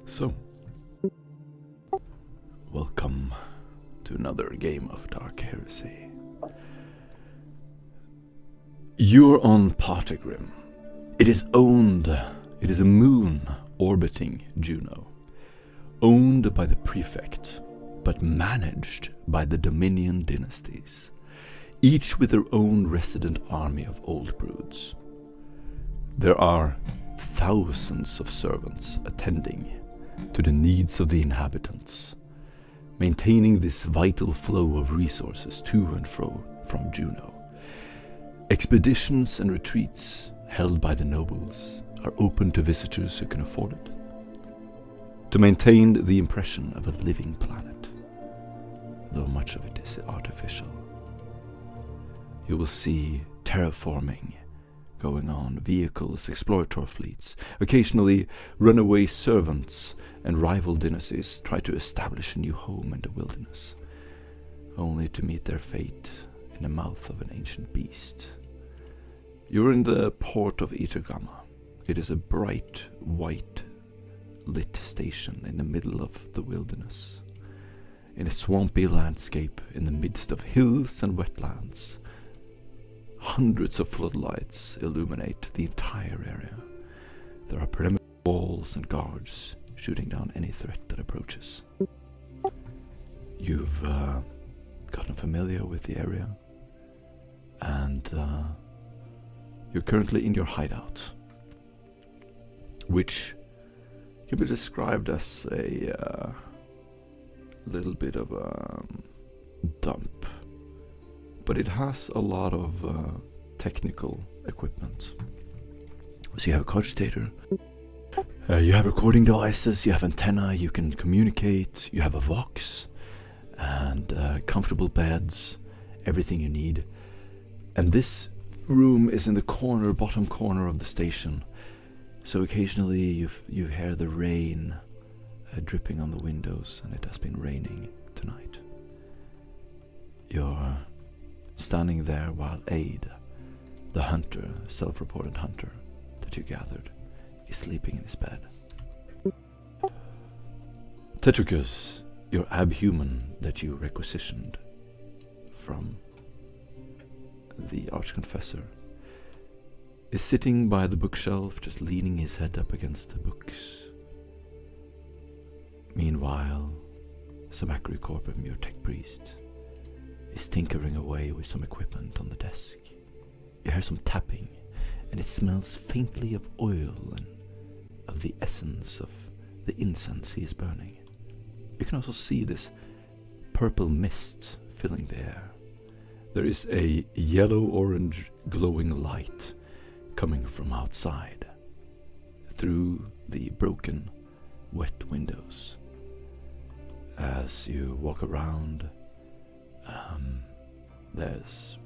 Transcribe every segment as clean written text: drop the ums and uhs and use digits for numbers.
So, welcome to another game of Dark Heresy. You're on Partigrim. It is a moon orbiting Juno, owned by the prefect, but managed by the Dominion dynasties, each with their own resident army of old broods. There are thousands of servants attending to the needs of the inhabitants, maintaining this vital flow of resources to and fro from Juno. Expeditions and retreats held by the nobles are open to visitors who can afford it, to maintain the impression of a living planet, though much of it is artificial. You will see terraforming going on, vehicles, explorator fleets. Occasionally, runaway servants and rival dynasties try to establish a new home in the wilderness, only to meet their fate in the mouth of an ancient beast. You're in the port of Itergama. It is a bright, white lit station in the middle of the wilderness, in a swampy landscape in the midst of hills and wetlands. Hundreds of floodlights illuminate the entire area. There are perimeter walls and guards shooting down any threat that approaches. You've gotten familiar with the area, and you're currently in your hideout, which can be described as a little bit of a dump. But it has a lot of technical equipment. So you have a cogitator, you have recording devices, you have antenna, you can communicate, you have a Vox, and comfortable beds, everything you need. And this room is in the bottom corner of the station. So occasionally you hear the rain dripping on the windows, and it has been raining tonight. You're standing there while Aid, the hunter, self-reported hunter that you gathered, is sleeping in his bed. Tetricus, your abhuman that you requisitioned from the Archconfessor, is sitting by the bookshelf, just leaning his head up against the books. Meanwhile, Samacri Corpum, your tech priest, is tinkering away with some equipment on the desk. You hear some tapping, and it smells faintly of oil and of the essence of the incense he is burning. You can also see this purple mist filling the air. There is a yellow-orange glowing light coming from outside through the broken, wet windows. As you walk around, there's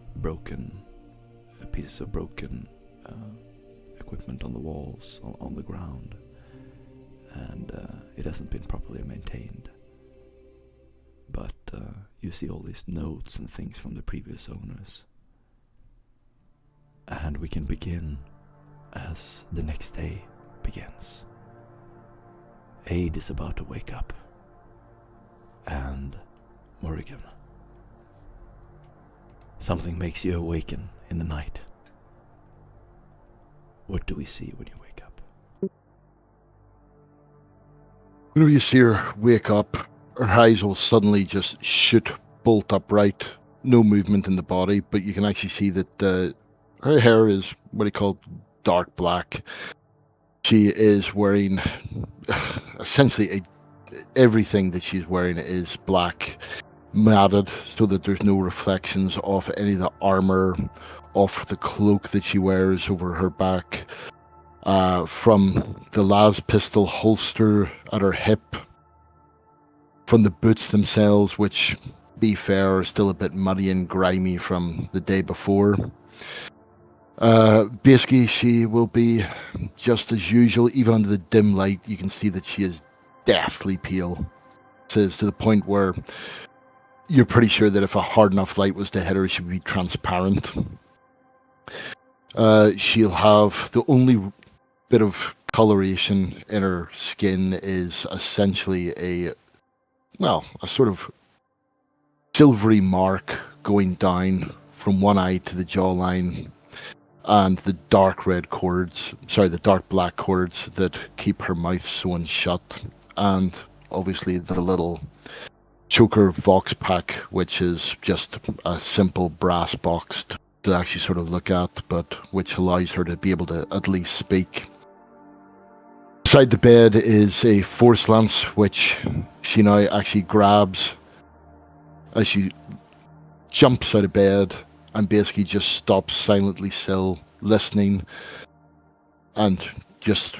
pieces of broken equipment on the walls, on the ground, and it hasn't been properly maintained. But you see all these notes and things from the previous owners. And we can begin as the next day begins. Aid is about to wake up, and Morrigan, something makes you awaken in the night. What do we see when you wake up? Whenever you see her wake up, her eyes will suddenly just shoot bolt upright. No movement in the body, but you can actually see that her hair is what he called dark black. She is wearing essentially everything that she's wearing is black, matted so that there's no reflections of any of the armor, of the cloak that she wears over her back, from the las pistol holster at her hip, from the boots themselves, which, be fair, are still a bit muddy and grimy from the day before. Basically, she will be just as usual. Even under the dim light, you can see that she is deathly pale. To the point where you're pretty sure that if a hard enough light was to hit her, she would be transparent. She'll have the only bit of coloration in her skin is essentially a sort of silvery mark going down from one eye to the jawline, and the dark black cords that keep her mouth sewn shut, and obviously the little choker vox pack, which is just a simple brass box to actually sort of look at, but which allows her to be able to at least speak. Beside the bed is a force lance, which she now actually grabs as she jumps out of bed and basically just stops silently still, listening and just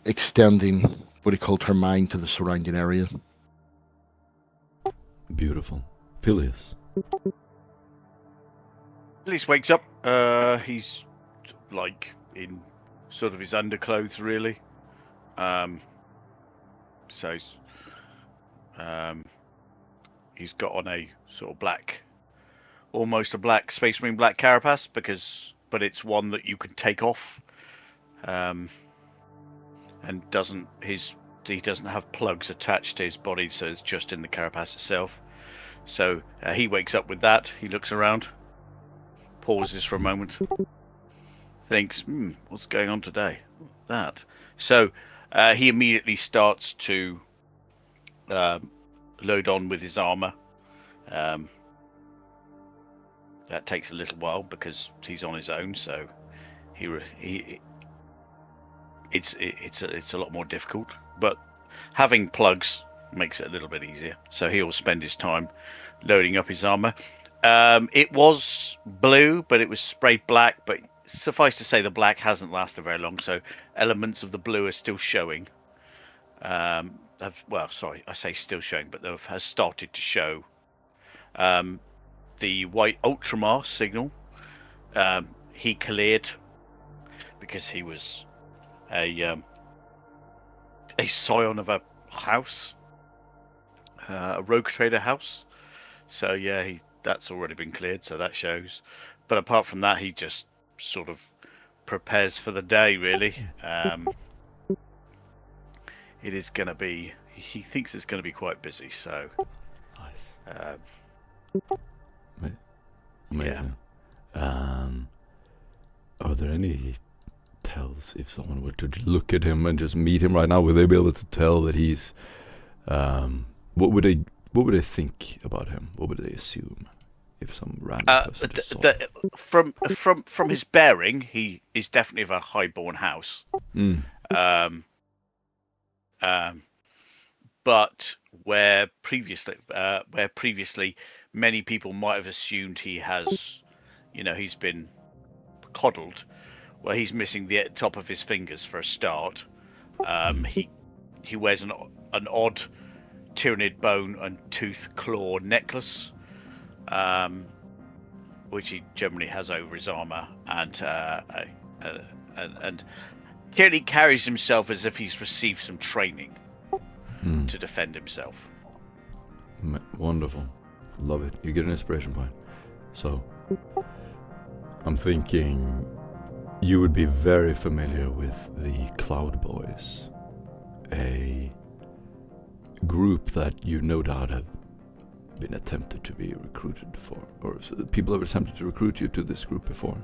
extending what he called her mind to the surrounding area. Beautiful. Phileas. Phileas wakes up. He's like in sort of his underclothes, really. So he's got on a sort of black, almost a black Space Marine black carapace, but it's one that you can take off, and he doesn't have plugs attached to his body, so it's just in the carapace itself. So he wakes up with that. He looks around, pauses for a moment, thinks, what's going on today? That. So he immediately starts to load on with his armor. That takes a little while because he's on his own, so it's a lot more difficult. But having plugs makes it a little bit easier. So he'll spend his time loading up his armor. It was blue, but it was sprayed black. But suffice to say, the black hasn't lasted very long, so elements of the blue are still showing. I say still showing, but they has started to show. The white Ultramar signal, he cleared because he was a scion of a house, a rogue trader house. So yeah, that's already been cleared, so that shows. But apart from that, he just sort of prepares for the day, really. It is going to be. He thinks it's going to be quite busy. So Nice. Amazing. Yeah. Are there any tells if someone were to look at him and just meet him right now? Would they be able to tell that he's? What would they think about him? What would they assume if some random person just saw him? From his bearing, he is definitely of a highborn house. But where previously many people might have assumed he has, he's been coddled. Well, he's missing the top of his fingers for a start. He wears an odd tyrannid bone and tooth claw necklace, which he generally has over his armor, and clearly carries himself as if he's received some training to defend himself. Wonderful. Love it. You get an inspiration point. So, I'm thinking you would be very familiar with the Cloud Boys, a group that you no doubt have been attempted to be recruited for, or people have attempted to recruit you to this group before.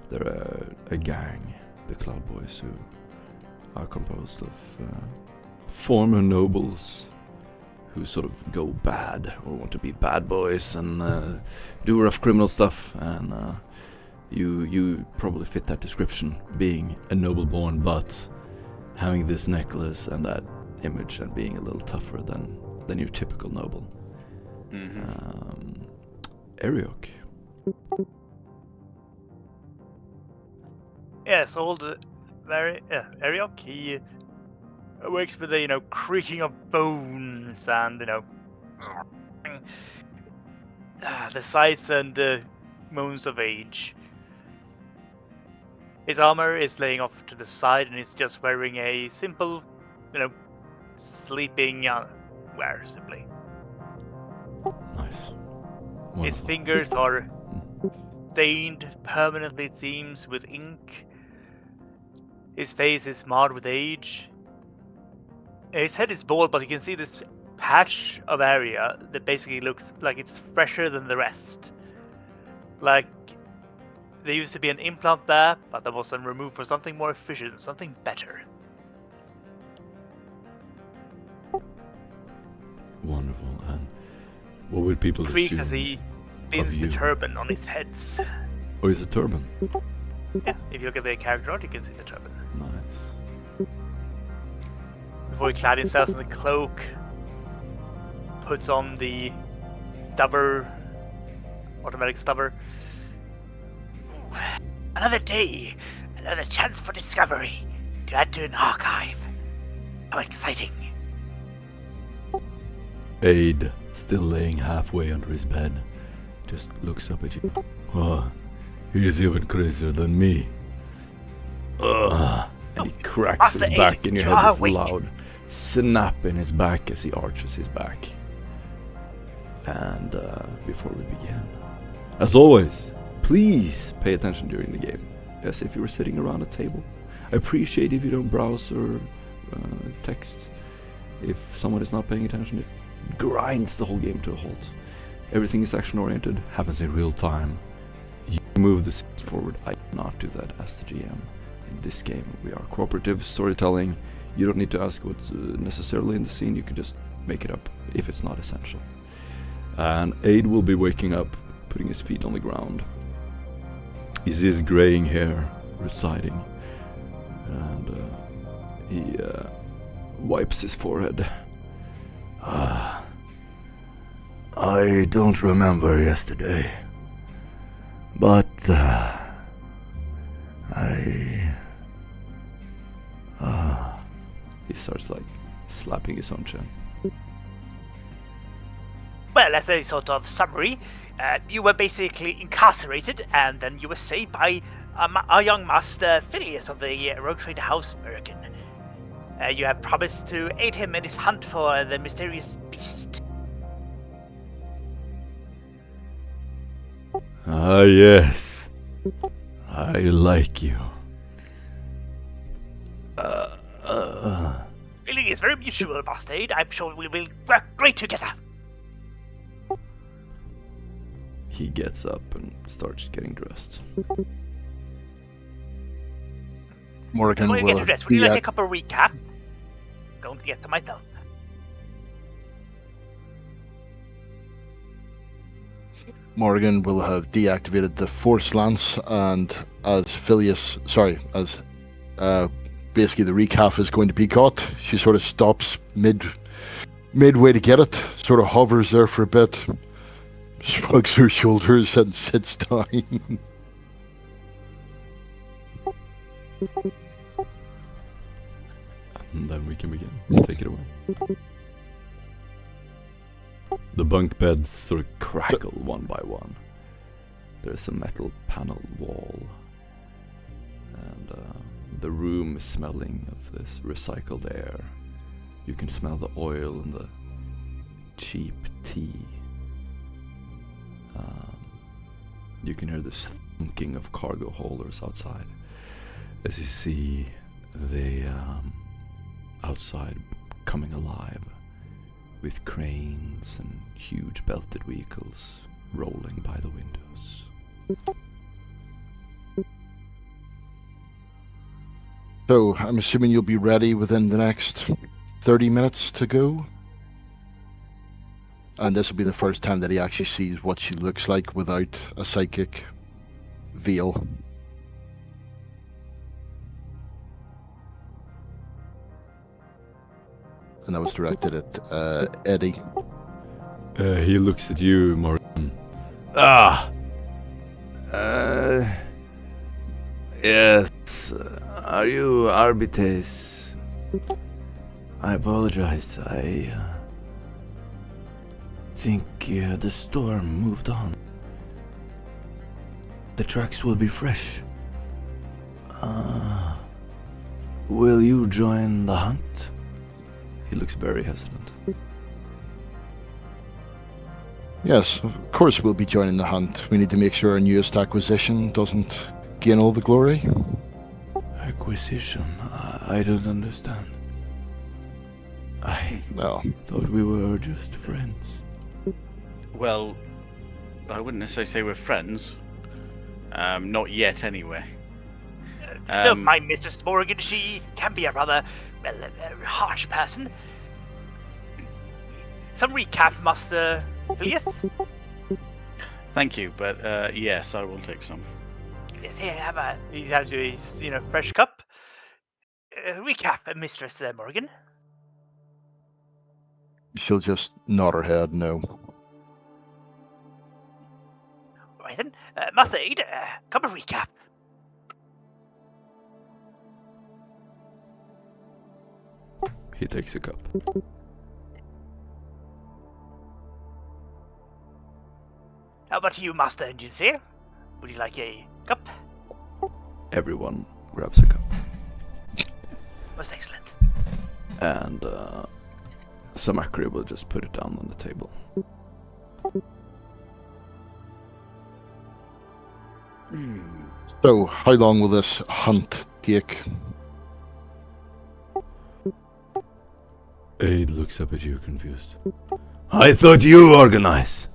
They're a gang, the Cloud Boys, who are composed of former nobles who sort of go bad or want to be bad boys and do rough criminal stuff, and you probably fit that description, being a noble born but having this necklace and that image and being a little tougher than your typical noble. Ariok. Yes, Ariok, he works with the creaking of bones and the sights and the moans of age. His armor is laying off to the side, and he's just wearing a simple, sleeping wear simply. Nice. Wonderful. His fingers are stained permanently, it seems, with ink. His face is marred with age. His head is bald, but you can see this patch of area that basically looks like it's fresher than the rest. Like, there used to be an implant there, but that was then removed for something more efficient, something better. Wonderful. And what would people Creaks assume as he of pins the you? turban on his heads. Oh, it's a turban. Yeah, if you look at the character art, you can see the turban. Nice. Before he clad himself in the cloak, puts on the stubber, automatic stubber. Another day, another chance for discovery, to add to an archive. How exciting. Aid, still laying halfway under his bed, just looks up at you. Oh, he's even crazier than me. And he cracks Master his Aid, back, and you you hear are this weak. loud snap in his back as he arches his back. And before we begin, as always, please pay attention during the game, as if you were sitting around a table. I appreciate if you don't browse or text. If someone is not paying attention, it grinds the whole game to a halt. Everything is action-oriented, happens in real time. You move the scenes forward. I cannot do that as the GM. In this game, we are cooperative storytelling. You don't need to ask what's necessarily in the scene, you can just make it up if it's not essential. And Aid will be waking up, putting his feet on the ground. He sees graying hair receding, and he wipes his forehead. I don't remember yesterday, but he starts like slapping his own chin. Well, as a sort of summary, you were basically incarcerated, and then you were saved by our young master Phileas of the Rogue Trader House American. You have promised to aid him in his hunt for the mysterious beast. Ah, yes. I like you. Feeling is very mutual, Master Aid. I'm sure we will work great together. He gets up and starts getting dressed. Morgan Before you will get dressed, would you like deact- a cup of recap? Going to get to myself. Morgan will have deactivated the Force Lance, and as basically the recap is going to be got, she sort of stops midway to get it, sort of hovers there for a bit, shrugs her shoulders and sits down. And then we can begin. Take it away. The bunk beds sort of crackle one by one. There's a metal panel wall. And the room is smelling of this recycled air. You can smell the oil and the cheap tea. You can hear this thunking of cargo haulers outside. As you see the outside coming alive, with cranes and huge belted vehicles rolling by the windows. So, I'm assuming you'll be ready within the next 30 minutes to go? And this will be the first time that he actually sees what she looks like without a psychic veil. And that was directed at Eddie. He looks at you, Morgan. Yes. Are you Arbites? I apologize. I think the storm moved on. The tracks will be fresh. Will you join the hunt? He looks very hesitant. Yes, of course we'll be joining the hunt. We need to make sure our newest acquisition doesn't gain all the glory. Inquisition? I don't understand. I Well, thought we were just friends. Well, I wouldn't necessarily say we're friends. Not yet, anyway. Don't mind Mistress Morgan. She can be a rather, well, harsh person. Some recap, Master Phileas? Thank you, but yes, I will take some. Yes, here, have a... He has his, fresh cup. Recap, Mistress Morgan. she'll just nod her head no. Right then, Master Aid, cup of recap. He takes a cup. How about you, Master Engineer? Would you like a cup? Everyone grabs a cup. Most excellent. And Samakri will just put it down on the table. So, how long will this hunt take? Aid looks up at you confused. I thought you organize.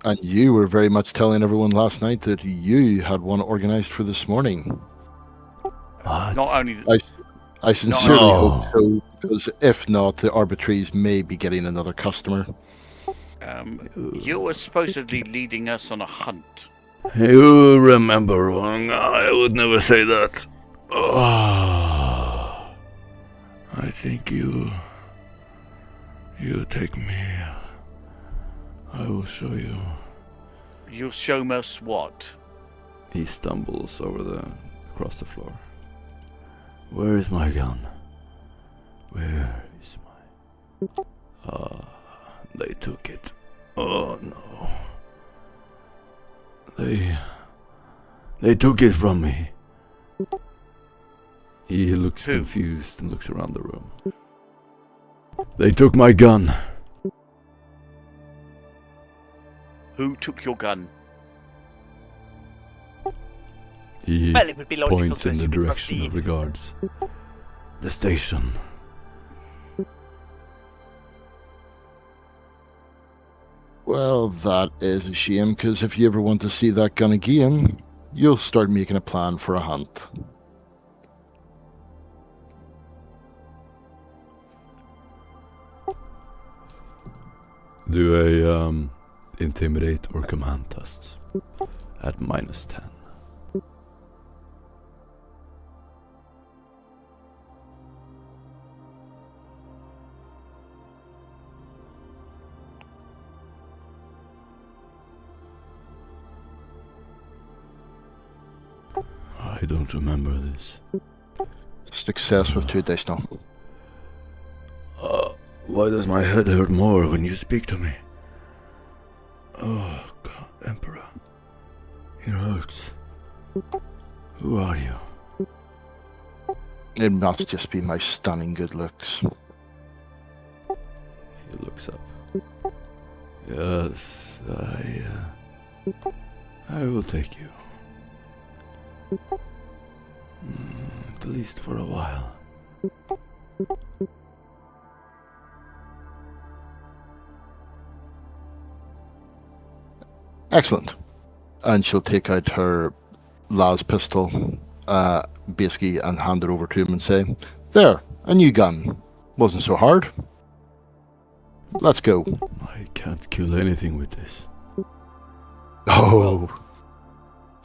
And you were very much telling everyone last night that you had one organized for this morning. What? Not only I sincerely No. hope so, because if not, the Arbitraries may be getting another customer. you were supposedly leading us on a hunt. You remember wrong. I would never say that. Oh, I think you take me. I will show you. You'll show us what? He stumbles across the floor. Where is my gun? Where is my... they took it. Oh no. They took it from me. He looks Who? confused and looks around the room. They took my gun. Who took your gun? He Well, it would be logical points to in the assume it was direction the... of the guards. The station. Well, that is a shame, because if you ever want to see that gun again, you'll start making a plan for a hunt. Do a intimidate or command test at -10. I don't remember this. Success with 2 additional. Why does my head hurt more when you speak to me? Oh, God, Emperor. It hurts. Who are you? It must just be my stunning good looks. He looks up. Yes, I will take you. At least for a while. Excellent. And she'll take out her las pistol, basically, and hand it over to him and say, "There, a new gun. Wasn't so hard. Let's go." I can't kill anything with this. Oh,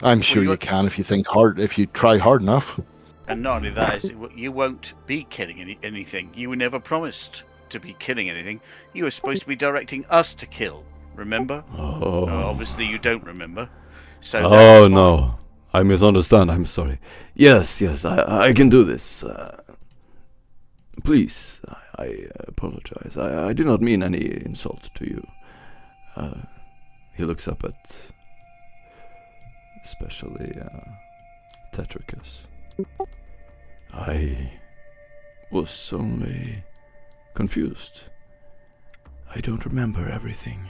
I'm sure you you can if you try hard enough. And not only that, you won't be killing anything. You were never promised to be killing anything. You were supposed to be directing us to kill. Remember? Oh, Obviously you don't remember. So oh that's fine. no. I misunderstand. I'm sorry. Yes, I can do this. Please, I apologize. I do not mean any insult to you. He looks up at especially Tetricus. I was only confused. I don't remember everything.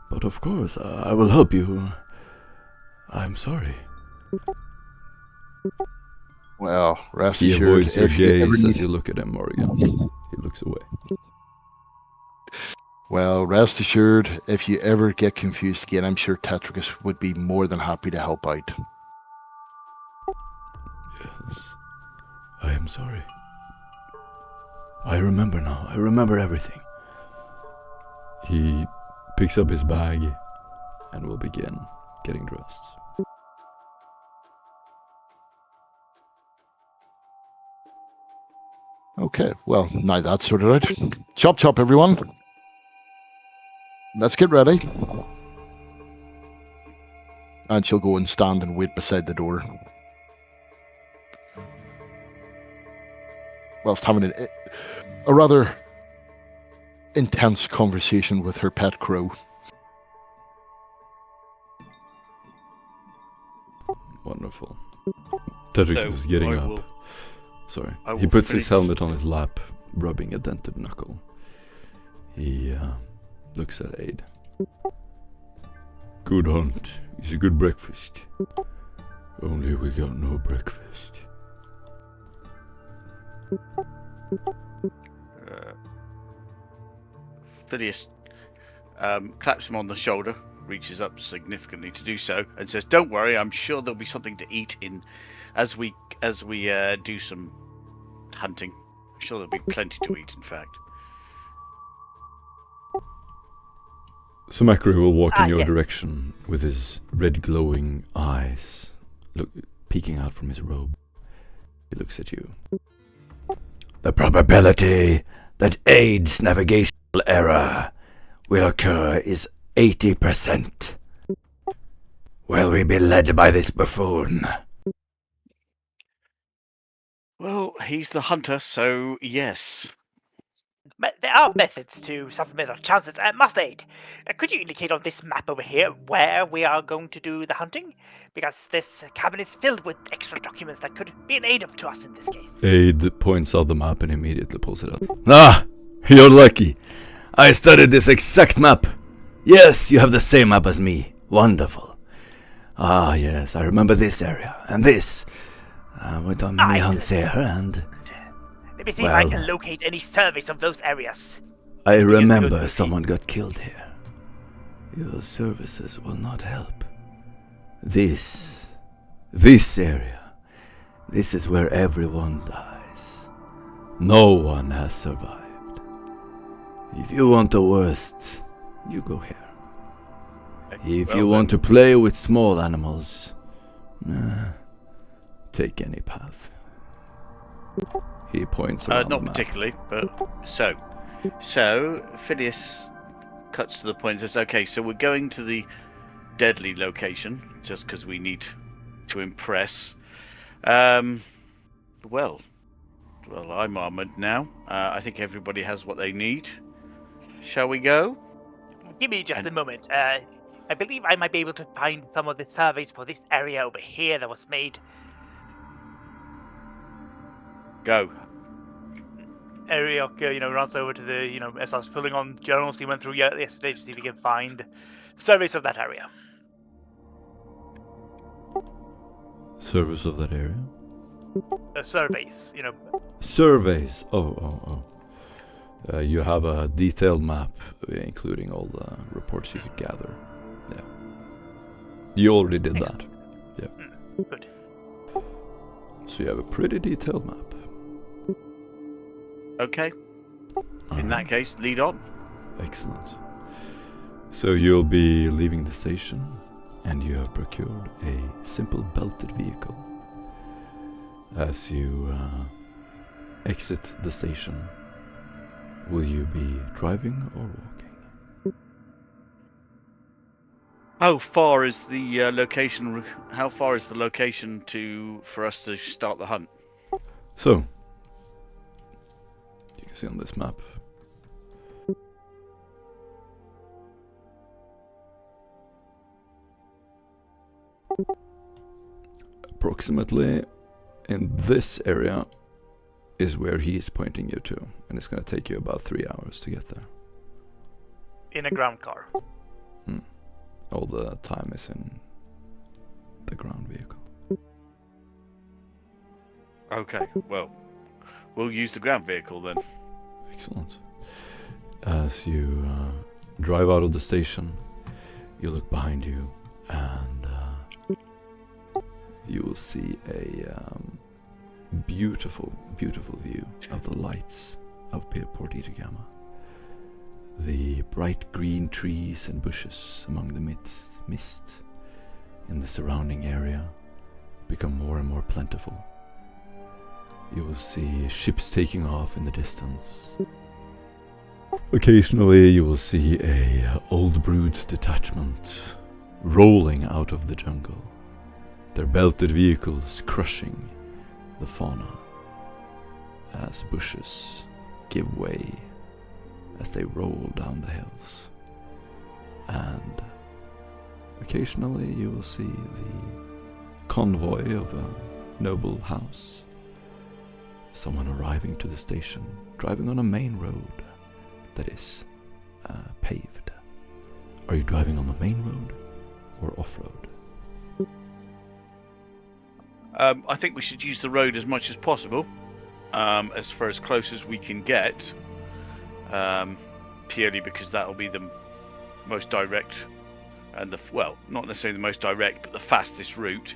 But of course, I will help you. I'm sorry. Well, rest He assured, avoids your if you ever gaze as need, you look at him, Morgan. He looks away. well, rest assured, if you ever get confused again, I'm sure Tetricus would be more than happy to help out. Yes. I am sorry. I remember now. I remember everything. He picks up his bag and will begin getting dressed. Okay, well, now that's sorted out. Chop chop, everyone. Let's get ready. And she'll go and stand and wait beside the door. Whilst having a rather intense conversation with her pet crow. Wonderful. Tedrick is getting I up. will- Sorry. I He will puts his finish- helmet on his lap, rubbing a dented knuckle. He looks at Aid. Good hunt. It's a good breakfast. Only we got no breakfast. Phileas claps him on the shoulder, reaches up significantly to do so, and says, "Don't worry, I'm sure there'll be something to eat in as we do some hunting. I'm sure there'll be plenty to eat, in fact." So Macri will walk in your yes. direction with his red glowing eyes peeking out from his robe. He looks at you. The probability that Aid's navigational error will occur is 80%. Will we be led by this buffoon? Well, he's the hunter, so yes. But there are methods to supplement our chances. Master Aid, could you indicate on this map over here where we are going to do the hunting? Because this cabinet is filled with extra documents that could be an aid to us in this case. Aid points out the map and immediately pulls it out. Ah! You're lucky. I studied this exact map. Yes, you have the same map as me. Wonderful. Ah, yes, I remember this area. And this. I went on many hunts here and... Let me see if I can locate any surveys of those areas. I Yes, remember good. someone got killed here. Your services will not help. This area, this is where everyone dies. No one has survived. If you want the worst, you go here. If you want to play with small animals, take any path. He points around Not the map. particularly, but so Phileas cuts to the point and says, "Okay, so we're going to the deadly location just because we need to impress. Well, I'm armored now. I think everybody has what they need. Shall we go?" Give me just a moment. I believe I might be able to find some of the surveys for this area over here that was made. Go. Ariok, runs over to the, as I was pulling on journals he went through yesterday to see if he can find surveys of that area. Service of that area? Surveys, Surveys. Oh. You have a detailed map, including all the reports you could gather. Yeah. You already did that. Yeah. Good. So you have a pretty detailed map. Okay. In that case, lead on. Excellent. So you'll be leaving the station, and you have procured a simple belted vehicle. As you exit the station, will you be driving or walking? How far is the location? How far is the location for us to start the hunt? So, you can see on this map. Approximately in this area is where he is pointing you to, and it's going to take you about 3 hours to get there. In a ground car. All the time is in the ground vehicle. Okay, well, we'll use the ground vehicle then. Excellent. As you drive out of the station, you look behind you, and you will see a beautiful, beautiful view of the lights of Port Itagama. The bright green trees and bushes among the mist in the surrounding area become more and more plentiful. You will see ships taking off in the distance. Occasionally you will see a old brood detachment rolling out of the jungle, their belted vehicles crushing the fauna as bushes give way as they roll down the hills. And occasionally you will see the convoy of a noble house, someone arriving to the station, driving on a main road that is paved. Are you driving on the main road or off-road? I think we should use the road as much as possible, as far as close as we can get, purely because that'll be the most direct and not necessarily the most direct, but the fastest route.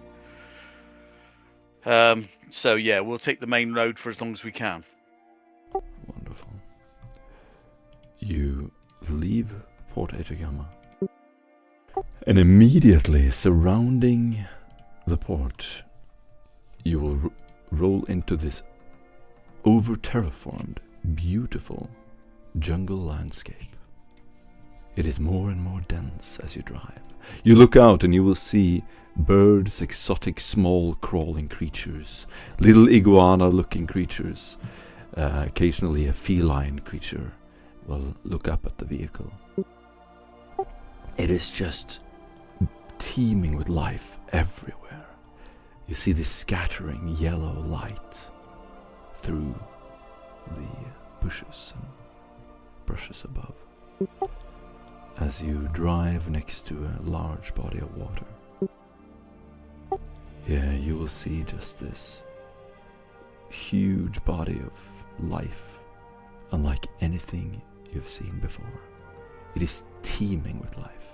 So yeah, we'll take the main road for as long as we can. Wonderful. You leave Port Itagama, and immediately surrounding the port, you will roll into this over-terraformed, beautiful jungle landscape. It is more and more dense as you drive. You look out and you will see birds, exotic small crawling creatures, little iguana-looking creatures. Occasionally a feline creature will look up at the vehicle. It is just teeming with life everywhere. You see this scattering yellow light through the bushes and brushes above as you drive next to a large body of water. Yeah, you will see just this huge body of life, unlike anything you've seen before. It is teeming with life.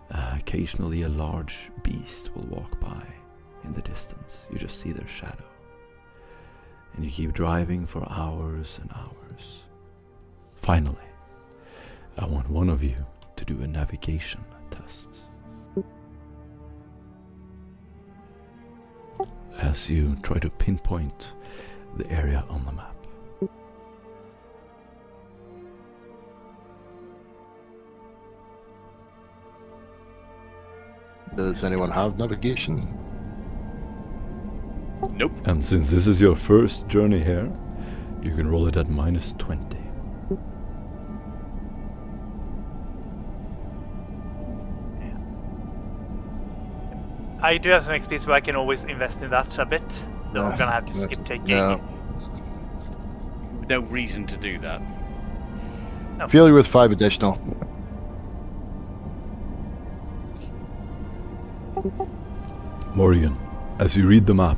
Occasionally a large beast will walk by in the distance. You just see their shadow. And you keep driving for hours and hours. Finally, I want one of you to do a navigation test. As you try to pinpoint the area on the map. Does anyone have navigation? Nope. And since this is your first journey here, you can roll it at -20. I do have some XP, so I can always invest in that a bit. Though I'm gonna have to skip taking. No. No reason to do that. No. Failure with 5 additional. Morrigan, as you read the map,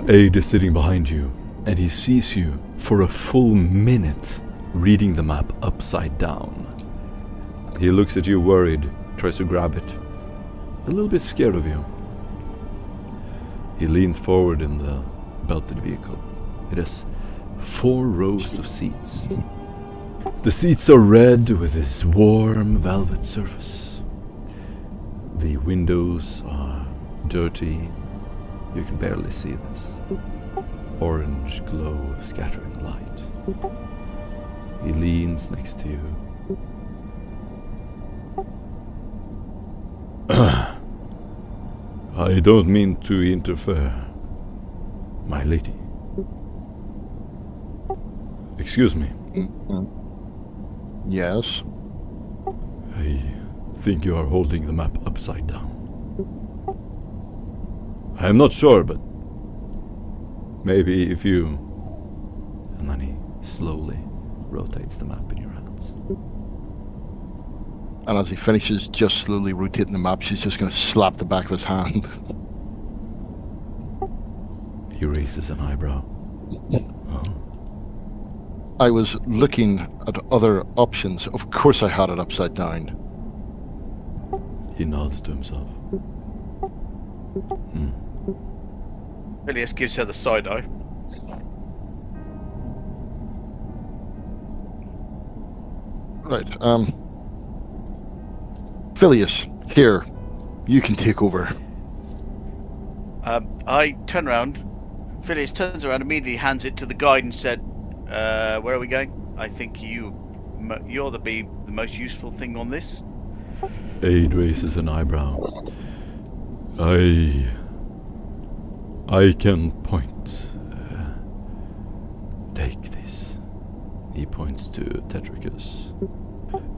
Aid is sitting behind you, and he sees you for a full minute reading the map upside down. He looks at you worried, tries to grab it, a little bit scared of you. He leans forward in the belted vehicle. It has 4 rows of seats. The seats are red with this warm velvet surface. The windows are dirty. You can barely see this. Orange glow of scattering light. He leans next to you. I don't mean to interfere, my lady. Excuse me. Yes. I think you are holding the map upside down. I am not sure, but maybe if you... And then he slowly rotates the map in your hands. And as he finishes just slowly rotating the map, she's just going to slap the back of his hand. He raises an eyebrow. Oh. I was looking at other options. Of course I had it upside down. He nods to himself. Phileas gives her the side eye. Right, Phileas, here. You can take over. I turn around. Phileas turns around, immediately hands it to the guide and said, where are we going? I think you're the most useful thing on this. Aid raises an eyebrow. I can point. Take this. He points to Tetricus.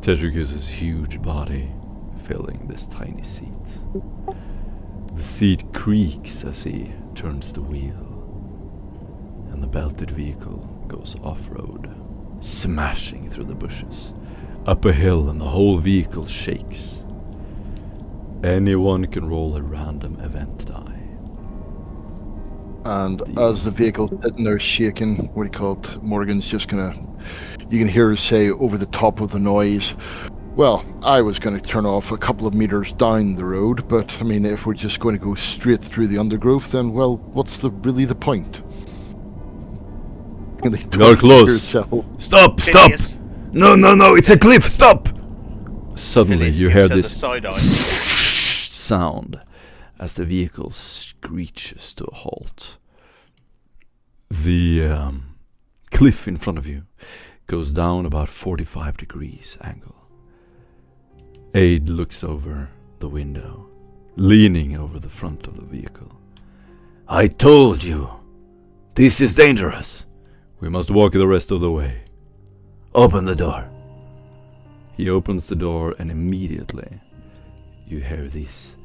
Tetricus' huge body filling this tiny seat. The seat creaks as he turns the wheel, and the belted vehicle goes off-road, smashing through the bushes, up a hill, and the whole vehicle shakes. Anyone can roll a random event die. And as the vehicle's sitting there shaking, what he called, Morgan's just gonna... You can hear her say over the top of the noise, well, I was going to turn off a couple of meters down the road, but, I mean, if we're just going to go straight through the undergrowth, then, well, what's really the point? You're close. Stop! Phileas. No, it's a cliff, stop! Suddenly Phileas you gives hear her this the side eye. sound as the vehicle screeches to a halt. The cliff in front of you goes down about 45 degrees angle. Aid looks over the window, leaning over the front of the vehicle. I told you! This is dangerous! We must walk the rest of the way. Open the door. He opens the door, and immediately you hear this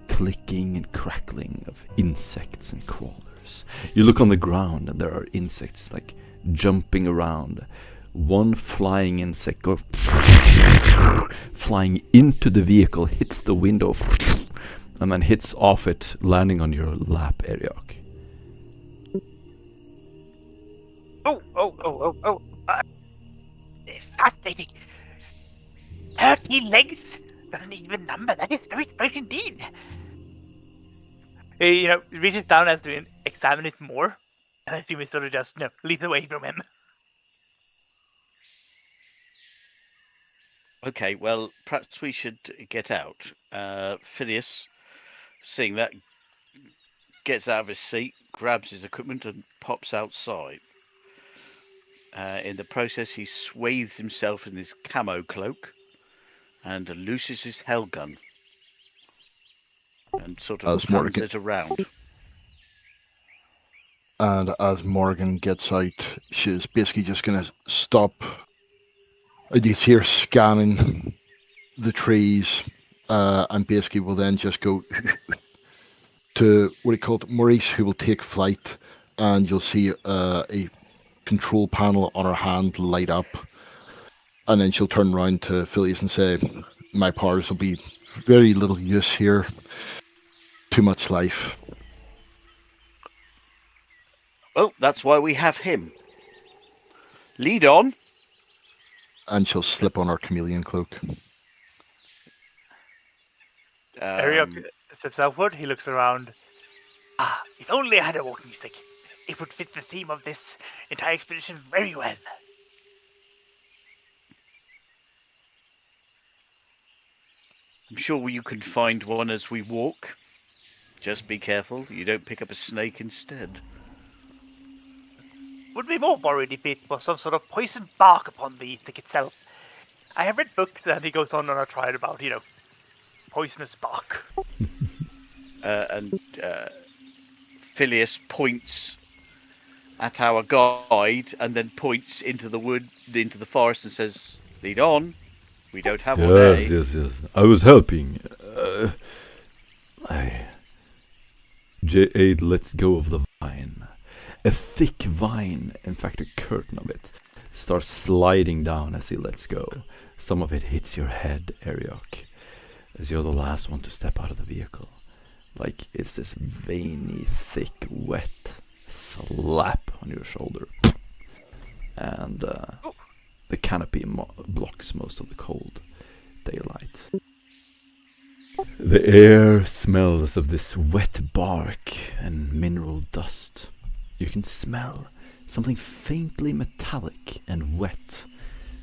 clicking and crackling of insects and crawlers. You look on the ground, and there are insects like jumping around. One flying insect goes flying into the vehicle, hits the window, and then hits off it, landing on your lap, Eriok. Fascinating. 13 legs. Not an even number. That is very strange indeed. He, reaches down as to examine it more, and I assume he sort of just, leaps away from him. Okay, well, perhaps we should get out. Phileas, seeing that, gets out of his seat, grabs his equipment, and pops outside. In the process, he swathes himself in his camo cloak and looses his hell gun and sort of pans it around. And as Morgan gets out, she's basically just going to stop. You see her scanning the trees, and basically will then just go to what he called Maurice, who will take flight, and you'll see a control panel on her hand light up, and then she'll turn around to Phileas and say, my powers will be very little use here. Too much life. Well, that's why we have him. Lead on. And she'll slip on her chameleon cloak. Eriok steps outward. He looks around. If only I had a walking stick. It would fit the theme of this entire expedition very well. I'm sure you can find one as we walk. Just be careful you don't pick up a snake instead. Would be more worried if it was some sort of poison bark upon the stick itself. I have read books and he goes on a trial about, poisonous bark. And Phileas points at our guide and then points into the wood, into the forest, and says, lead on. We don't have one, eh? Yes. I was helping. J8 lets go of the vine. A thick vine, in fact a curtain of it, starts sliding down as he lets go, Some of it hits your head, Ariok, as you're the last one to step out of the vehicle. Like it's this veiny, thick, wet slap on your shoulder. And the canopy blocks most of the cold daylight. The air smells of this wet bark and mineral dust. You can smell something faintly metallic and wet,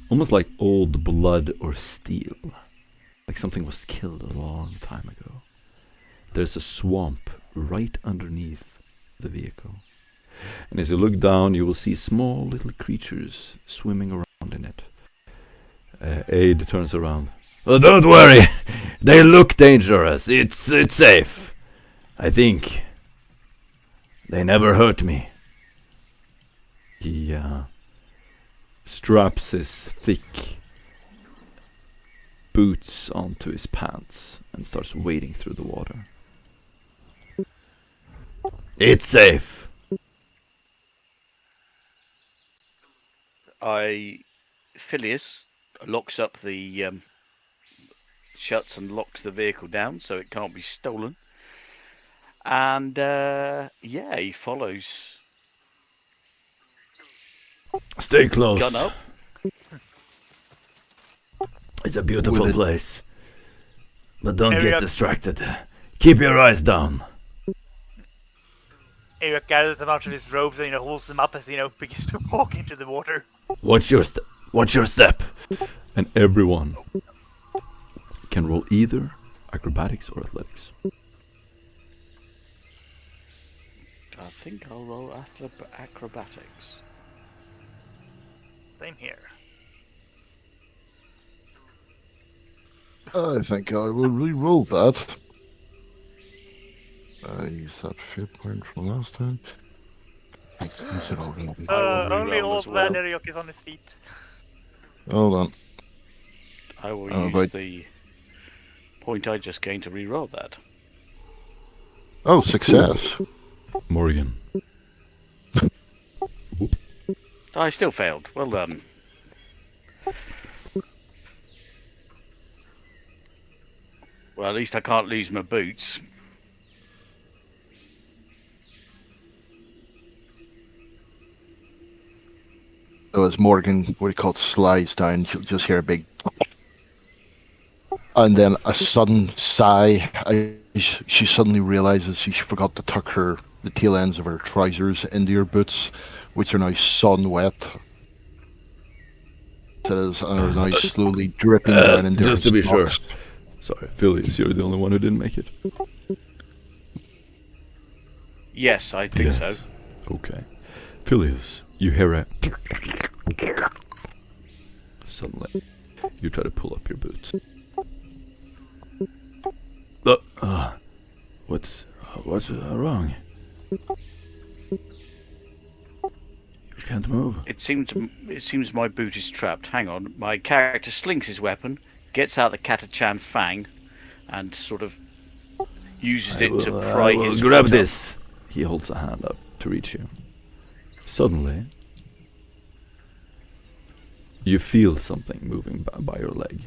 almost like old blood or steel, like something was killed a long time ago. There's a swamp right underneath the vehicle, and as you look down you will see small little creatures swimming around in it. Aid turns around. Oh, don't worry, they look dangerous. It's safe. I think. They never hurt me. He straps his thick boots onto his pants and starts wading through the water. It's safe. Phileas locks up the shuts and locks the vehicle down so it can't be stolen. And he follows. Stay close. Gun up. It's a beautiful place. But don't get distracted. Keep your eyes down. Eric gathers them out of his robes and holds them up as begins to walk into the water. Watch your step. And everyone can roll either acrobatics or athletics. I think I'll roll acrobatics. Same here. I think I will re-roll that. I used that fate point from last time. Only old man Eriok is on his feet. Hold on. I will use the point I just gained to re-roll that. Oh, success. Morgan. I still failed. Well done. Well, at least I can't lose my boots. So as Morgan, what he calls, slides down, you'll just hear a big... And then a sudden sigh. She suddenly realizes she forgot to tuck the tail ends of her trousers into her boots, which are now sun wet. And are now slowly dripping down into just to be socks. sure. Sorry, Phileas, you're the only one who didn't make it. Yes, I think so. Okay. Phileas, you hear a... Suddenly, you try to pull up your boots. What's wrong? You can't move. It seems my boot is trapped. Hang on. My character slinks his weapon, gets out the Katachan fang, and sort of uses it to pry his grab foot this. He holds a hand up to reach you. Suddenly, you feel something moving by your leg.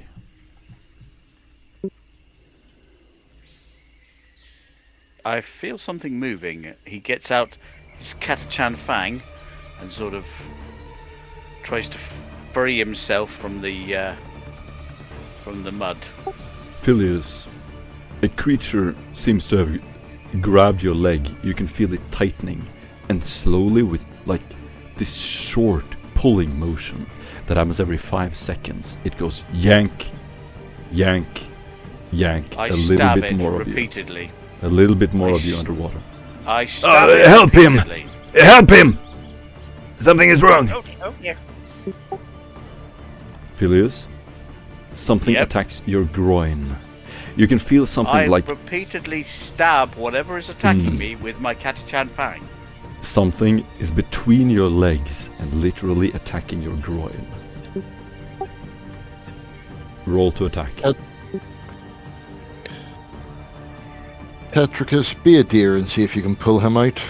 I feel something moving. He gets out his Katachan fang and sort of tries to free himself from the mud. Phileas, a creature seems to have grabbed your leg. You can feel it tightening, and slowly, with like this short pulling motion that happens every 5 seconds, it goes yank, yank, yank. I a little stab bit it more of repeatedly. you. A little bit more of you underwater. I stab it Help him! repeatedly. Help him! Something is wrong. Oh, yeah. Phileas, something Yep. attacks your groin. You can feel something I like repeatedly stab whatever is attacking me with my Katachan fang. something is between your legs and literally attacking your groin. Roll to attack. Petricus, be a dear and see if you can pull him out.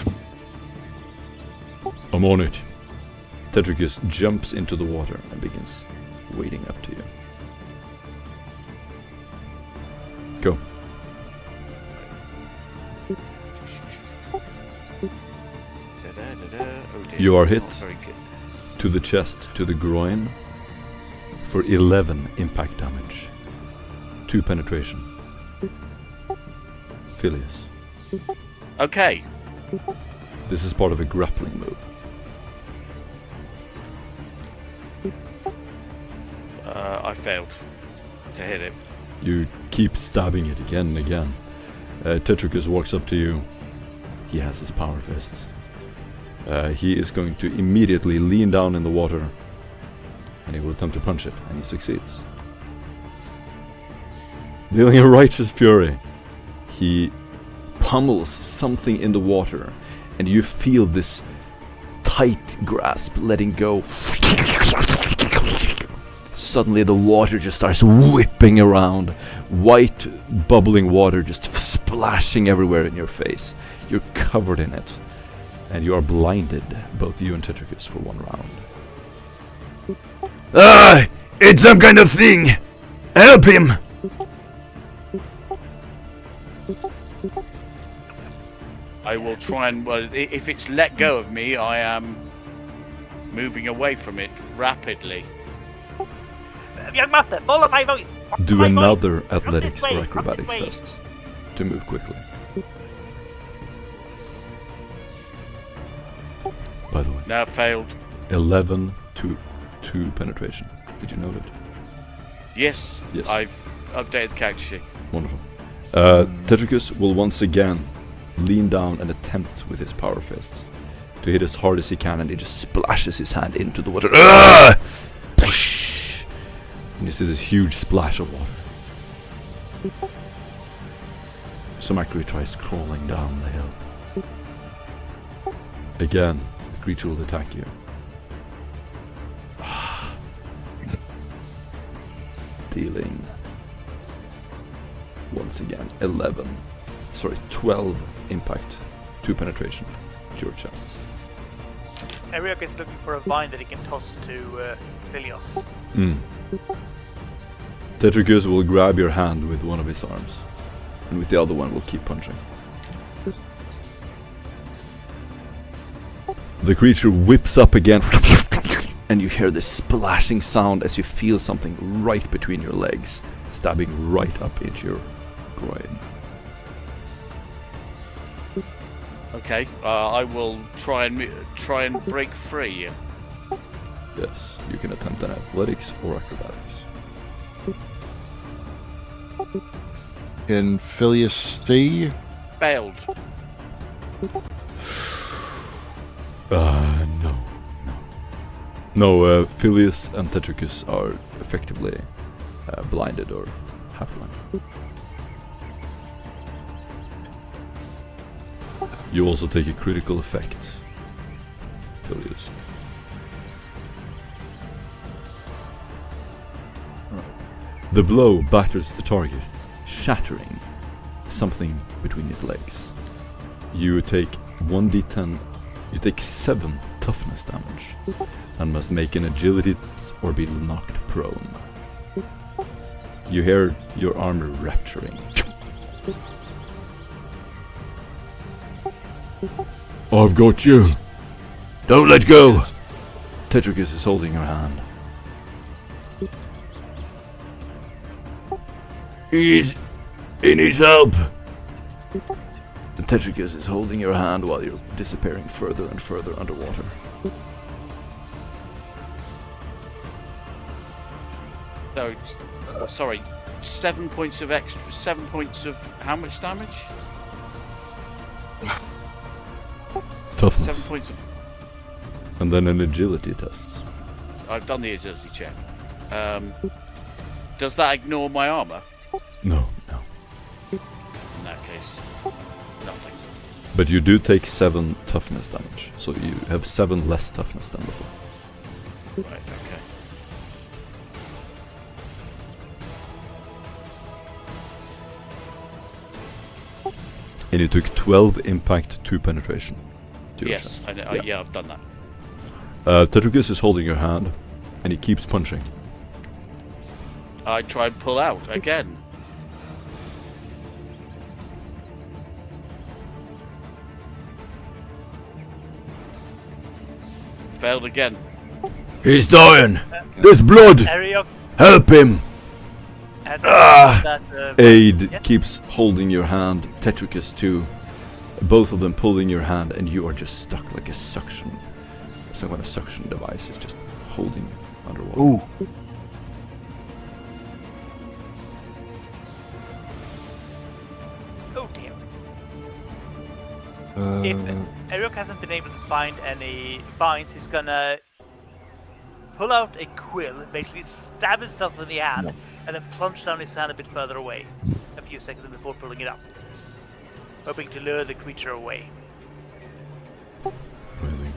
I'm on it. Tetricus jumps into the water and begins wading up to you. dear. You are hit. Not very good. To the chest, to the groin, for 11 impact damage. 2 penetration. Phileas. Okay. This is part of a grappling move. I failed to hit it. You keep stabbing it again and again. Tetricus walks up to you. He has his power fists. He is going to immediately lean down in the water, and he will attempt to punch it, and he succeeds. Dealing a righteous fury, he pummels something in the water, and you feel this tight grasp letting go. Suddenly the water just starts whipping around, white bubbling water just splashing everywhere in your face. You're covered in it, and you are blinded, both you and Tetricus, for 1 round. Ah! It's some kind of thing! Help him! I will try and... Well, if it's let go of me, I am moving away from it rapidly. Young master, follow my voice. Do My voice. another Come athletics this way, or come this acrobatics way. test to move quickly. By the way, No, failed. 11 to 2 penetration. Did you note it? Yes. Yes. I've updated the character sheet. Wonderful. Tetricus will once again lean down and attempt with his power fist to hit as hard as he can, and he just splashes his hand into the water. Ah! And you see this huge splash of water. Samakri tries crawling down the hill. Again, the creature will attack you. Dealing once again 12 impact, 2 penetration to your chest. Ariok is looking for a vine that he can toss to Philios. Tetricus will grab your hand with one of his arms, and with the other one will keep punching. The creature whips up again, and you hear this splashing sound as you feel something right between your legs, stabbing right up into your groin. Okay. I will try and break free. Yes, you can attempt an athletics or acrobatics. Can Phileas see? Failed. No. No, Phileas and Tetricus are effectively blinded or half blind. You also take a critical effect, Phileas. The blow batters the target, shattering something between his legs. You take 1d10, you take 7 toughness damage, and must make an agility or be knocked prone. You hear your armor rupturing. I've got you! Don't let go! Tetricus is holding your hand. He needs help! And Tetricus is holding your hand while you're disappearing further and further underwater. So, sorry, 7 points of extra. 7 points of how much damage? Toughness. 7 points of. And then an agility test. I've done the agility check. Does that ignore my armor? No. In that case, nothing. But you do take 7 toughness damage, so you have 7 less toughness than before. Right. Okay. And you took 12 impact, 2 penetration. To your Yes. chest. I know, yeah, I've done that. Tetricus is holding your hand, and he keeps punching. I try and pull out again. Failed again. He's dying! There's blood! Ariok Help him! has Ah! that. Aid Yes? keeps holding your hand, Tetricus too. Both of them pulling your hand, and you are just stuck like a suction. Some kind of suction device is just holding you underwater. Ooh. Oh dear. Uh, If Ariok hasn't been able to find any binds, he's gonna pull out a quill, basically stab himself in the hand, and then plunge down his hand a bit further away, a few seconds before pulling it up, hoping to lure the creature away. Amazing.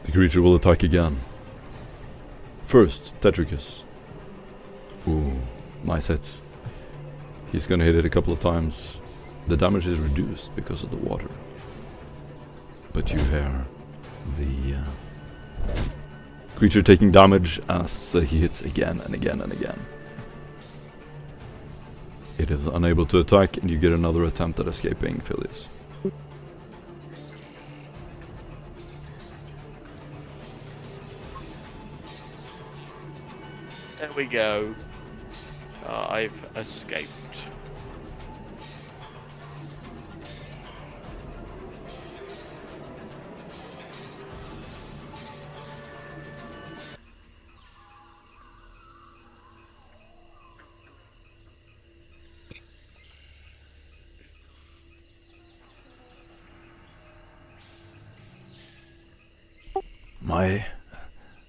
The creature will attack again. First, Tetricus. Ooh, nice hits. He's gonna hit it a couple of times. The damage is reduced because of the water. But you hear the creature taking damage as he hits again and again and again. It is unable to attack, and you get another attempt at escaping, Phileas. There we go. I've escaped.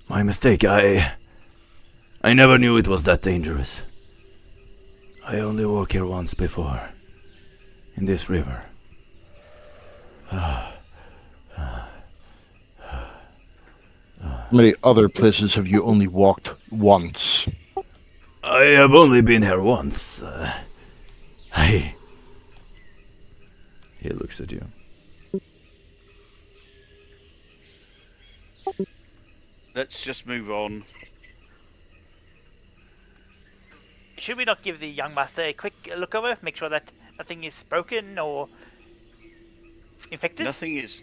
My mistake. I never knew it was that dangerous. I only walked here once before. In this river. how many other places have you only walked once? I have only been here once. He looks at you. Let's just move on. Should we not give the young master a quick look over, make sure that nothing is broken or infected?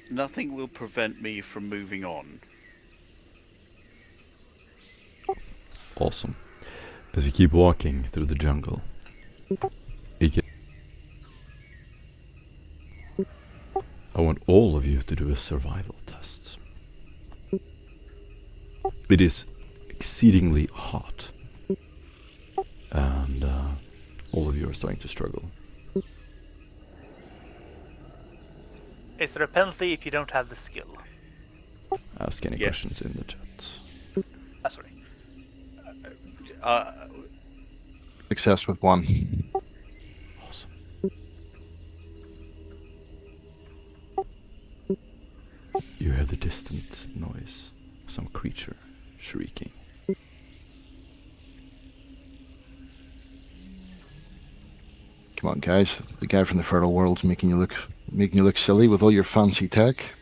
Nothing will prevent me from moving on. Awesome. As you keep walking through the jungle, I want all of you to do a survival test. It is exceedingly hot, and all of you are starting to struggle. Is there a penalty if you don't have the skill? Ask any questions in the chat. Sorry. Success with 1. Awesome. You hear the distant noise of some creature shrieking. Come on, guys. The guy from the Fertile World's making you look silly with all your fancy tech.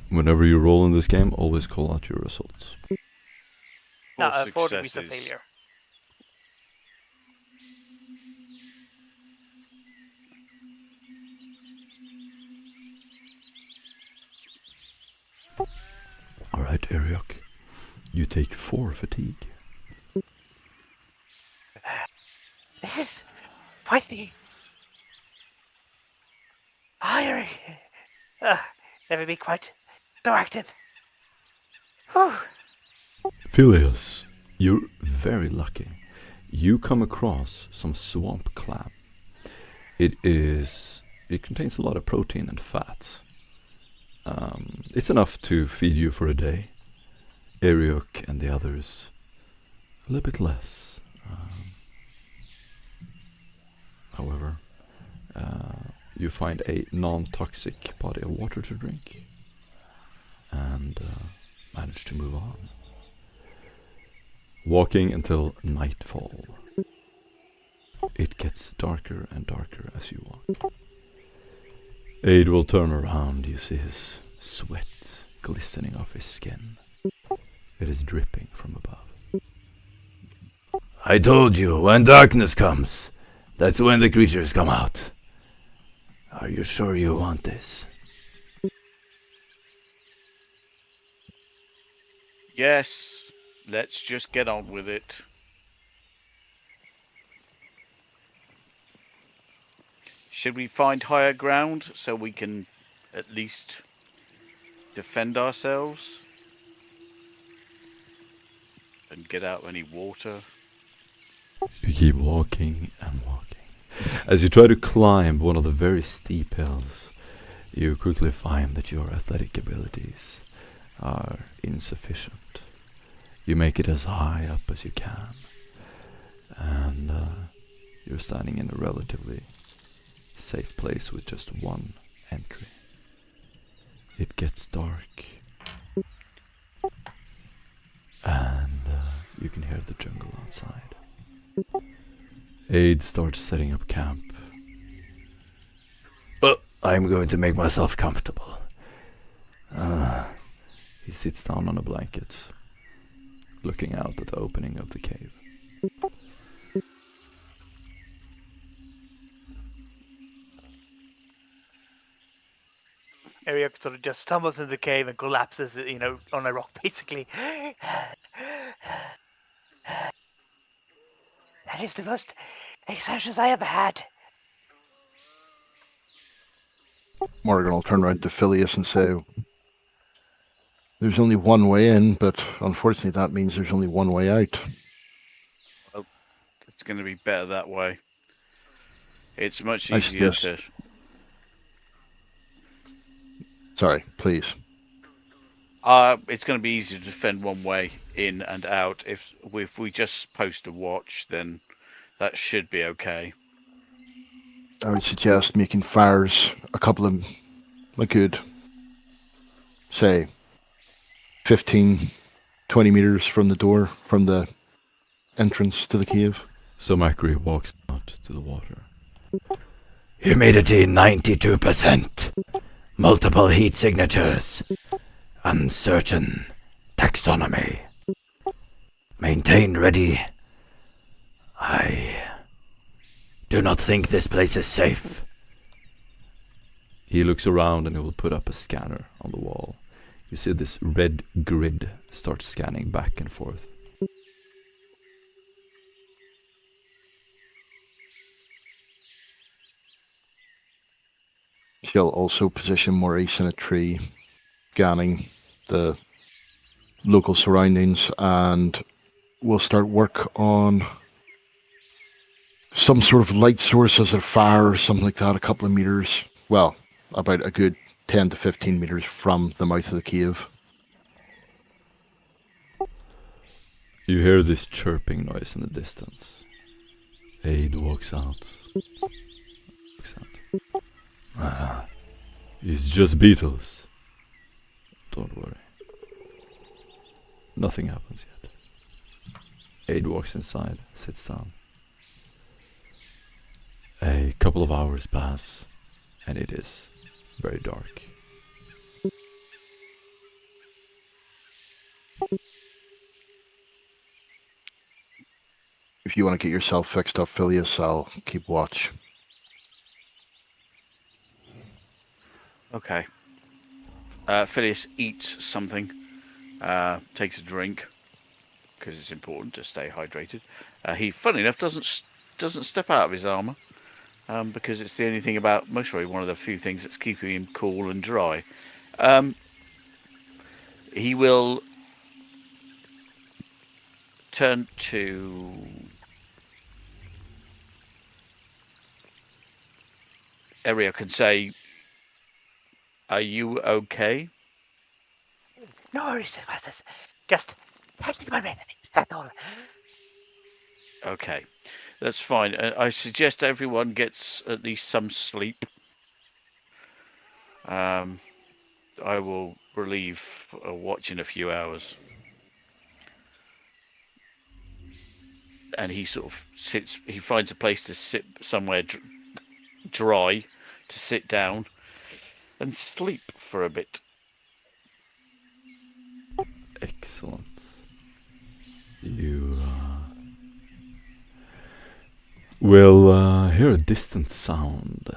Whenever you roll in this game, always call out your results. No, 4 Four degrees of successes. failure. Alright, Ariok. You take 4 fatigue. This is quite the iron. Never be quite so active. Whew. Phileas, you're very lucky. You come across some swamp clam. It contains a lot of protein and fat. It's enough to feed you for a day. Ariok and the others, a little bit less. However, you find a non-toxic body of water to drink. and manage to move on. Walking until nightfall. It gets darker and darker as you walk. Aid will turn around. You see his sweat glistening off his skin. It is dripping from above. I told you, when darkness comes, that's when the creatures come out. Are you sure you want this? Yes, let's just get on with it. Should we find higher ground so we can at least defend ourselves? And get out any water? You keep walking and walking. As you try to climb one of the very steep hills, you quickly find that your athletic abilities are insufficient. You make it as high up as you can, and you're standing in a relatively safe place with just one entry. It gets dark, and you can hear the jungle outside. Aid starts setting up camp. Well, I'm going to make myself comfortable. He sits down on a blanket, looking out at the opening of the cave. Ariok sort of just stumbles into the cave and collapses, on a rock, basically. That is the most exertions I ever had. Morgan will turn around to Phileas and say, there's only one way in, but unfortunately that means there's only one way out. Well, it's going to be better that way. It's much easier to... Sorry, please. It's going to be easier to defend one way in and out. If we just post a watch, then that should be okay. I would suggest making fires a good, say, 15, 20 meters from the door, from the entrance to the cave. So Macri walks out to the water. Humidity 92%. Multiple heat signatures. Uncertain taxonomy. Maintained ready. I do not think this place is safe. He looks around and he will put up a scanner on the wall. You see this red grid start scanning back and forth. He'll also position Maurice in a tree, scanning the local surroundings, and we'll start work on some sort of light source as a fire or something like that, a couple of meters, well, about a good 10 to 15 meters from the mouth of the cave. You hear this chirping noise in the distance. Aid walks out. It's just beetles. Don't worry. Nothing happens yet. Aid walks inside, sits down. A couple of hours pass, and it is very dark. If you want to get yourself fixed up, Phileas, I'll keep watch. Okay. Phileas eats something, takes a drink, because it's important to stay hydrated. He, funnily enough, doesn't step out of his armor, because it's the only thing about, most probably one of the few things that's keeping him cool and dry. He will turn to Ariok and say, "Are you okay?" No worries, Masters. Just take 1 minute. That's all. Okay, that's fine. I suggest everyone gets at least some sleep. I will relieve a watch in a few hours. And he sort of sits. He finds a place to sit somewhere dry, to sit down and sleep for a bit. Excellent. You will hear a distant sound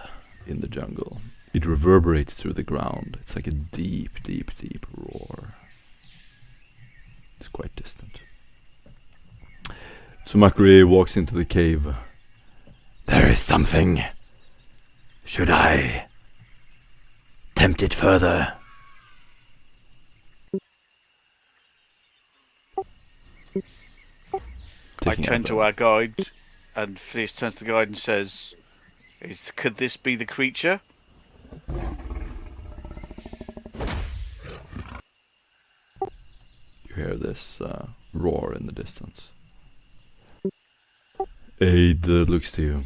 in the jungle. It reverberates through the ground. It's like a deep, deep, deep roar. It's quite distant. Sumakri walks into the cave. There is something. Should I tempt it further? I turn to our guide, and Phineas turns to the guide and says, could this be the creature? You hear this roar in the distance. Aid looks to you.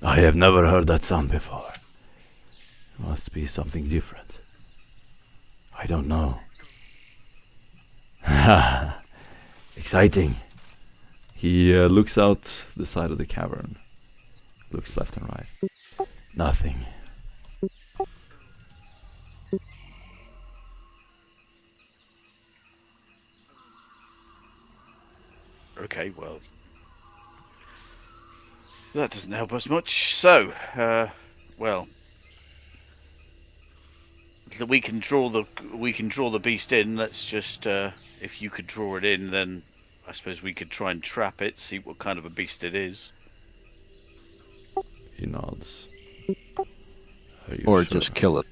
I have never heard that sound before. It must be something different. I don't know. Exciting. He looks out the side of the cavern. Looks left and right. Nothing. Okay, well, that doesn't help us much. So, well, we can draw the beast in. Let's just, if you could draw it in, then I suppose we could try and trap it, see what kind of a beast it is. He nods. Or sure? just kill it.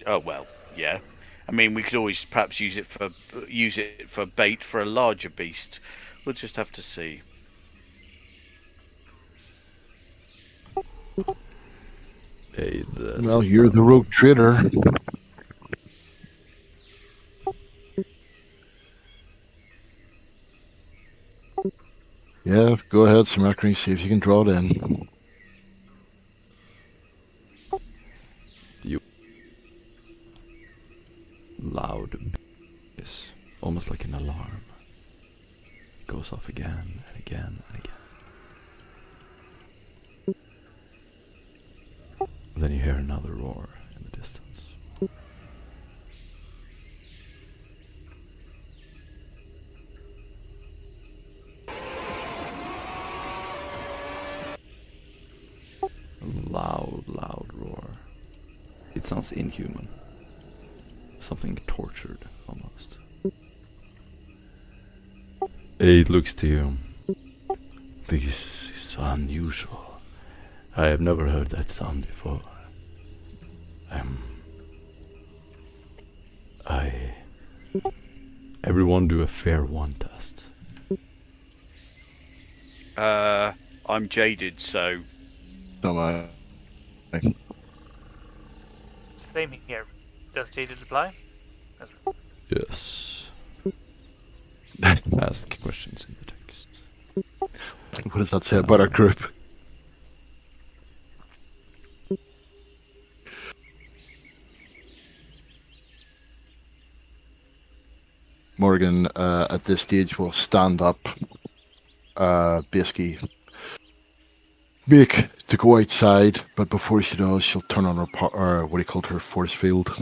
Oh well, yeah. I mean, we could always perhaps use it for bait for a larger beast. We'll just have to see. Aid, Well, you're the rogue trader. Yeah, go ahead, Sumakri, see if you can draw it in. Loud is almost like an alarm. It goes off again and again and again. Then you hear another roar in the distance. A loud, loud roar. It sounds inhuman. Something tortured, almost. Aid looks to you. This is unusual. I have never heard that sound before. Everyone do a fair one test. I'm jaded, so Don't I? Same here. Does jaded apply? Yes. Ask questions in the text. What does that say about our group? Morgan, at this stage, will stand up, basically make to go outside, but before she does, she'll turn on her force field.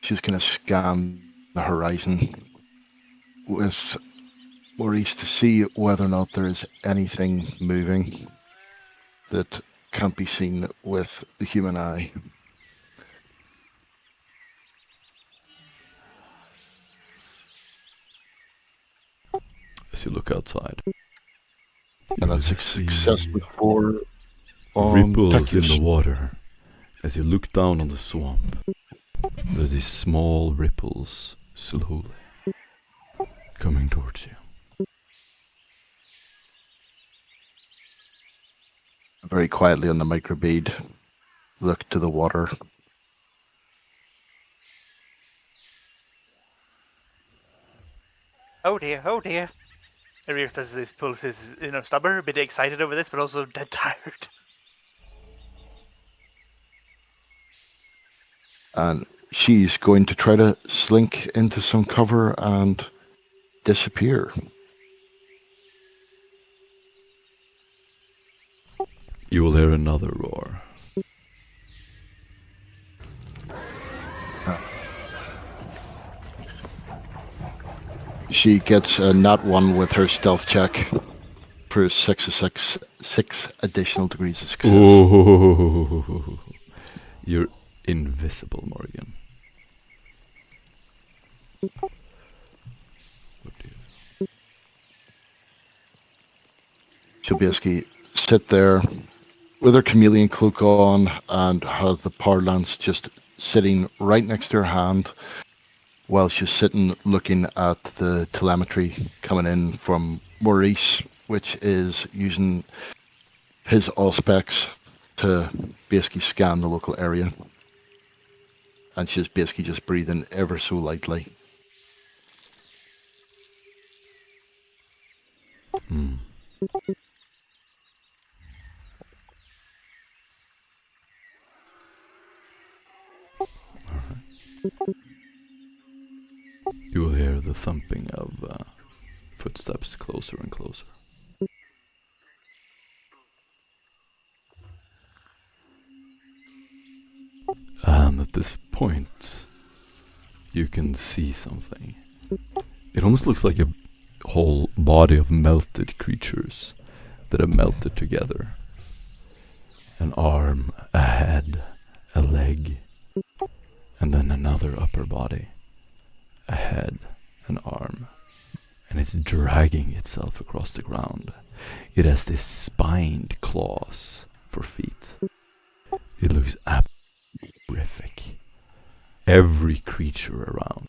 She's going to scan the horizon with Maurice to see whether or not there is anything moving that can't be seen with the human eye. As you look outside, And that's a success before ripples in the water. As you look down on the swamp, there are these small ripples slowly coming towards you. Very quietly on the microbead, look to the water. Oh dear, oh dear. Eric says his pulse is, stubborn, a bit excited over this, but also dead tired. And she's going to try to slink into some cover and disappear. You will hear another roar. She gets a nat 1 with her stealth check for 6 additional degrees of success. Ooh. You're invisible, Morgan. Oh dear. She'll basically sit there with her chameleon cloak on and have the power lance just sitting right next to her hand while she's sitting looking at the telemetry coming in from Maurice, which is using his auspex to basically scan the local area. And she's basically just breathing ever so lightly. Hmm. You will hear the thumping of footsteps closer and closer. And at this point, you can see something. It almost looks like a whole body of melted creatures that have melted together. An arm, a head, a leg, and then another upper body. A head, an arm, and it's dragging itself across the ground. It has these spined claws for feet. It looks horrific. Every creature around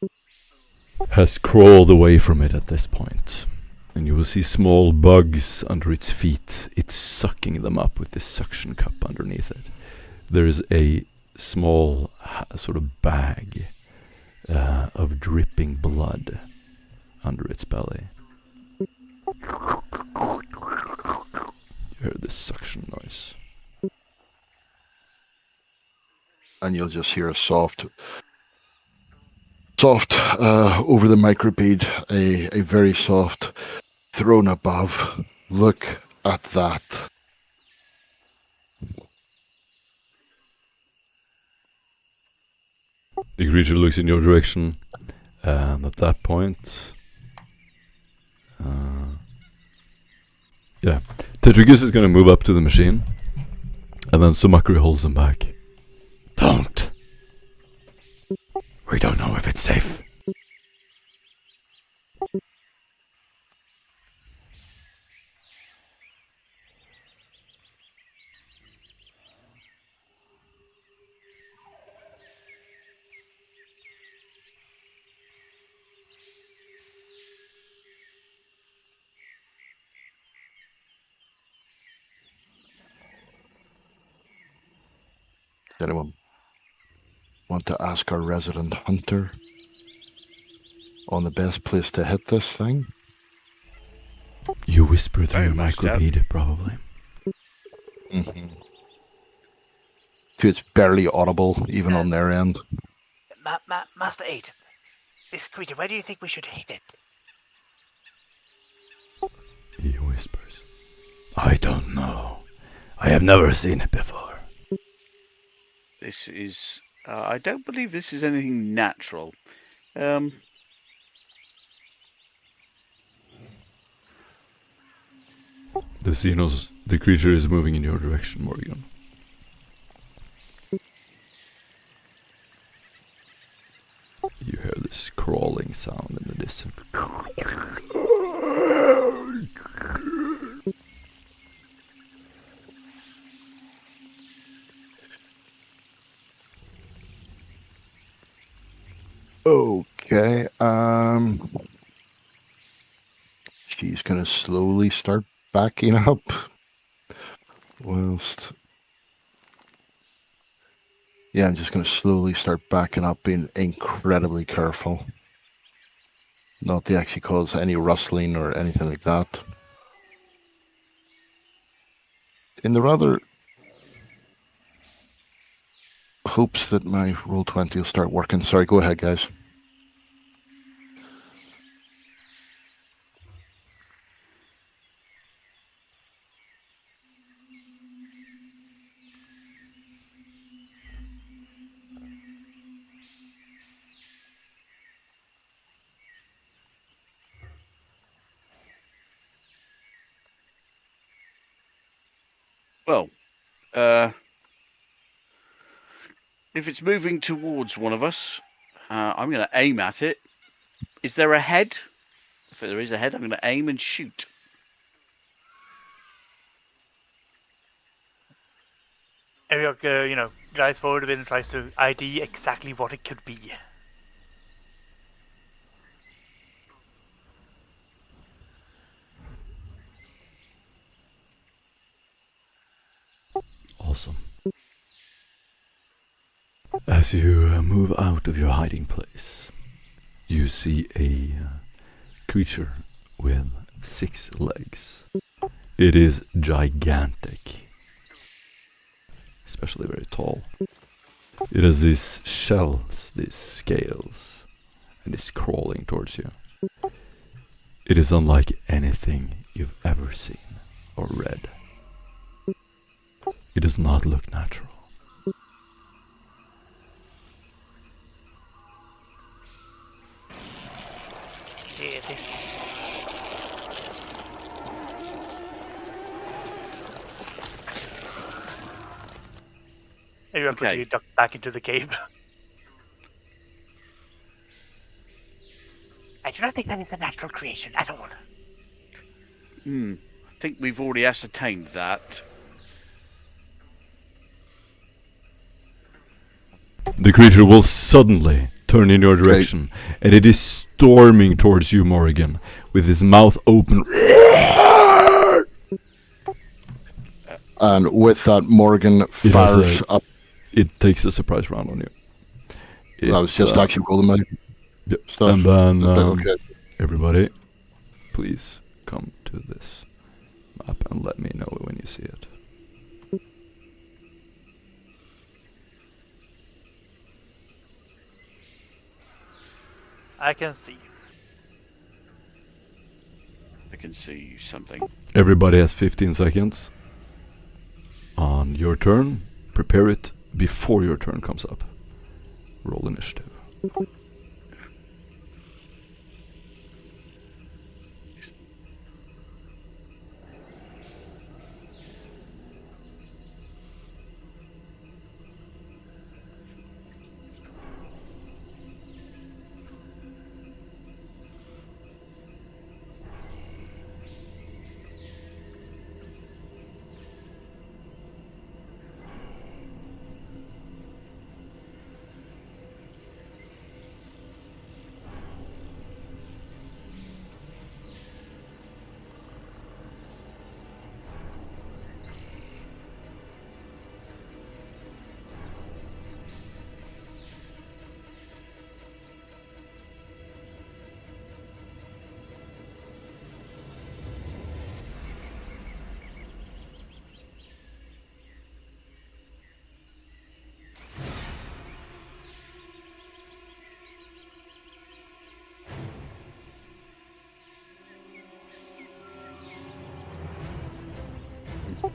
has crawled away from it at this point, and you will see small bugs under its feet. It's sucking them up with this suction cup underneath it. There is a small sort of bag of dripping blood under its belly. You hear this suction noise. And you'll just hear a soft over the microbead, a very soft throne above. Look at that. The creature looks in your direction, and at that point, Tetragus is going to move up to the machine, and then Sumakri holds him back. Don't. We don't know if it's safe. Does anyone want to ask our resident hunter on the best place to hit this thing? You whisper through Very your much microbead, probably. Mm-hmm. It's barely audible, even on their end. Master 8, this creature, where do you think we should hit it? He whispers. I don't know. I have never seen it before. This is. I don't believe this is anything natural. The creature is moving in your direction, Morgan. You hear this crawling sound in the distance. Okay, she's gonna slowly start backing up. Whilst... Yeah, I'm just gonna slowly start backing up, being incredibly careful. not to actually cause any rustling or anything like that. In the rather hopes that my Roll20 will start working. Sorry, go ahead, guys. Well, if it's moving towards one of us, I'm going to aim at it. Is there a head? If there is a head, I'm going to aim and shoot. Ariok, drives forward a bit and tries to ID exactly what it could be. Awesome. As you move out of your hiding place, you see a creature with 6 legs. It is gigantic, especially very tall. It has these shells, these scales, and is crawling towards you. It is unlike anything you've ever seen or read. It does not look natural. Yeah, this. Ariok Okay. quickly ducked back into the cave. I do not think that is a natural creation at all. I think we've already ascertained that. The creature will suddenly turn in your direction, and it is storming towards you, Morrigan, with his mouth open. And with that, Morgan fires up. It takes a surprise round on you. I was just actually rolling my Yep. stuff. And then, Okay. everybody, please come to this map and let me know when you see it. I can see. I can see something. Everybody has 15 seconds. On your turn, prepare it before your turn comes up. Roll initiative.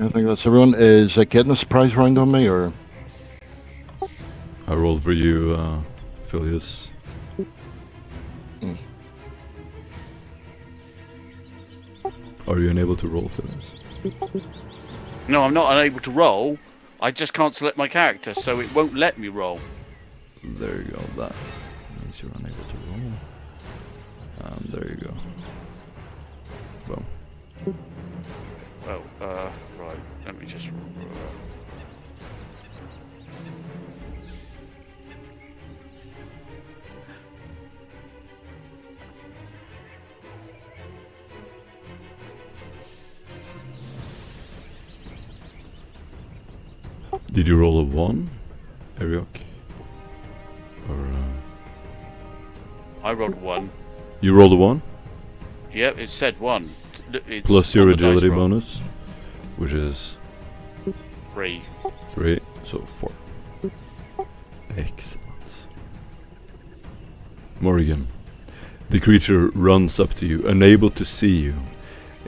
I think that's everyone. Is getting a surprise round on me, or I rolled for you, Phileas. Are you unable to roll, Phileas? No, I'm not unable to roll. I just can't select my character, so it won't let me roll. There you go, that means you're unable to roll. And there you go. Boom. Well, right, let me just... Did you roll a 1, Ariok? Or, I rolled 1. You rolled a 1? Yep, it said 1. It's Plus your on the dice agility roll. bonus, which is 3. 3, so 4. Excellent. Morrigan, the creature runs up to you, unable to see you.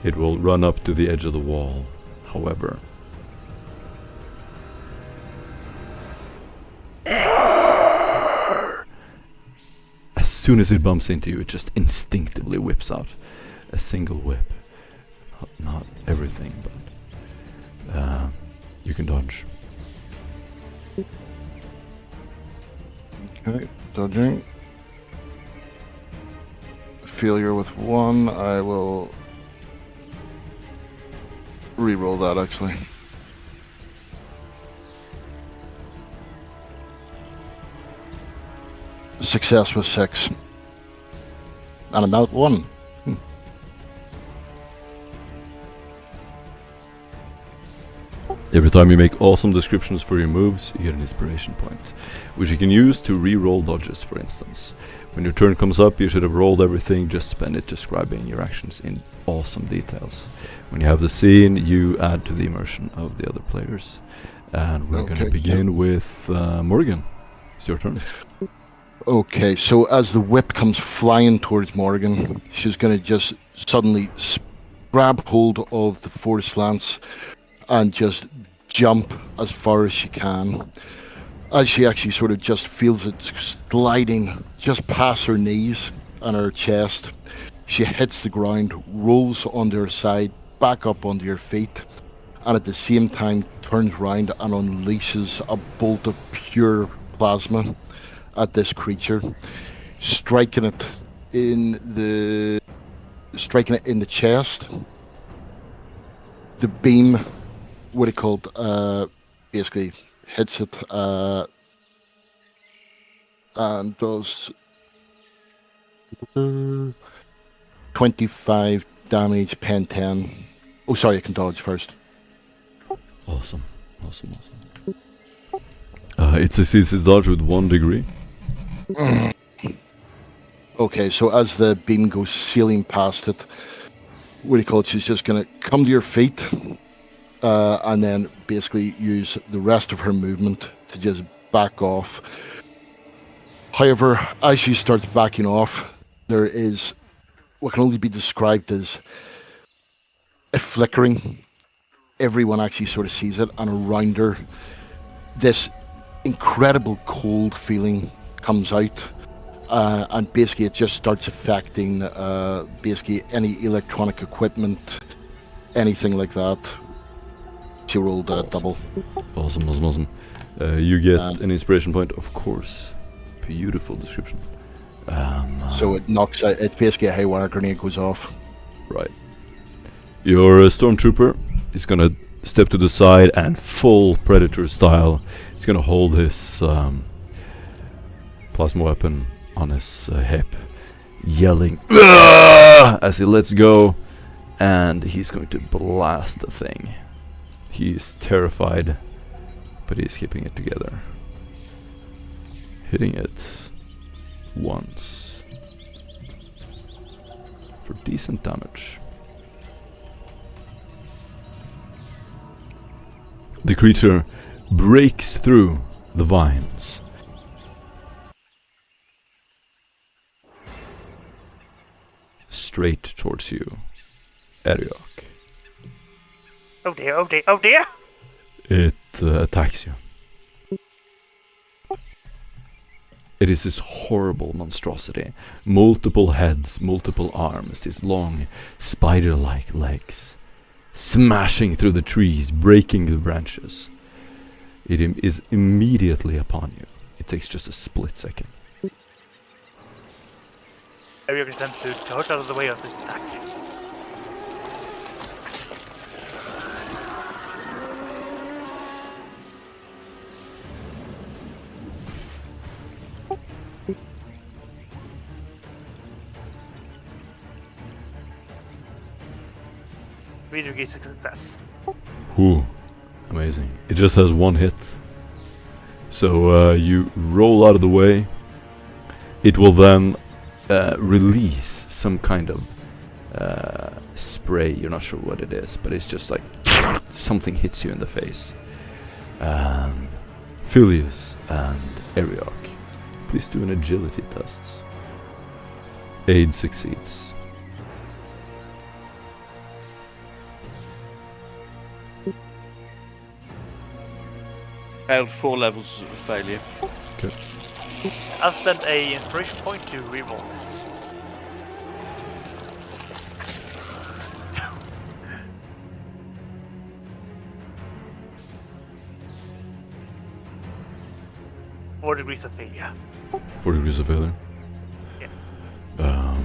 It will run up to the edge of the wall, however. As soon as it bumps into you, it just instinctively whips out a single whip. Not everything, but you can dodge. Okay, dodging. Failure with 1. I will re-roll that actually. Success with 6. And a out 1. Every time you make awesome descriptions for your moves, you get an inspiration point, which you can use to re-roll dodges, for instance. When your turn comes up, you should have rolled everything, just spend it describing your actions in awesome details. When you have the scene, you add to the immersion of the other players. And we're going to begin with Morgan. It's your turn. Okay, so as the whip comes flying towards Morgan, she's going to just suddenly grab hold of the force lance and just jump as far as she can. As she actually sort of just feels it sliding just past her knees and her chest, she hits the ground, rolls onto her side, back up onto her feet, and at the same time turns round and unleashes a bolt of pure plasma at this creature, striking it in the chest. The beam, what it called, basically hits it and does 25 damage, pen 10. Oh, sorry, I can dodge first. Awesome. It succeeds its dodge with 1 degree. Okay, so as the beam goes sailing past it, what do you call it? She's just going to come to your feet and then basically use the rest of her movement to just back off. However, as she starts backing off, there is what can only be described as a flickering. Everyone actually sort of sees it, and around her, this incredible cold feeling comes out. And basically it just starts affecting basically any electronic equipment, anything like that. She rolled a double. Awesome. You get an inspiration point, of course. Beautiful description. So it knocks out, it's basically a haywire grenade goes off. Right. Your stormtrooper is gonna step to the side and full Predator style, he's gonna hold his plasma weapon on his hip, yelling as he lets go, and he's going to blast the thing. He's terrified, but he's keeping it together. Hitting it once for decent damage. The creature breaks through the vines. Straight towards you, Eriok. Oh dear. It attacks you. It is this horrible monstrosity. Multiple heads, multiple arms, these long, spider-like legs, smashing through the trees, breaking the branches. It is immediately upon you. It takes just a split second. Eric attempts to dodge out of the way of this attack. Reader gets success. Ooh, amazing. It just has 1 hit. So you roll out of the way. It will then release some kind of spray. You're not sure what it is, but it's just like something hits you in the face. Phileas and Ariok, please do an agility test. Aid succeeds. Failed 4 levels of failure. Okay. I'll spend a inspiration point to reroll this. Four degrees of failure. 4 degrees of failure. Yeah.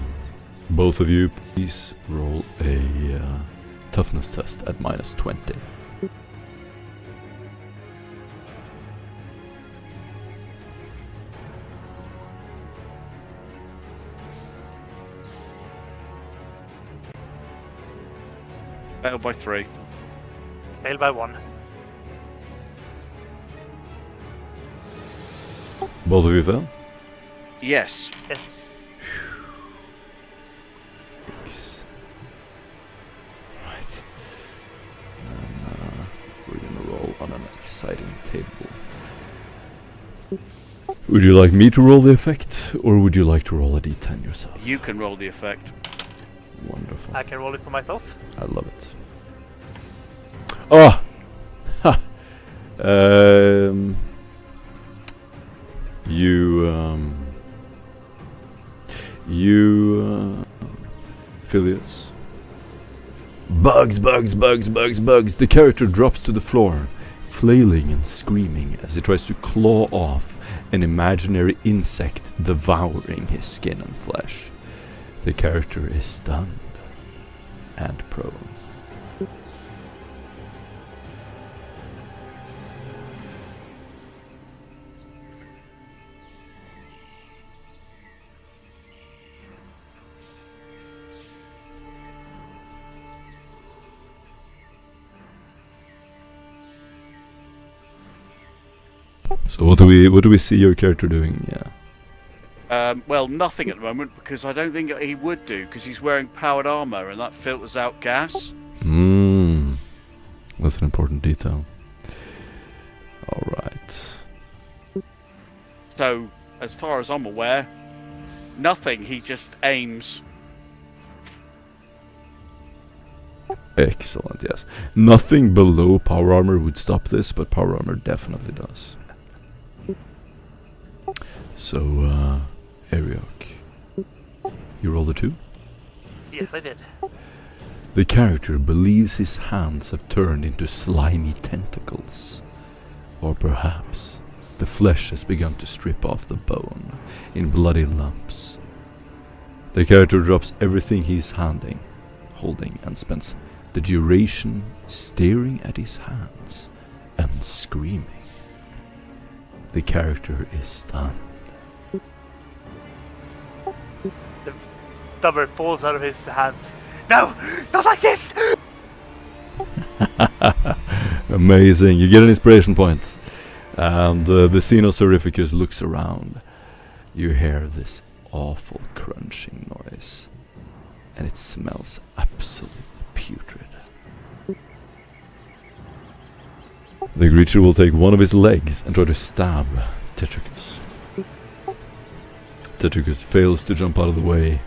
Both of you, please roll a toughness test at -20. Failed by 3. Failed by 1. Both of you fail? Yes. Yes. Right. And we're gonna roll on an exciting table. Would you like me to roll the effect, or would you like to roll a d10 yourself? You can roll the effect. Wonderful. I can roll it for myself. I love it. Oh! Ha! Phileas. Bugs, bugs, bugs, bugs, bugs. The character drops to the floor, flailing and screaming as he tries to claw off an imaginary insect devouring his skin and flesh. The character is stunned and prone. So what do we see your character doing? Yeah. Well, nothing at the moment, because I don't think he would do, because he's wearing powered armor and that filters out gas. That's an important detail. Alright. So, as far as I'm aware, nothing. He just aims. Excellent, yes. Nothing below power armor would stop this, but power armor definitely does. So, Ariok, you rolled a 2? Yes, I did. The character believes his hands have turned into slimy tentacles. Or perhaps the flesh has begun to strip off the bone in bloody lumps. The character drops everything he's holding, and spends the duration staring at his hands and screaming. The character is stunned. The stubber falls out of his hands. No! Not like this! Amazing, you get an inspiration point. And the Xeno Sorificus looks around. You hear this awful crunching noise. And it smells absolutely putrid. The creature will take one of his legs and try to stab Tetricus. Tetricus fails to jump out of the way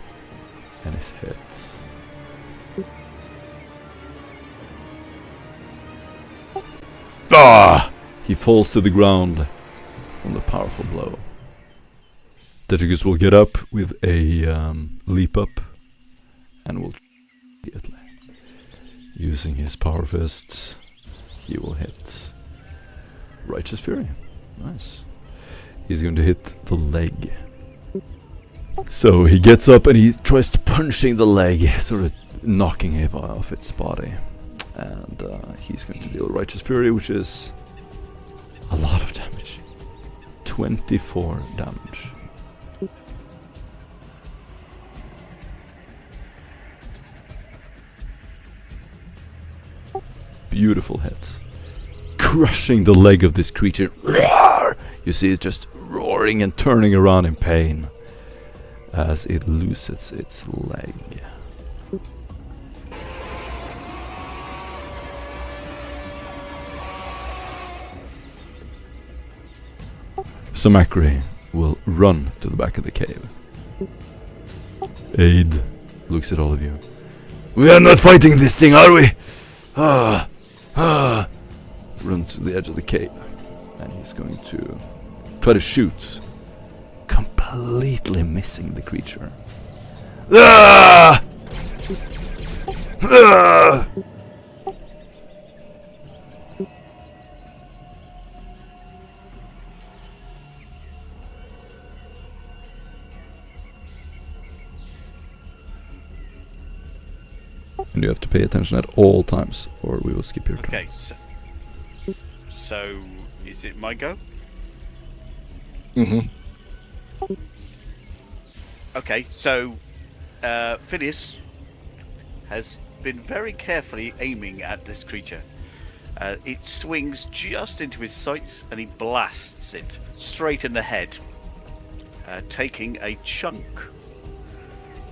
and is hit. Ah! He falls to the ground from the powerful blow. Tetricus will get up with a leap up and will immediately. Using his power fist, he will hit Righteous Fury. Nice. He's going to hit the leg. So he gets up and he tries to punching the leg, sort of knocking it off its body. And he's going to deal Righteous Fury, which is a lot of damage. 24 damage. Beautiful hit. Crushing the leg of this creature. You see it just roaring and turning around in pain. as it loosens its leg. So Macri will run to the back of the cave. Aid looks at all of you. We are not fighting this thing, are we? Runs to the edge of the cave, and he's going to try to shoot, completely missing the creature. Ah! Ah! And you have to pay attention at all times, or we will skip your turn. Okay, so is it my go? Mm-hmm. Okay, so Phineas has been very carefully aiming at this creature. It swings just into his sights and he blasts it straight in the head, taking a chunk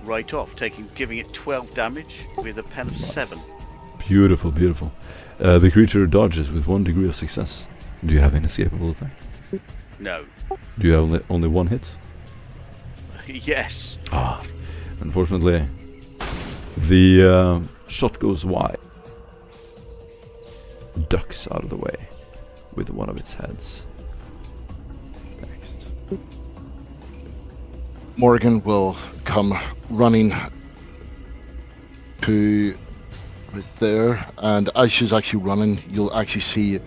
right off, giving it 12 damage with a pen of 7. Beautiful, beautiful. The creature dodges with 1 degree of success. Do you have an escapable attack? No. Do you have only 1 hit? Yes. Ah, unfortunately, the shot goes wide. Ducks out of the way with one of its heads. Next. Morgan will come running to right there, and as she's actually running, you'll actually see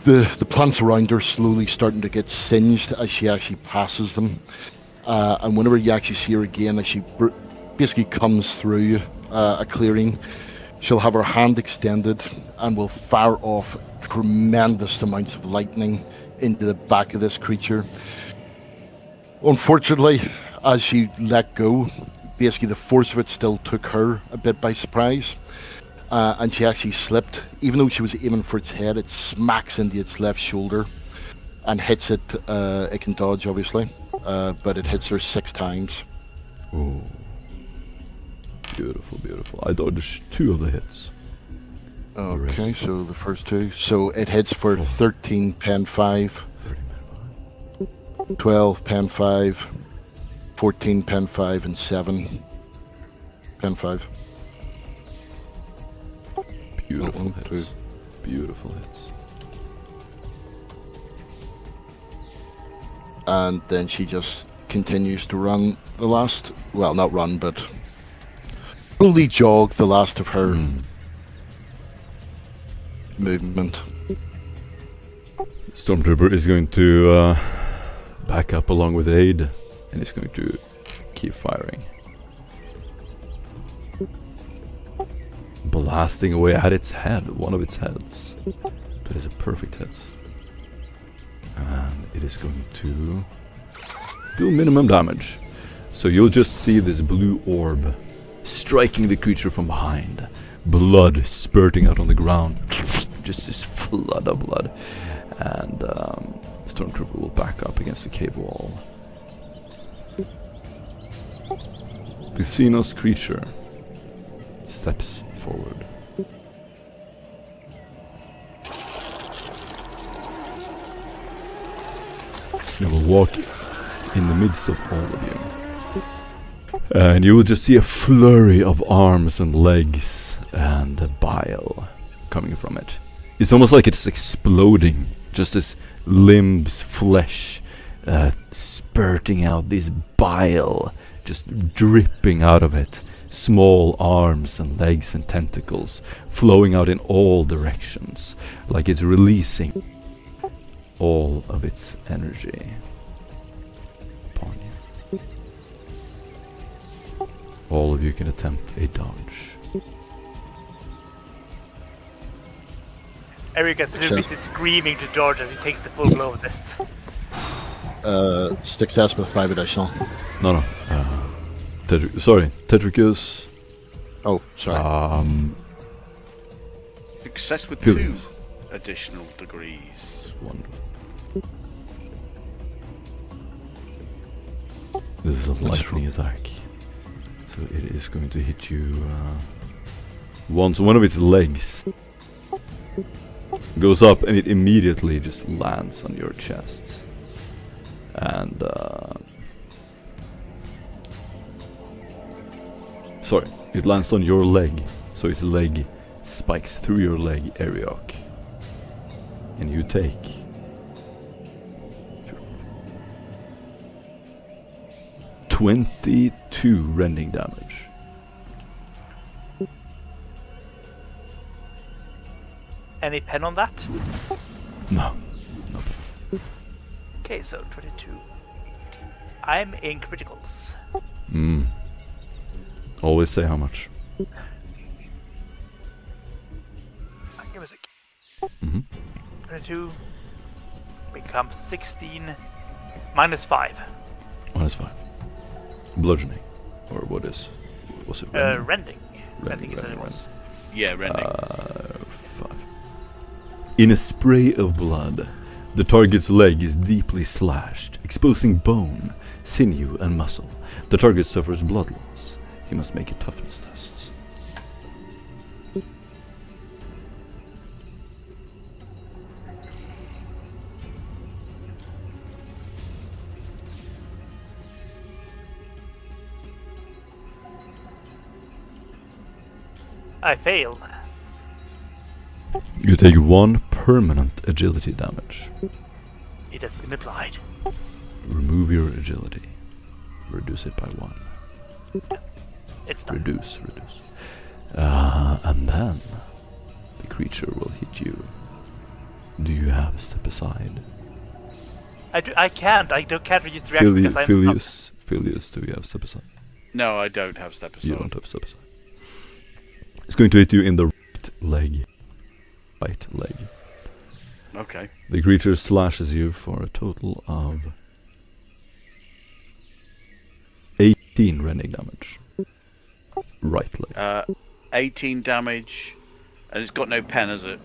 the plants around her slowly starting to get singed as she actually passes them. And whenever you actually see her again, as she basically comes through a clearing, she'll have her hand extended and will fire off tremendous amounts of lightning into the back of this creature. Unfortunately, as she let go, basically the force of it still took her a bit by surprise, and she actually slipped. Even though she was aiming for its head, it smacks into its left shoulder and hits it. It can dodge, obviously, but it hits her 6 times. Oh, beautiful, beautiful. I dodged 2 of the hits. Okay, so the first 2. So it hits for 13 pen 5, 12 pen 5, 14 pen 5, and 7 pen 5. Beautiful Oh, hits. Beautiful hits. And then she just continues to run the last, well, not run, but slowly jog the last of her movement. Stormtrooper is going to back up along with Aid, and is going to keep firing. Blasting away at its head, one of its heads. That is a perfect hit. And it is going to do minimum damage. So you'll just see this blue orb striking the creature from behind. Blood spurting out on the ground. Just this flood of blood. And Stormtrooper will back up against the cave wall. The Xenos creature steps forward. It will walk in the midst of all of you. And you will just see a flurry of arms and legs and bile coming from it. It's almost like it's exploding. Just as limbs, flesh, spurting out this bile, just dripping out of it. Small arms and legs and tentacles flowing out in all directions, like it's releasing all of its energy upon you. All of you can attempt a dodge. Eric absolutely sits screaming to George as he takes the full blow of this. Success with 5 additional. No. Tetricus. Oh, sorry. Success with Feelings. 2 additional degrees. Wonderful. The This is a lightning attack. So it is going to hit you once. One of its legs goes up and it immediately just lands on your chest. And sorry, it lands on your leg. So its leg spikes through your leg, Ariok. And you take 22 rending damage. Any pen on that? No. Okay, so 22. I'm in criticals. Always say how much. Give me a sec. Mm-hmm. 22 becomes 16 minus 5. Minus 5. Bludgeoning. Or what is... Was it rending? Rending. Rending, Rending is what it rending, was. Yeah, rending. 5. In a spray of blood, the target's leg is deeply slashed, exposing bone, sinew, and muscle. The target suffers blood loss. He must make a toughness test. I failed. You take 1 permanent agility damage. It has been applied. Remove your agility. Reduce it by 1. It's done. Reduce. And then the creature will hit you. Do you have step aside? I can't. Can't reduce reaction because I'm stuck. Filius, do you have step aside? No, I don't have step aside. You don't have step aside. It's going to hit you in the right leg. Right leg. Okay. The creature slashes you for a total of 18 rending damage. Right leg. 18 damage, and it's got no pen, has it?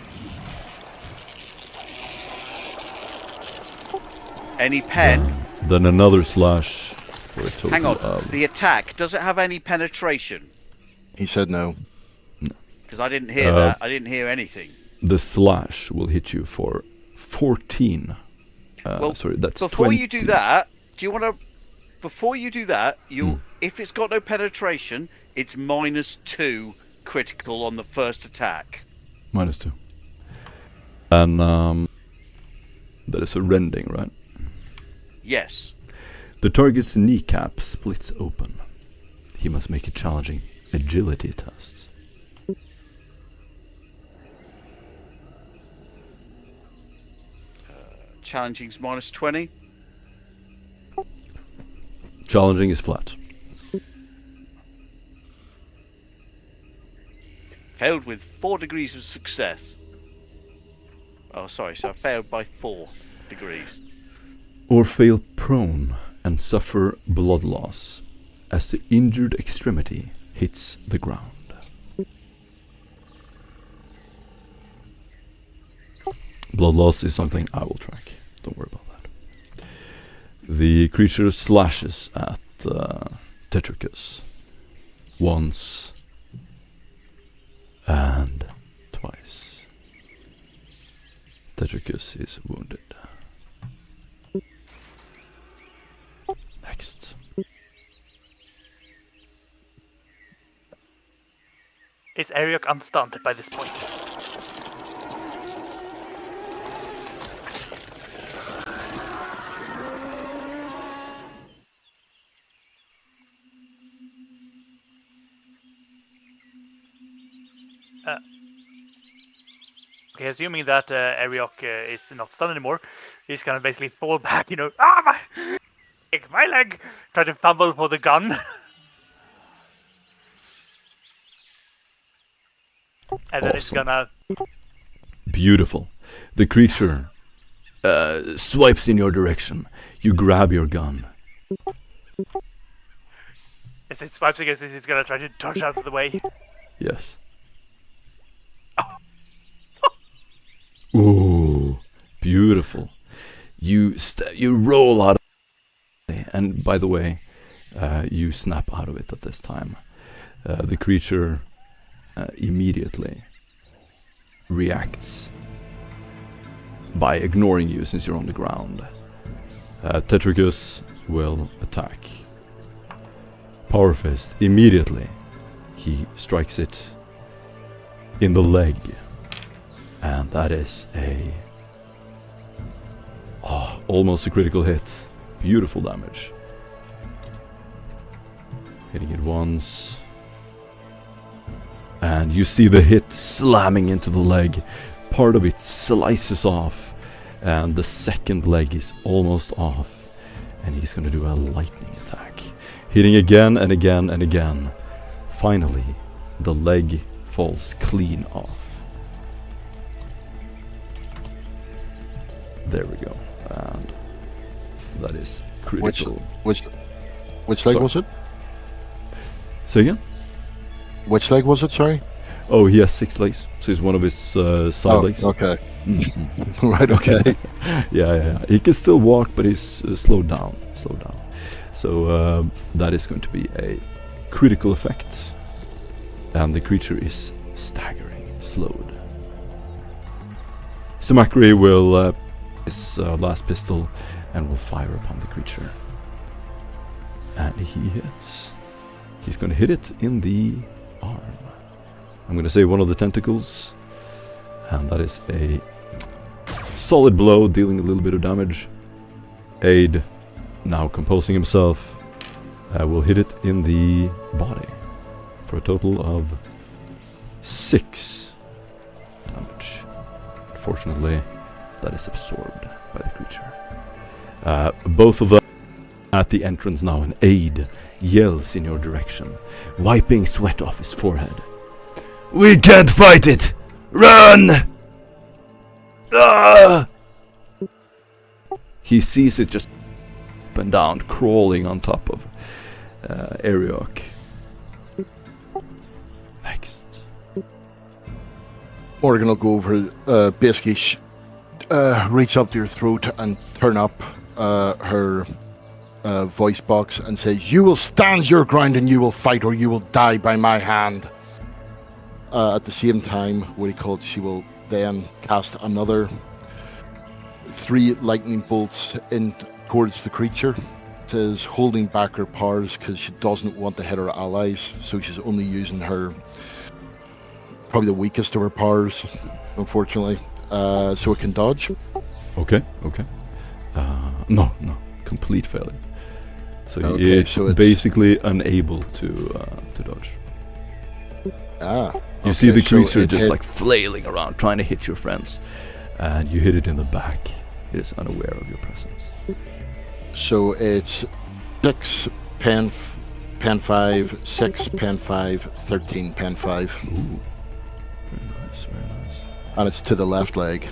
Any pen? Then another slash for a total Hang on. of... The attack, does it have any penetration? He said no. Because I didn't hear that. I didn't hear anything. The slash will hit you for 14. Sorry, that's before 20. you do that, do you want to... Before you do that, if it's got no penetration, it's -2 critical on the first attack. -2. And that is a rending, right? Yes. The target's kneecap splits open. He must make a challenging agility test. Challenging's -20. Challenging is flat. Failed with 4 degrees of success. Oh, sorry, so I failed by 4 degrees. Or fail prone and suffer blood loss as the injured extremity hits the ground. Blood loss is something I will track. Don't worry about that. The creature slashes at Tetricus once and twice. Tetricus is wounded. Next. Is Ariok unstunned by this point? Okay, assuming that Ariok is not stunned anymore, he's gonna basically fall back, my leg! Try to fumble for the gun. And then it's gonna... Beautiful. The creature swipes in your direction. You grab your gun. As it swipes against this, he's gonna try to dodge out of the way. Yes. Ooh, beautiful. You roll out of the way. And by the way, You snap out of it at this time. The creature immediately reacts by ignoring you since you're on the ground. Tetricus will attack. Power Fist, immediately he strikes it in the leg, and that is almost a critical hit. Beautiful damage. Hitting it once, and you see the hit slamming into the leg. Part of it slices off, and the second leg is almost off, and he's gonna do a lightning attack, hitting again and again and again. Finally, the leg falls clean off. There we go, and that is critical. Which leg was it? Say again? Which leg was it? Sorry. Oh, he has 6 legs, so he's one of his side legs. Okay. Mm-hmm. Right. Okay. yeah. He can still walk, but he's slowed down. So that is going to be a critical effect, and the creature is staggering, slowed. Samakri will his last pistol and will fire upon the creature, and he hits. He's going to hit it in the arm. I'm going to say one of the tentacles, and that is a solid blow, dealing a little bit of damage. Aid, now composing himself, will hit it in the body for a total of 6 damage. Unfortunately, that is absorbed by the creature. Both of them at the entrance now, and Aid yells in your direction, wiping sweat off his forehead. "We can't fight it! Run!" Ah! He sees it just up and down, crawling on top of Ariok. Next. Morgan will go over, basically reach up to your throat and turn up her voice box and says, "You will stand your ground and you will fight, or you will die by my hand." At the same time, she will then cast another 3 lightning bolts in towards the creature. It says holding back her powers because she doesn't want to hit her allies, so she's only using her probably the weakest of her powers, unfortunately. So it can dodge. Okay. No, complete failure. So it's basically unable to dodge. You see the creature just like flailing around, trying to hit your friends, and you hit it in the back. It is unaware of your presence. So it's 6 pen 5, 6 pen 5, 13 pen 5. Ooh. Very nice. And it's to the left leg.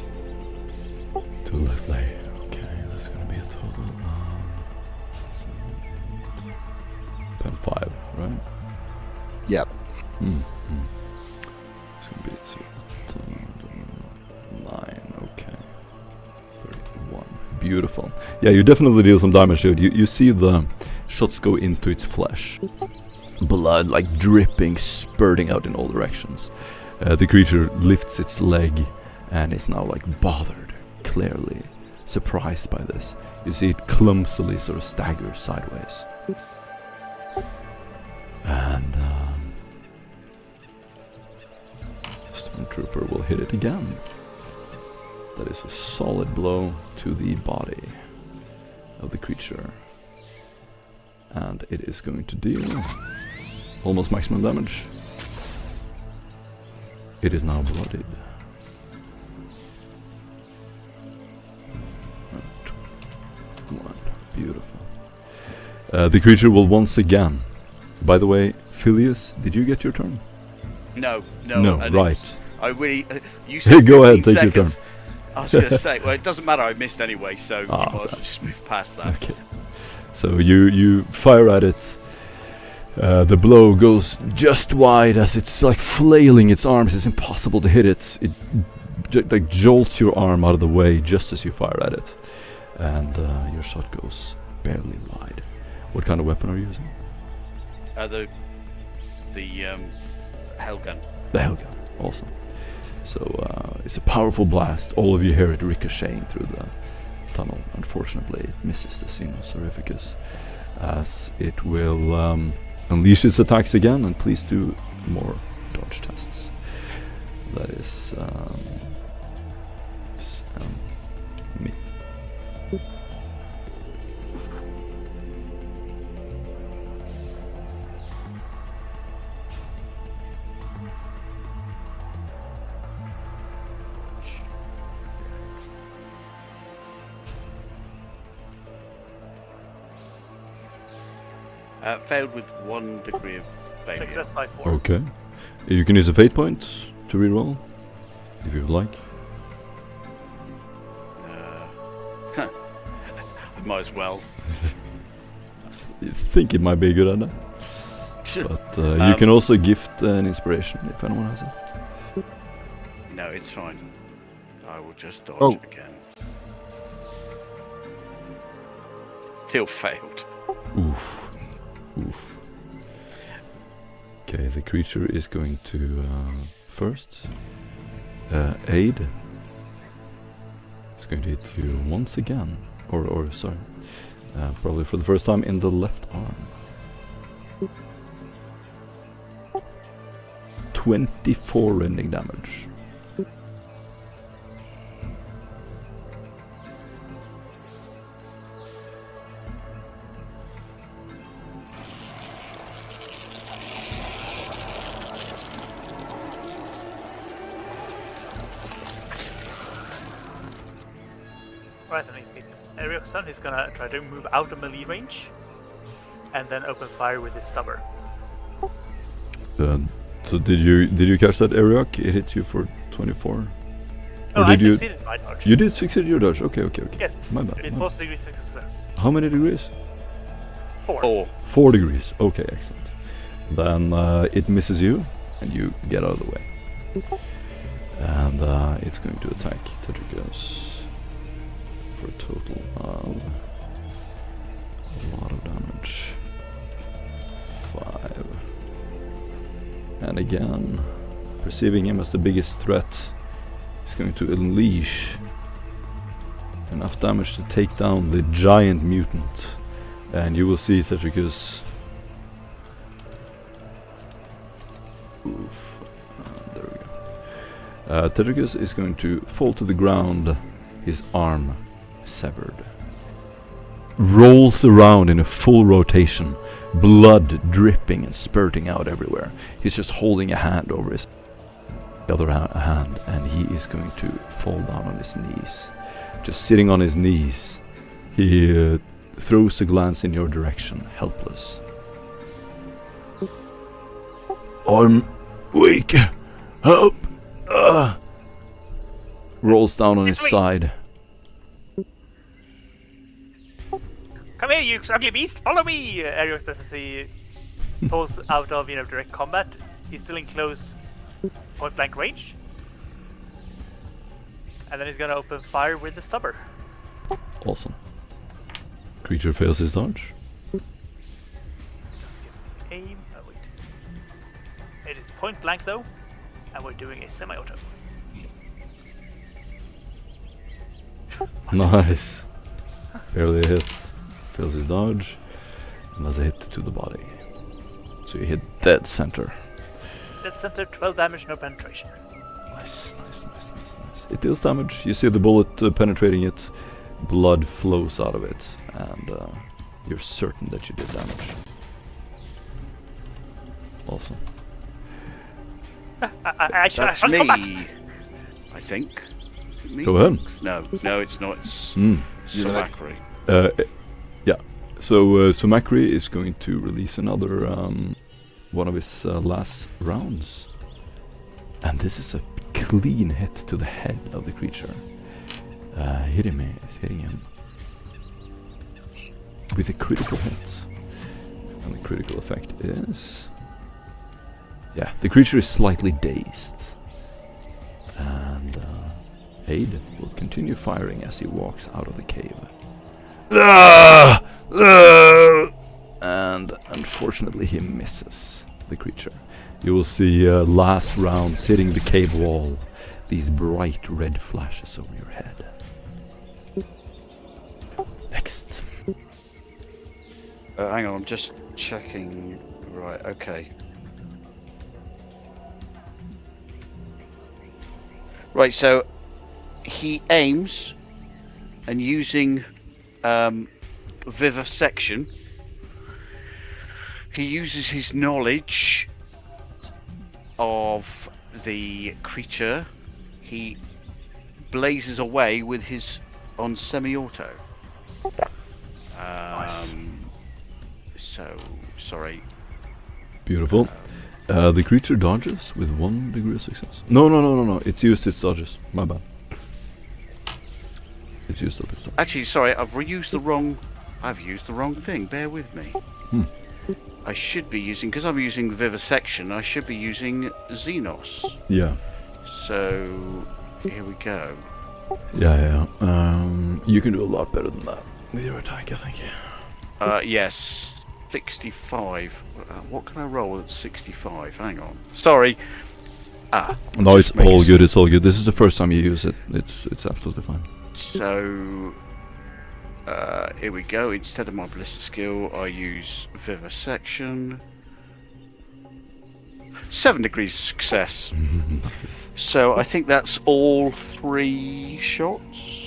To the left leg. Okay, that's going to be a total of pen 5, right? Yep. It's going to be 9, okay. 31. Beautiful. Yeah, you definitely deal some damage to it. You see the shots go into its flesh. Blood like dripping, spurting out in all directions. The creature lifts its leg and is now like bothered, clearly surprised by this. You see it clumsily sort of stagger sideways. And Stormtrooper will hit it again. That is a solid blow to the body of the creature. And it is going to deal almost maximum damage. It is now bloodied. Beautiful. The creature will once again. By the way, Phileas, did you get your turn? No, right. I really. You said Go ahead, 15 take your seconds. turn. I was going to say, well, it doesn't matter. I missed anyway, so you might as well just move past that. Okay. So you fire at it. The blow goes just wide as it's like flailing its arms. It's impossible to hit it. It like jolts your arm out of the way just as you fire at it, and your shot goes barely wide. What kind of weapon are you using? The hell gun. The Hellgun. Awesome. So it's a powerful blast. All of you hear it ricocheting through the tunnel. Unfortunately, it misses the Xenosaurificus as it will unleash its attacks again. And please do more dodge tests. That is me. Failed with 1 degree of failure. Success by 4. Okay. You can use a fate point to reroll if you would like. I might as well. I think it might be a good idea. But you can also gift an inspiration if anyone has it. No, it's fine. I will just dodge Oh. again. Still failed. Oof. Oof. Okay, the creature is going to first aid. It's going to hit you once again. Or sorry. Probably for the first time in the left arm. 24 rending damage. Right, and it's Ericsson. He's gonna try to move out of melee range, and then open fire with his stubber. So did you catch that, Ariok? It hit you for 24. Oh, Or I did you? succeeded in my dodge. You did succeed your dodge. Okay. Yes. My bad. It was degree success. How many degrees? 4. 4 degrees. Okay, excellent. Then it misses you, and you get out of the way. And it's going to attack Tetricus for a total of a lot of damage. 5. And again, perceiving him as the biggest threat, he's going to unleash enough damage to take down the giant mutant. And you will see Tetricus. Oof. There we go. Tetricus is going to fall to the ground, his arm severed. Rolls around in a full rotation, blood dripping and spurting out everywhere. He's just holding a hand over his other hand, and he is going to fall down on his knees. Just sitting on his knees, he throws a glance in your direction, helpless. I'm weak. Help! Rolls down on his side. Come here, you ugly beast! Follow me! Eric says as he pulls out of direct combat. He's still in close point blank range. And then he's gonna open fire with the stubber. Awesome. Creature fails his dodge. Just give aim. Oh wait. It is point blank though, and we're doing a semi-auto. Nice. Barely a hit. Fails his dodge. And that's a hit to the body. So you hit dead center. Dead center, 12 damage, no penetration. Nice. It deals damage. You see the bullet penetrating it. Blood flows out of it. And you're certain that you did damage. Awesome. That's me, I think. Me? Go ahead. No, it's not. It's Sumakri. Yeah. So Sumakri is going to release another one of his last rounds, and this is a clean hit to the head of the creature. Hitting him with a critical hit, and the critical effect is, yeah, the creature is slightly dazed, and Aid will continue firing as he walks out of the cave. Unfortunately, he misses the creature. You will see last rounds hitting the cave wall. These bright red flashes over your head. Next. Hang on, I'm just checking. Right, okay. Right, so he aims and using vivisection, he uses his knowledge of the creature. He blazes away with his on semi-auto. Nice. So, sorry. Beautiful. The creature dodges with 1 degree of success. No. It's used its dodges. My bad. It's used up its dodges. Actually, sorry, I've used the wrong thing. Bear with me. I should be using, because I'm using vivisection, I should be using Xenos. Yeah. So, here we go. Yeah. You can do a lot better than that with your attack, I think. Yes. 65. What can I roll at 65? Hang on. Sorry. No, it's all good. It's all good. This is the first time you use it. It's absolutely fine. So, here we go. Instead of my ballista skill, I use vivisection. 7 degrees success. Nice. So I think that's all 3 shots.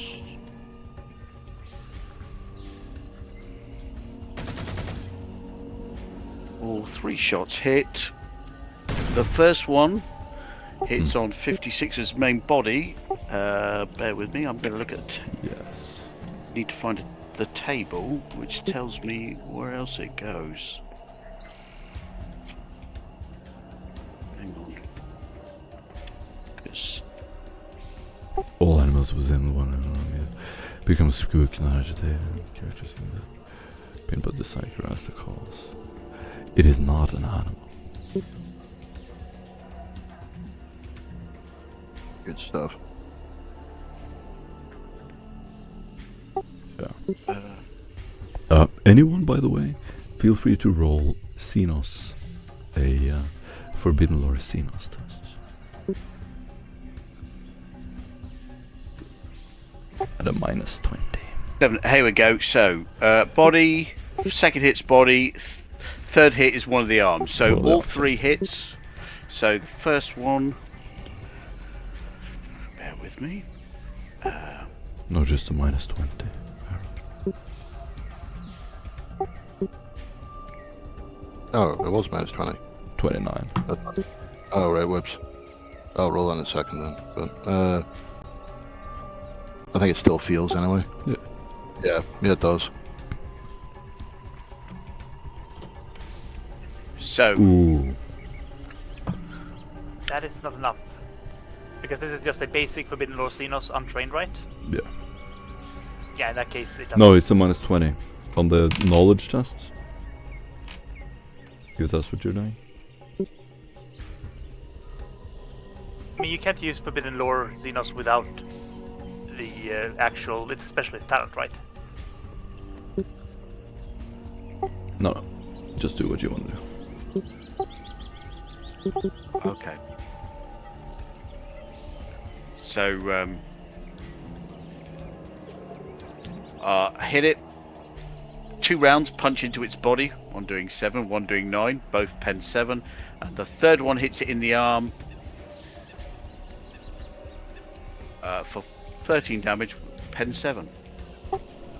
All 3 shots hit. The first one hits on 56's main body. Bear with me, I'm going to look at... Yes. Need to find the table, which tells me where else it goes. Hang on. Because... All animals within one become spooked and agitated. Characters in the pinball the psycho as the cause. It is not an animal. Good stuff. Yeah. Anyone, by the way, feel free to roll Xenos, a Forbidden Lore Xenos test. At a -20. Here we go. So, body, second hit's body, third hit is one of the arms. So Well, all that's 3 hits. So the first one. Bear with me. No, just a -20. Oh, it was -20. 29. Oh, right, whoops. I'll roll in a second then. But, I think it still feels anyway. Yeah. Yeah, it does. So, Ooh. That is not enough. Because this is just a basic Forbidden Lore Xenos untrained, right? Yeah. Yeah, in that case it doesn't. No, it's a -20 on the knowledge test. If that's what you're doing. I mean, you can't use Forbidden Lore Xenos without the actual... It's a specialist talent, right? No. Just do what you want to do. okay. So, hit it. 2 rounds, punch into its body. One doing 7, one doing 9. Both pen 7. And the third one hits it in the arm for 13 damage. Pen 7.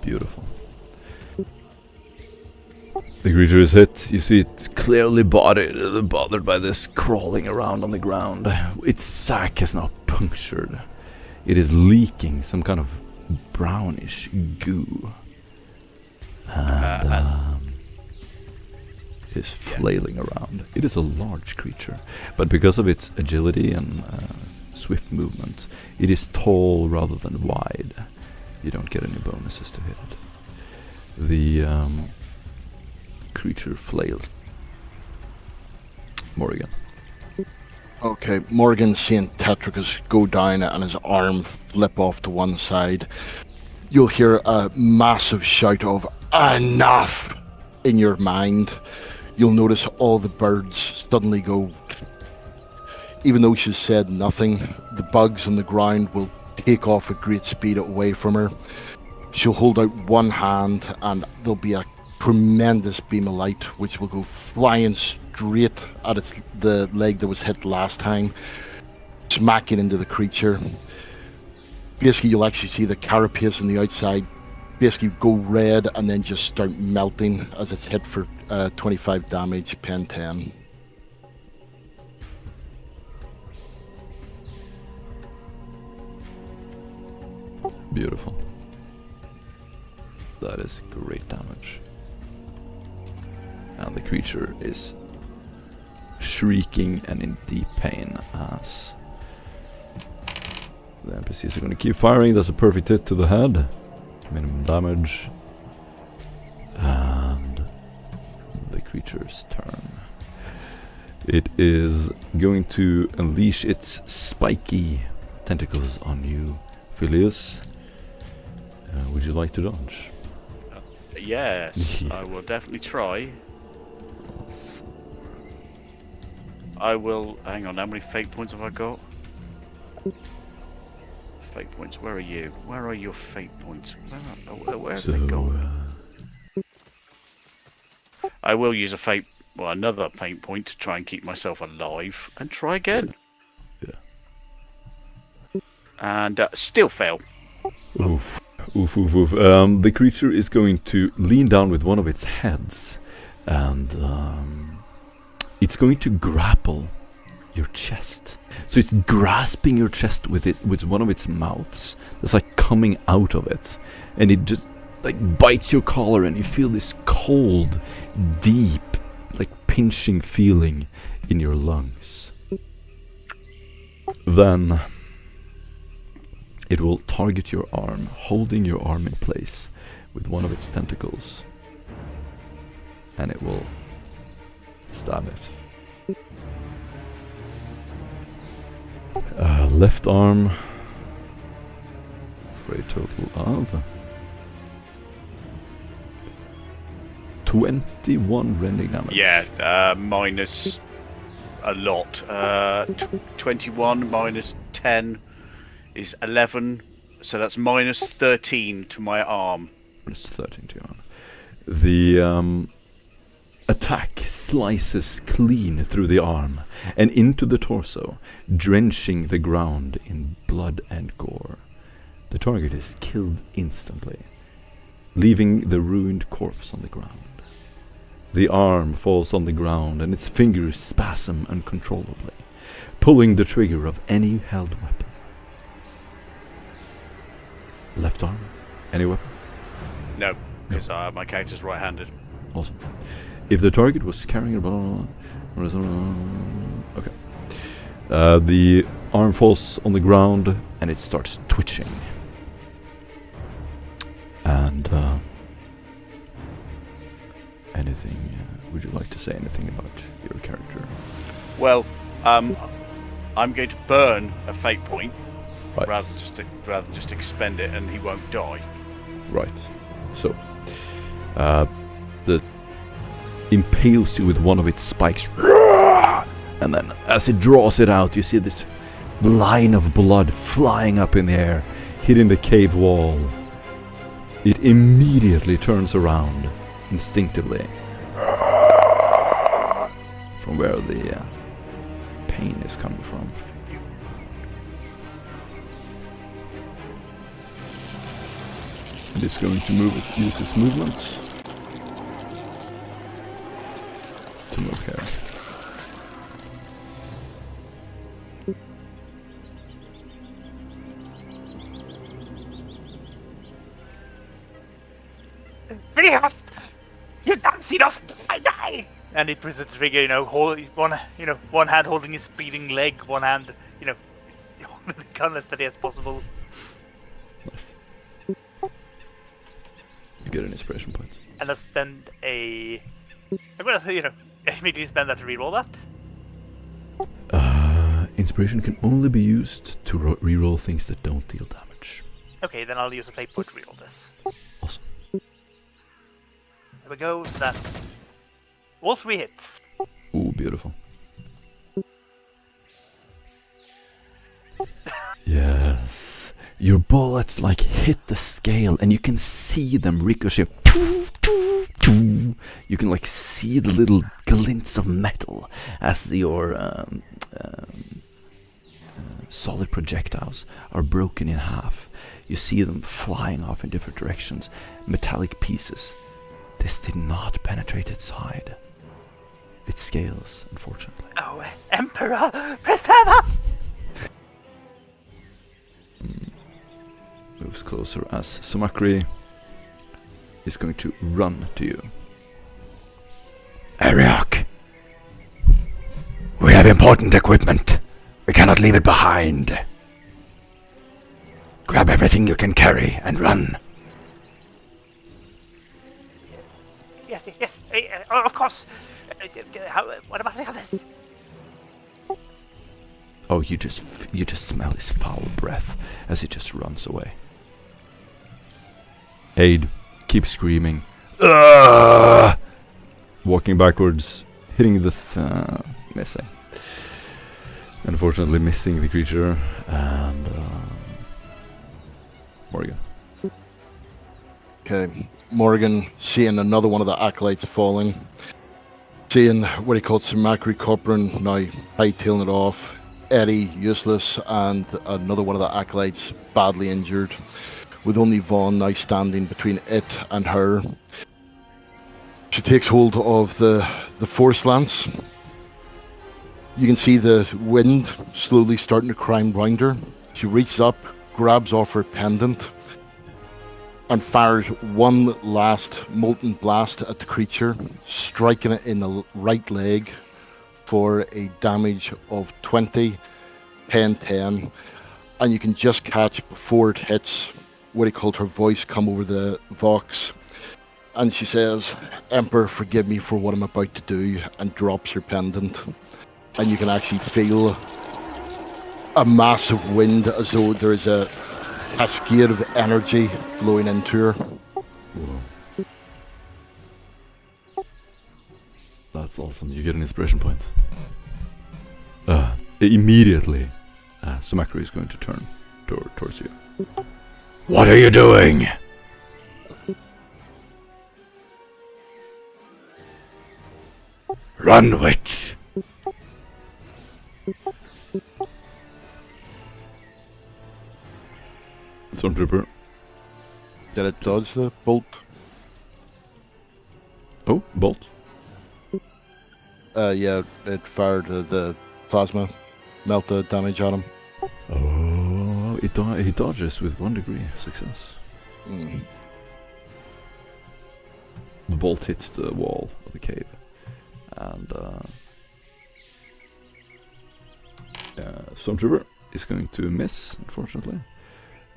Beautiful. The creature is hit. You see it clearly bothered by this crawling around on the ground. Its sack has now punctured. It is leaking some kind of brownish goo. And it is flailing around. It is a large creature, but because of its agility and swift movement, it is tall rather than wide. You don't get any bonuses to hit it. The creature flails. Morrigan. Okay, Morgan seeing Tetricus go down and his arm flip off to one side. You'll hear a massive shout of "Enough!" in your mind. you'll notice all the birds suddenly go. Even though she's said nothing, the bugs on the ground will take off at great speed away from her. She'll hold out one hand and there'll be a tremendous beam of light which will go flying straight at the leg that was hit last time, smacking into the creature. Basically, you'll actually see the carapace on the outside basically go red and then just start melting as it's hit for 25 damage, pen 10. Beautiful. That is great damage. And the creature is shrieking and in deep pain as the NPCs are going to keep firing. That's a perfect hit to the head. Minimum damage. And the creature's turn. It is going to unleash its spiky tentacles on you, Phileas. Would you like to dodge? Yes, I will definitely try. I will. Hang on, how many fate points have I got? Fate points, where are you? Where are your fate points? Where have they gone? I will use another fate point to try and keep myself alive and try again. Yeah. And still fail. Oof. Oof, oof, oof. The creature is going to lean down with one of its heads and it's going to grapple your chest. So it's grasping your chest with one of its mouths that's like coming out of it, and it just like bites your collar and you feel this cold, deep, like pinching feeling in your lungs. Then it will target your arm, holding your arm in place with one of its tentacles, and it will stab it. Left arm for a total of 21 rending damage. Yeah, minus a lot. 21 minus 10 is 11, so that's minus 13 to my arm. Minus 13 to your arm. The attack slices clean through the arm and into the torso, drenching the ground in blood and gore. The target is killed instantly, leaving the ruined corpse on the ground. The arm falls on the ground and its fingers spasm uncontrollably, pulling the trigger of any held weapon. Left arm? Any weapon? No, because my character's right-handed. Awesome. If the target was carrying a okay. The arm falls on the ground and it starts twitching. And anything? Would you like to say anything about your character? Well, I'm going to burn a fate point Right. rather than just expend it, and he won't die. Right. So, the impales you with one of its spikes, and then as it draws it out, you see this line of blood flying up in the air, hitting the cave wall. It immediately turns around, instinctively, from where the pain is coming from. And it's going to use its movement to move here. Phileas! You damn Xenos! I die! And he presses the trigger, one hand holding his bleeding leg, one hand, holding the gun as steady as possible. Nice. You get an inspiration point. And let's spend I'm gonna immediately spend that to reroll that. Inspiration can only be used to reroll things that don't deal damage. Okay, then I'll use a fate point to reroll this. Awesome. There we go, so that's All 3 hits. Ooh, beautiful. Yes. Your bullets like hit the scale and you can see them ricochet. You can like see the little glints of metal as your solid projectiles are broken in half. You see them flying off in different directions. Metallic pieces. This did not penetrate its hide. Its scales, unfortunately. Oh, Emperor, preserve us! Moves closer as Sumakri is going to run to you. Ariok! We have important equipment. We cannot leave it behind. Grab everything you can carry and run. Yes, of course. What about the others? Oh, you just smell his foul breath as he just runs away. Aid keeps screaming. Ugh! Walking backwards, hitting the missing. Unfortunately missing the creature, and Morgan. Okay, Morgan seeing another one of the acolytes falling, seeing what he called Sumakri Copran now hightailing it off, Eddie useless, and another one of the acolytes badly injured, with only Vaughn now standing between it and her. She takes hold of the force lance. You can see the wind slowly starting to climb round her. She reaches up, grabs off her pendant, and fires one last molten blast at the creature, striking it in the right leg for a damage of 20, 10. And you can just catch before it hits what he called her voice come over the vox. And she says, "Emperor, forgive me for what I'm about to do," and drops her pendant. And you can actually feel a massive wind as though there is a cascade of energy flowing into her. Whoa. That's awesome. You get an inspiration point. Immediately, Sumakri is going to turn towards you. What are you doing? Run, witch! Stormtrooper. Did it dodge the bolt? Oh, bolt. Yeah, it fired the plasma, melt the damage on him. Oh, he dodges with 1 degree of success. Mm. The bolt hits the wall of the cave, and Stormtrooper is going to miss, unfortunately.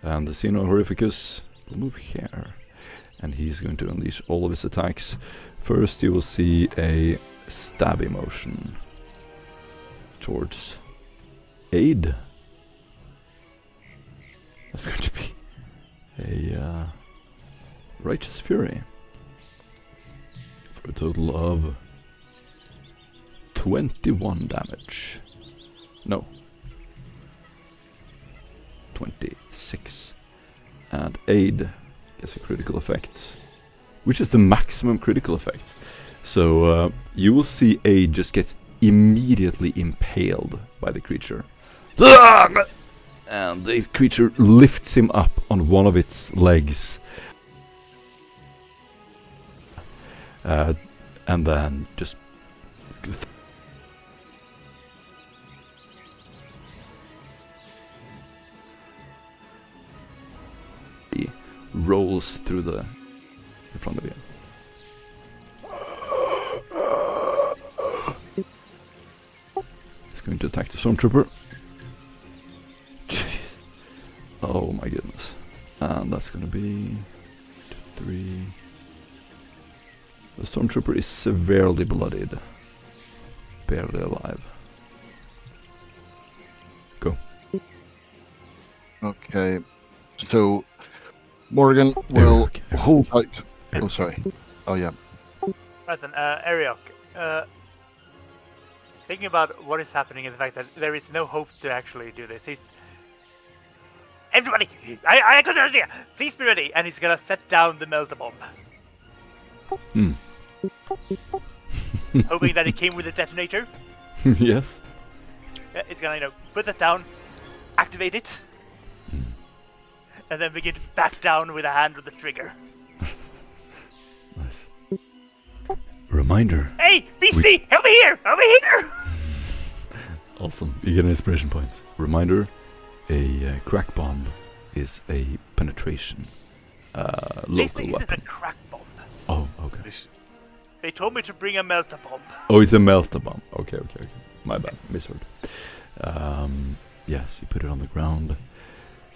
And the Xeno Horrificus will move here, and he's going to unleash all of his attacks. First, you will see a stabby motion towards Aid. That's going to be a Righteous Fury for a total of 21 damage. No. 26. And Aid gets a critical effect, which is the maximum critical effect. So you will see Aid just gets immediately impaled by the creature. And the creature lifts him up on one of its legs. And then just rolls through the front of you. It's going to attack the Stormtrooper. Jeez. Oh my goodness. And that's going to be 3. The Stormtrooper is severely bloodied. Barely alive. Go. Okay, so Morgan will hold out. Oh, sorry. Oh, yeah. Right then, Ariok, Thinking about what is happening and the fact that there is no hope to actually do this, he's... Everybody! I got an idea! Please be ready! And he's gonna set down the melter bomb. Hmm. Hoping that it came with a detonator. Yes. He's gonna, put that down, activate it, and then begin to back down with a hand on the trigger. Nice. Reminder. Hey, Beastie! Over here! Over here! Awesome. You get an inspiration point. Reminder, a crack bomb is a penetration This local isn't weapon. a crack bomb. Oh, okay. They told me to bring a melter bomb. Oh, it's a melter bomb. Okay. My bad. Misheard. Yes, you put it on the ground.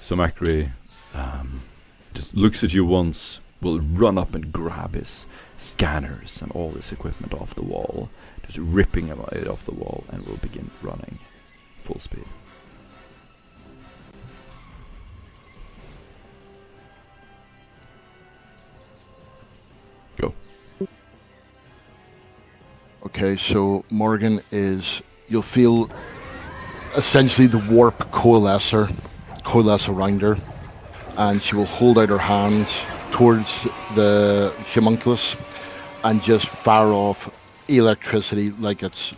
So Macri just looks at you once, will run up and grab his scanners and all his equipment off the wall, just ripping it off the wall, and will begin running full speed. Go. Okay, so Morgan you'll feel essentially the warp coalesce around her, and she will hold out her hands towards the homunculus and just fire off electricity like it's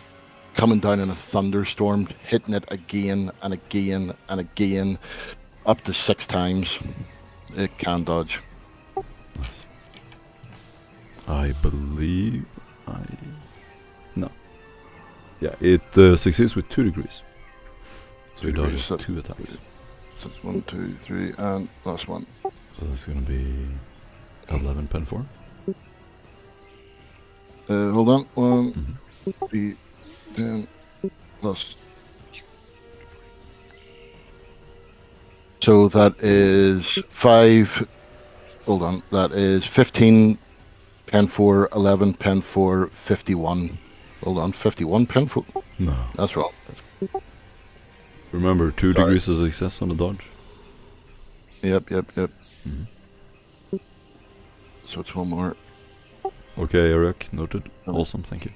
coming down in a thunderstorm, hitting it again and again and again, up to 6 times. It can dodge. I believe No. Yeah, it succeeds with 2 degrees. So he 2 degrees, dodges so- 2 attacks. So it's 1, 2, 3, and last one. So that's going to be 11 pen 4. Hold on. 1, Mhm. 3, 10, plus. So that is 5. Hold on. That is 15 pen 4, 11 pen 4, 51. Hold on. 51 pen 4. No. That's wrong. Remember, 2 Sorry. degrees of success on the dodge. Yep. Mhm. So it's one more. Okay, Eric, noted. Oh. Awesome, thank you.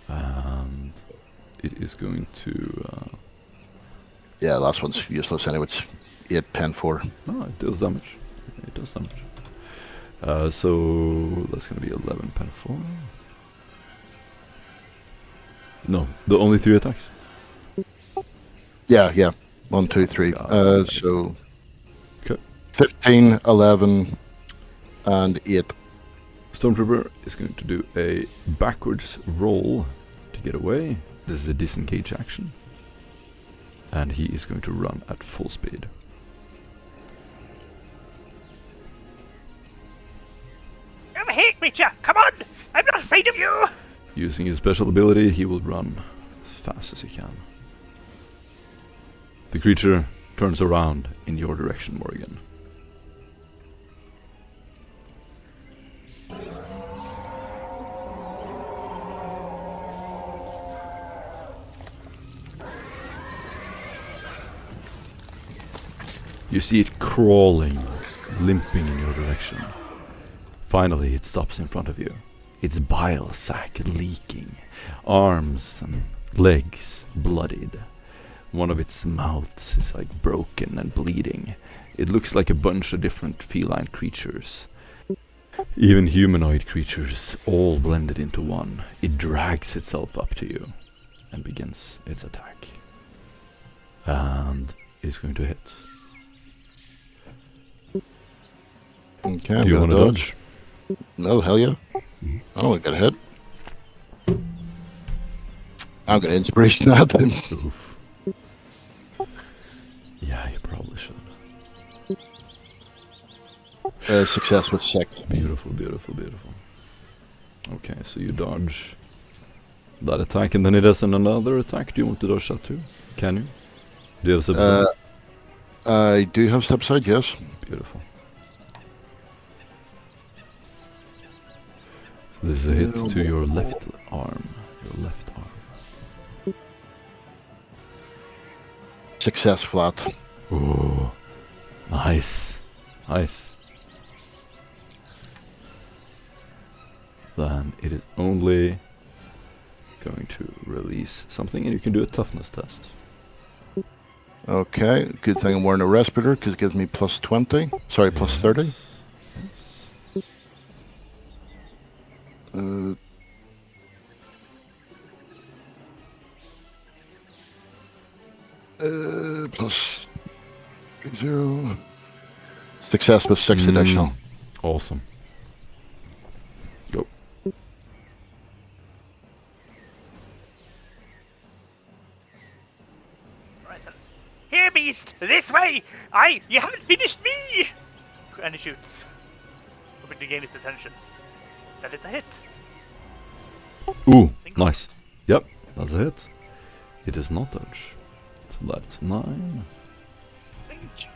And it is going to... Yeah, last one's useless anyway. It's 8 pen 4. Oh, it does damage. It does damage. So that's going to be 11 pen 4. No, the only 3 attacks. Yeah. 1, 2, 3. Okay. So Okay. 15, 11, and 8. Stormtrooper is going to do a backwards roll to get away. This is a disengage action. And he is going to run at full speed. Over here, creature! Come on! I'm not afraid of you! Using his special ability, he will run as fast as he can. The creature turns around in your direction, Morgan. You see it crawling, limping in your direction. Finally, it stops in front of you. Its bile sac leaking, arms and legs bloodied. One of its mouths is like broken and bleeding. It looks like a bunch of different feline creatures. Even humanoid creatures, all blended into one. It drags itself up to you and begins its attack. And is going to hit. Okay, I'm Do you gonna want to dodge? No, hell yeah. I don't want to get hit. I'm going to inspiration that then. Oof. Yeah, you probably should. Success with 6. Beautiful. Okay, so you dodge that attack, and then it has another attack. Do you want to dodge that too? Can you? Do you have step aside? I do have step side, yes. Beautiful. So this is a hit to your left arm. Success flat. Oh, nice. Then it is only going to release something, and you can do a toughness test. Okay, good thing I'm wearing a respirator because it gives me plus 20. Sorry, plus 30. Plus 0. Success with 6 additional. Awesome. Go. Right then. Here, beast! This way! You haven't finished me! And he shoots, hoping to gain his attention. That is a hit. Ooh, Single. nice. Yep, that's a hit. It is not dodge. So that's 9. Range.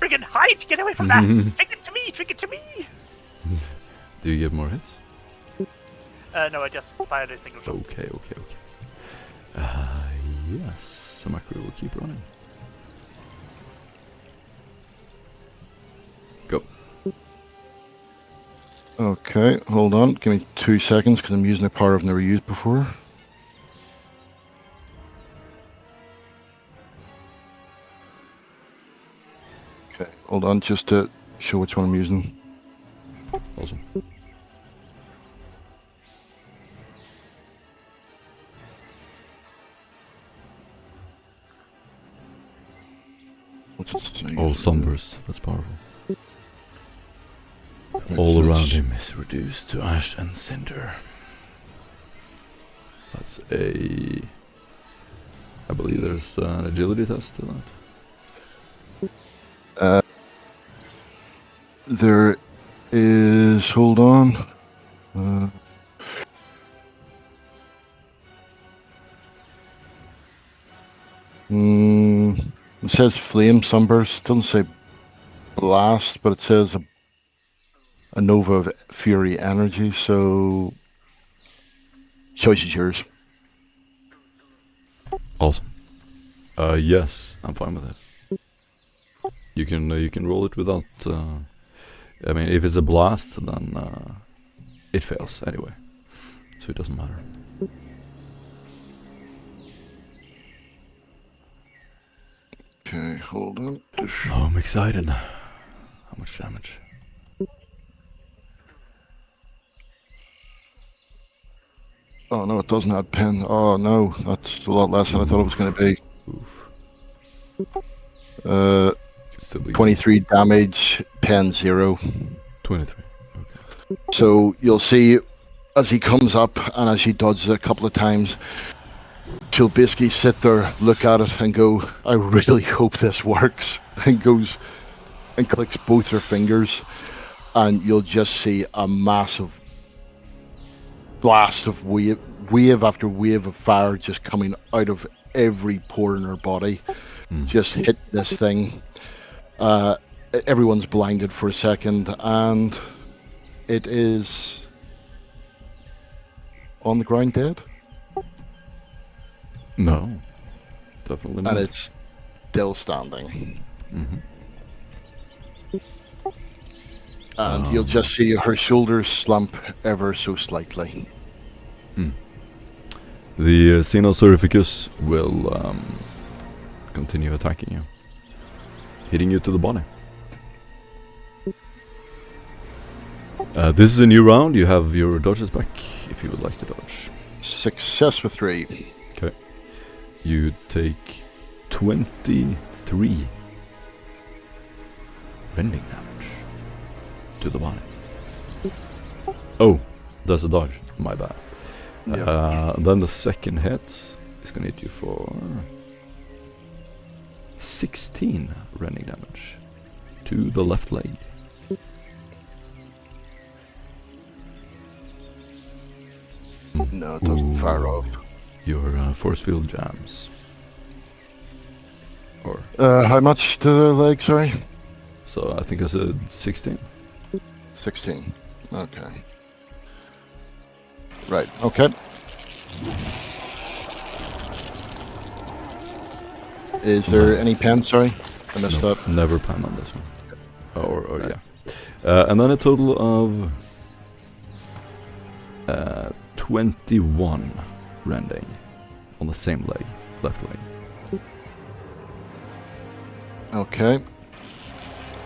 Friggin' hide! Get away from that! Take it to me! Trick it to me! Do you get more hits? No, I just fired a single shot. Okay. Yes, so my crew will keep running. Go. Okay, hold on. Give me 2 seconds because I'm using a power I've never used before. Okay, hold on just to show which one I'm using. Awesome. What's it say? Oh, Sunburst. That's powerful. Right, All so around it's- him is reduced to ash and cinder. That's a... I believe there's an agility test to that. There is. Hold on. It says flame sunburst. It doesn't say blast, but it says a nova of fury energy. So, choice is yours. Awesome. Yes, I'm fine with it. You can roll it without. I mean, if it's a blast, then it fails anyway, so it doesn't matter. Okay, hold on. Oh, I'm excited. How much damage? Oh no, it doesn't add pen. Oh no, that's a lot less than I thought it was going to be. Oof. Uh, Could still be 23 damage, pen 0. 23. So you'll see as he comes up and as he dodges it a couple of times, she'll basically sit there, look at it and go, I really hope this works. And goes and clicks both her fingers and you'll just see a massive blast of wave after wave of fire just coming out of every pore in her body. Just hit this thing. Everyone's blinded for a second and it is on the ground dead. No, definitely not. And it's still standing. And you'll just see her shoulders slump ever so slightly. The Xeno Certificus will continue attacking you, hitting you to the body. This is a new round. You have your dodges back if you would like to dodge. Success with 3. Okay. You take 23 rending damage to the body. Oh, that's a dodge. My bad. Then the second hit is gonna hit you for 16 rending damage to the left leg. No, it doesn't fire off. Your force field jams. Or How much to the leg, sorry? so I think I said 16. 16. Okay. Right, okay. Is there any pen? Sorry, I missed No, that. never pan on this one. Or yeah. And then a total of 21 rending on the same leg, left leg. Okay.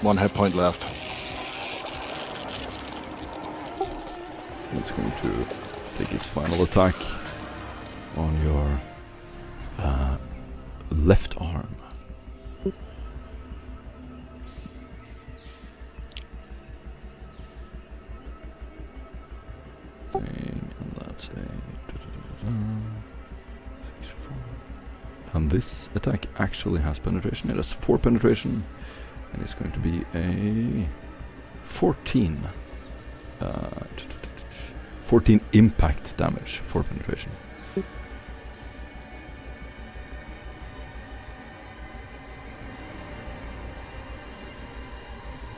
1 hit point left. It's going to take his final attack on your left arm. And that's a... And this attack actually has penetration. It has 4 penetration, and it's going to be a 14. 14 impact damage for penetration.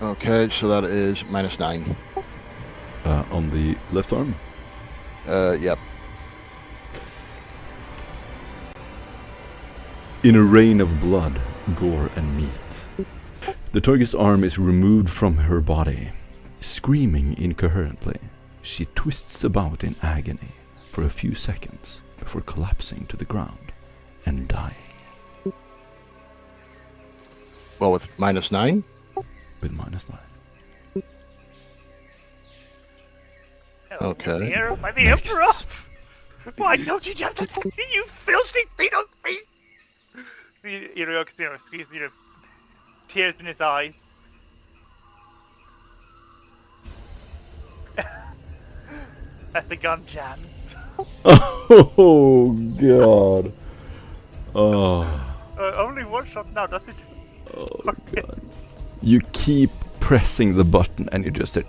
Okay, so that is -9. On the left arm. Yep. In a rain of blood, gore, and meat, the target's arm is removed from her body. Screaming incoherently, she twists about in agony for a few seconds before collapsing to the ground and dying. Well, with -9? With -9. Okay. Here by the Next. Emperor! Why don't you just attack me, you filthy Xeno beast? Tears in his eyes. That's the gun jam. Oh god. Oh. Only one shot now, does it? Oh god. You keep pressing the button and you just say...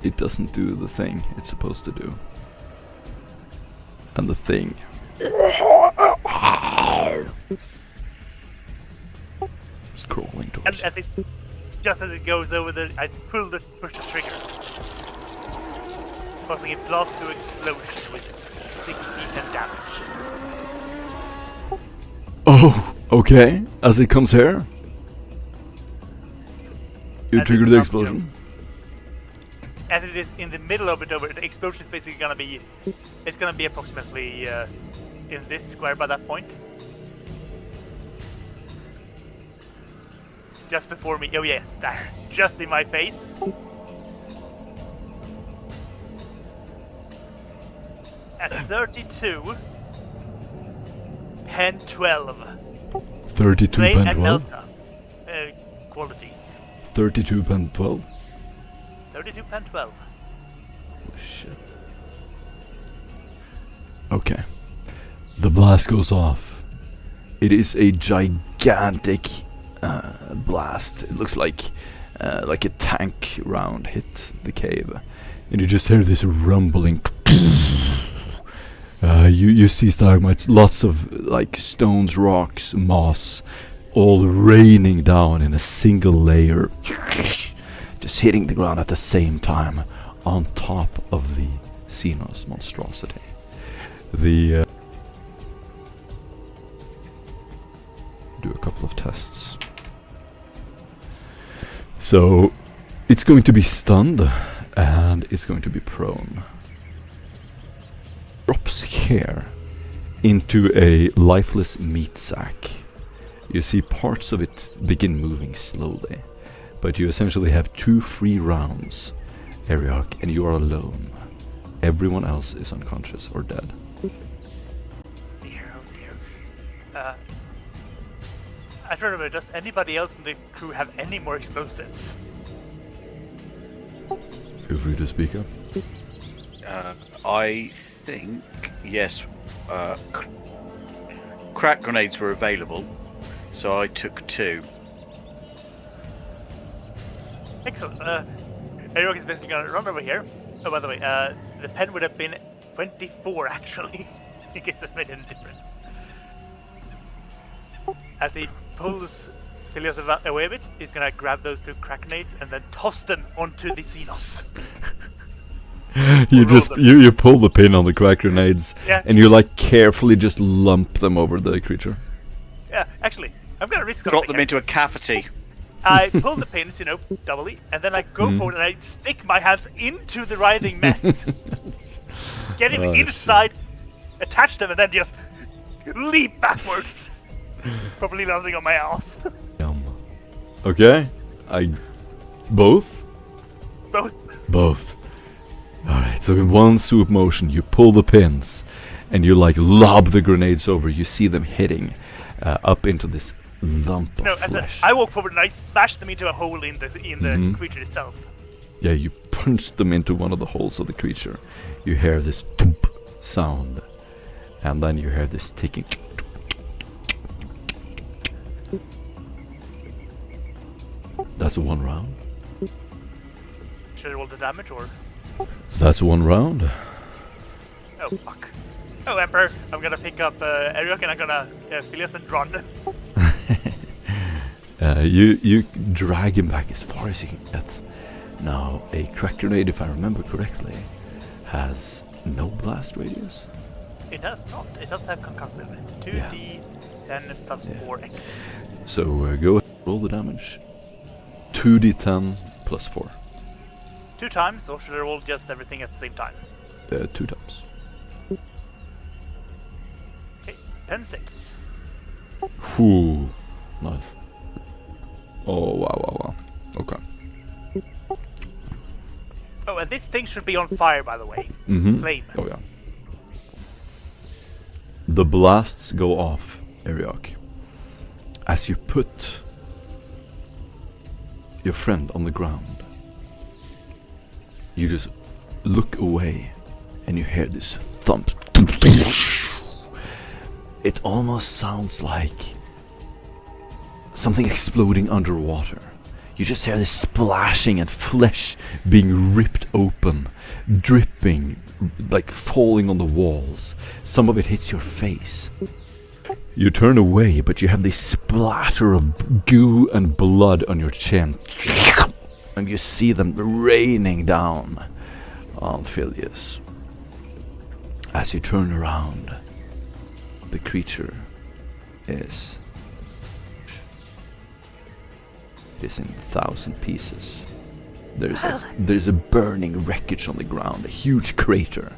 It doesn't do the thing it's supposed to do. And the thing... It's crawling towards And just as it goes over I push the trigger. Causing a blast to explosion with 6 d10 damage. Oh, okay. As it comes here, you And trigger it the comes explosion. As it is in the middle of it, over the explosion is basically gonna be, it's gonna be approximately in this square by that point. Just before me. Oh yes, there, just in my face. As 32, pen 12. 32 Flame pen and 12. delta qualities. 32 pen 12. 32 pen 12. Holy shit. Okay. The blast goes off. It is a gigantic blast. It looks like a tank round hit the cave, and you just hear this rumbling. You see stalagmites, lots of like stones, rocks, moss, all raining down in a single layer, just hitting the ground at the same time on top of the Xeno's monstrosity. The do a couple of tests. So it's going to be stunned and it's going to be prone. Drops here into a lifeless meat sack. You see parts of it begin moving slowly, but you essentially have 2 free rounds, Ariok, and you are alone. Everyone else is unconscious or dead. Dear, oh dear. I don't remember, does anybody else in the crew have any more explosives? Feel free to speak up. I think, yes, crack grenades were available, so I took 2. Excellent. Ariok is basically gonna run over here. Oh, by the way, the pen would have been 24 actually, in case that made any difference. As he pulls Philios away a bit, he's gonna grab those 2 crack grenades and then toss them onto the Xenos. You pull the pin on the crack grenades, Yeah. and you like carefully just lump them over the creature. Yeah, actually, I'm gonna risk Drop something them here. into a cavity. I pull the pins, doubly, and then I go for it and I stick my hands into the writhing mess. Get him Oh, inside, attach them, and then just leap backwards. Probably landing on my ass. Okay. Both? Both. Alright, so in one swoop motion, you pull the pins and you like lob the grenades over. You see them hitting up into this lump of flesh. I walk forward and I smash them into a hole in the creature itself. Yeah, you punch them into one of the holes of the creature. You hear this thump sound, and then you hear this ticking. That's one round. Should I roll the damage or? That's one round. Oh fuck. Oh Emperor, I'm gonna pick up Eric and I'm gonna Phileas and run. You drag him back as far as you can get. Now, a crack grenade, if I remember correctly, has no blast radius. It does not. It does have concussive. 2d10 plus 4x. So go ahead, roll the damage. 2d10 plus 4. 2 times, or should I roll just everything at the same time? 2 times. Okay, 10-6. Whew. Nice. Oh, wow. Okay. Oh, and this thing should be on fire, by the way. Flame. Oh, yeah. The blasts go off, Ariok. As you put your friend on the ground, you just look away and you hear this thump. It almost sounds like something exploding underwater. You just hear this splashing and flesh being ripped open, dripping, like falling on the walls. Some of it hits your face. You turn away, but you have this splatter of goo and blood on your chin. And you see them raining down on Phileas. As you turn around, the creature is... It is in 1,000 pieces. There's a burning wreckage on the ground, a huge crater.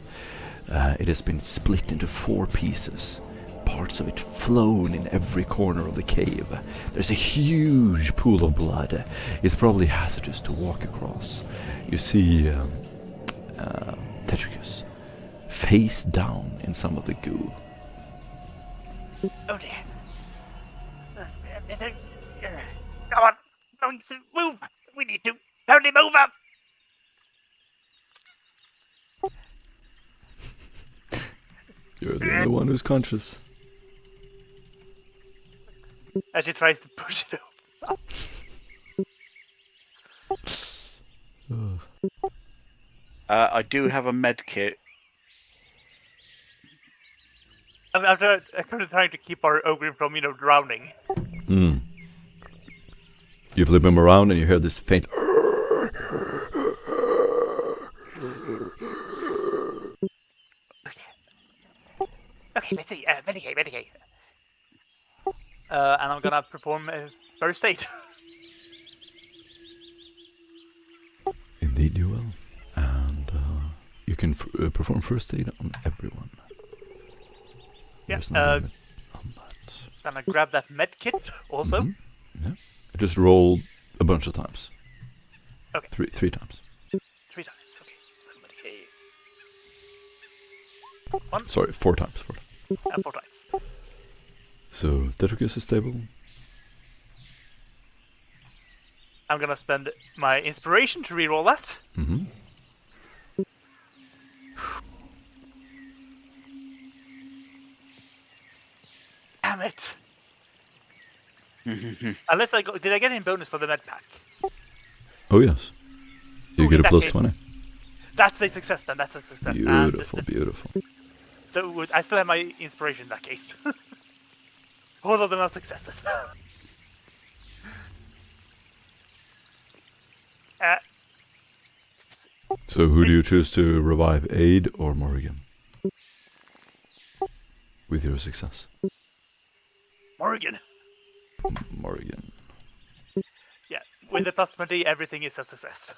It has been split into 4 pieces. Parts of it flown in every corner of the cave. There's a huge pool of blood. It's probably hazardous to walk across. You see Tetricus face down in some of the goo. Oh dear. Come on. Move! We need to only move up! You're the only one who's conscious. As she tries to push it up. I do have a med kit. I'm trying to keep our ogre from, drowning. You flip him around and you hear this faint... Okay, let's see. Medicate. And I'm gonna perform first aid. Indeed you will. And you can perform first aid on everyone. Yeah, There's no limit on that. Gonna grab that med kit also. Yeah. Just roll a bunch of times. Okay. Three times. 3 times, okay. So medicate. Once. Sorry, 4 times. 4 times. 4 times. So, Tetricus is stable. I'm gonna spend my inspiration to reroll that. Damn it. Unless did I get any bonus for the med pack? Oh yes. You get a plus 20. That's a success then, that's a success. Beautiful. So I still have my inspiration in that case. All of them are successes. So who do you choose to revive, Aid or Morrigan? With your success. Morrigan. Morgan. Yeah, with the plus 20, everything is a success.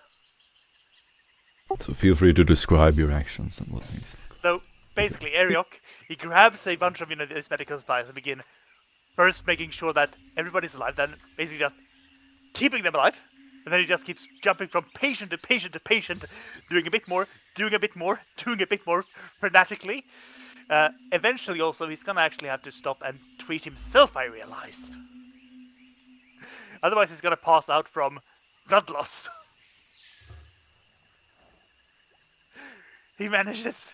So feel free to describe your actions and what things. So basically, Ariok, he grabs a bunch of these medical supplies and begin first making sure that everybody's alive, then basically just keeping them alive, and then he just keeps jumping from patient to patient to patient, doing a bit more, doing a bit more, doing a bit more frenetically. Eventually, also, he's gonna actually have to stop and treat himself, I realize. Otherwise, he's gonna pass out from blood loss. He manages.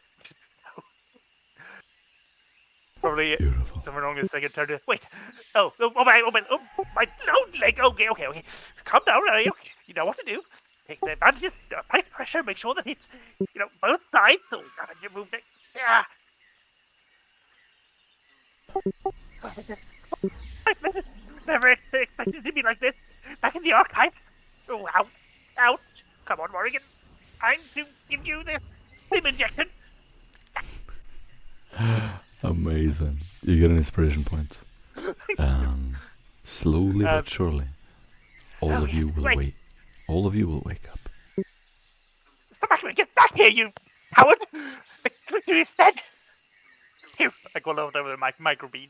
Probably Beautiful. somewhere along the second turn to wait. Oh, my load leg. Okay. Calm down, you know what to do. Take the bandages, apply pressure, make sure that it's, both sides. Oh, God, you moved it. Yeah. I never expected it to be like this. Back in the archive. Oh, ouch. Come on, Morrigan. Time to give you this slim injection. Amazing. You get an inspiration point. Slowly but surely, all of you will wake. All of you will wake up. Get back here, you coward! You is dead. Here, I go over the microbead.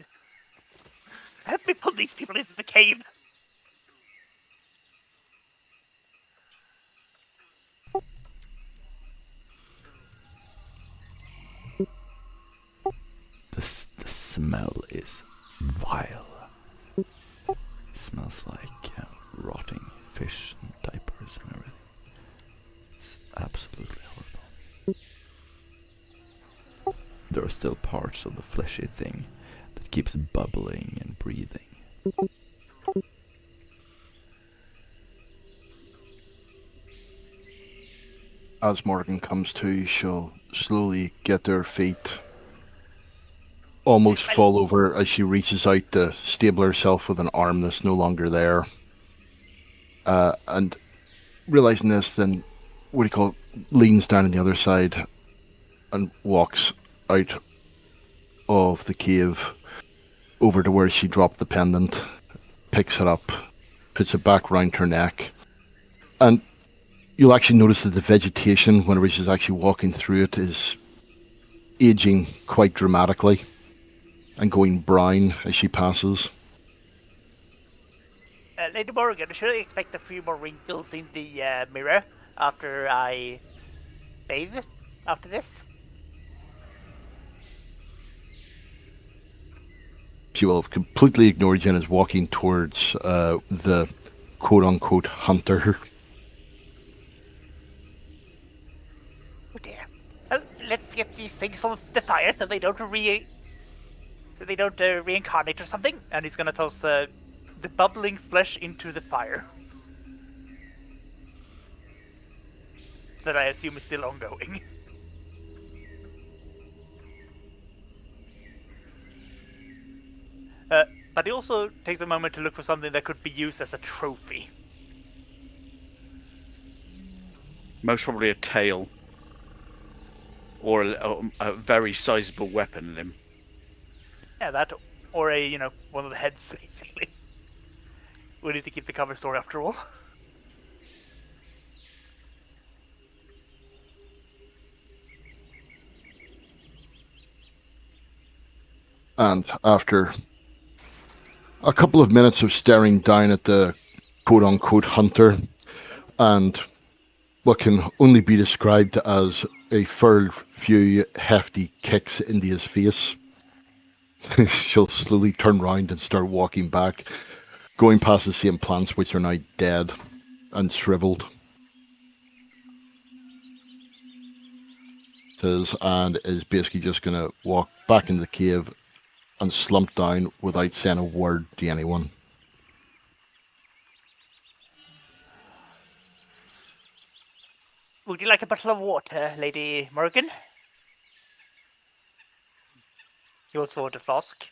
Help me pull these people into the cave. The smell is vile. It smells like rotting fish and diapers and everything. It's absolutely horrible. There are still parts of the fleshy thing that keeps bubbling and breathing. As Morgan comes to, she'll slowly get to her feet, almost fall over as she reaches out to stable herself with an arm that's no longer there. And realizing this, then leans down on the other side and walks out of the cave over to where she dropped the pendant, picks it up, puts it back round her neck, and you'll actually notice that the vegetation, whenever she's actually walking through it, is aging quite dramatically and going brown as she passes. Lady Morgan, should I expect a few more wrinkles in the mirror after I bathe after this? She will have completely ignored you and is walking towards the quote-unquote hunter. Oh dear. Well, let's get these things on the fire so they don't reincarnate or something. And he's gonna toss the bubbling flesh into the fire. That I assume is still ongoing. But he also takes a moment to look for something that could be used as a trophy. Most probably a tail. Or a very sizable weapon limb. Yeah, that, or a, one of the heads, basically. We need to keep the cover story after all. And after a couple of minutes of staring down at the quote-unquote hunter and what can only be described as a fair few hefty kicks into his face, she'll slowly turn round and start walking back, going past the same plants which are now dead and shriveled. And is basically just going to walk back into the cave and slump down without saying a word to anyone. Would you like a bottle of water, Lady Morgan? Your water flask.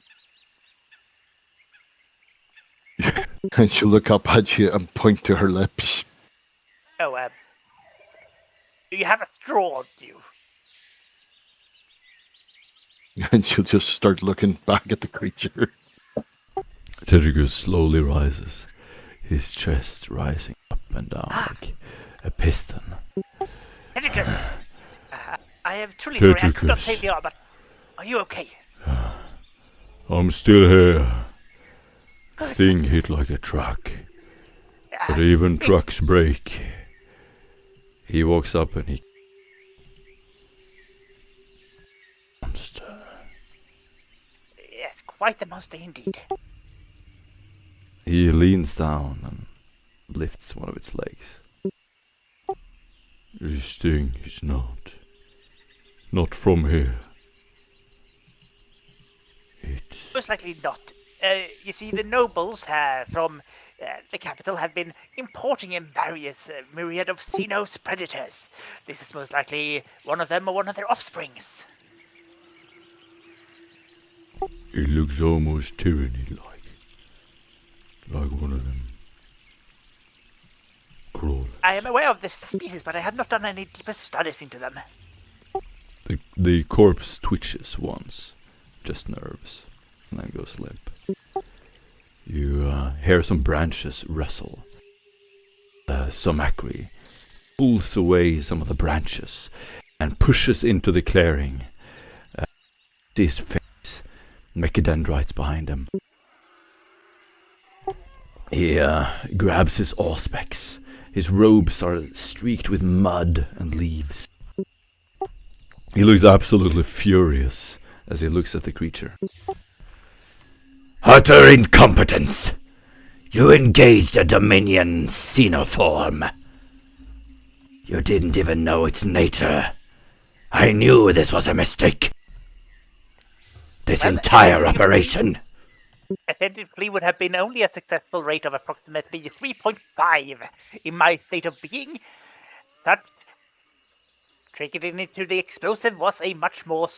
And she'll look up at you and point to her lips. Oh, do you have a straw, do you? And she'll just start looking back at the creature. Tedrigus slowly rises, his chest rising up and down like a piston. Tedrigus, I am truly sorry. I could not Tedrigus. save you, but are you okay? I'm still here. Thing hit like a truck, but even trucks break. He walks up and he... Monster. Yes, quite the monster indeed. He leans down and lifts one of its legs. This thing is not from here. It's... Most likely not. You see, the nobles from the capital have been importing in various myriad of Xeno's predators. This is most likely one of them or one of their offsprings. It looks almost tyranny-like. Like one of them crawlers. I am aware of this species, but I have not done any deeper studies into them. The corpse twitches once, just nerves, and then goes limp. You hear some branches rustle. Somakri pulls away some of the branches and pushes into the clearing. See his face, mechadendrites behind him. He grabs his auspex. His robes are streaked with mud and leaves. He looks absolutely furious as he looks at the creature. Utter incompetence! You engaged a Dominion xenoform. You didn't even know its nature. I knew this was a mistake. This entire operation. Effectively would have been only a successful rate of approximately 3.5 in my state of being. That triggering it into the explosive was a much more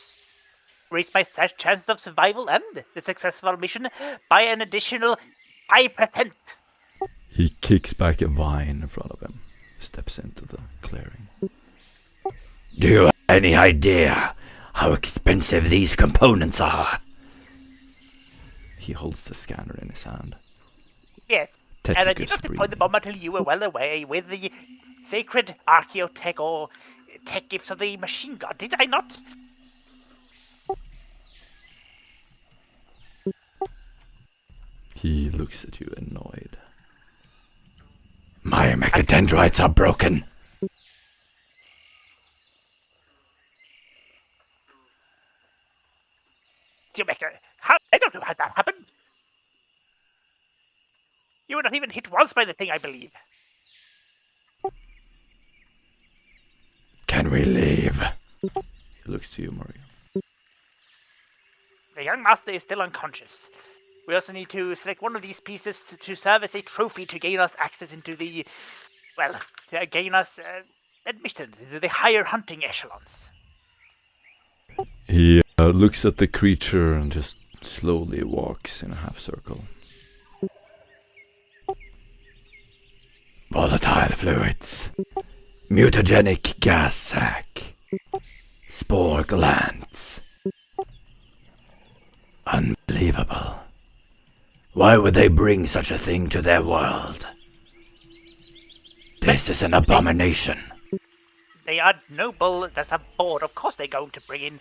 raised my chance of survival and the successful mission by an additional 5%. He kicks back a vine in front of him, steps into the clearing. Do you have any idea how expensive these components are? He holds the scanner in his hand. Yes, and I did not deploy the bomb until you were well away with the sacred archaeotech or tech gifts of the machine god, did I not? He looks at you annoyed. My mechadendrites are broken. I don't know how that happened. You were not even hit once by the thing, I believe. Can we leave? He looks to you, Morgan. The young master is still unconscious. We also need to select one of these pieces to serve as a trophy to gain us access into the... well, to gain us admittance into the higher hunting echelons. He looks at the creature and just slowly walks in a half circle. Volatile fluids, mutagenic gas sac, spore glands. Unbelievable. Why would they bring such a thing to their world? This is an abomination. They are noble as a board. Of course they're going to bring in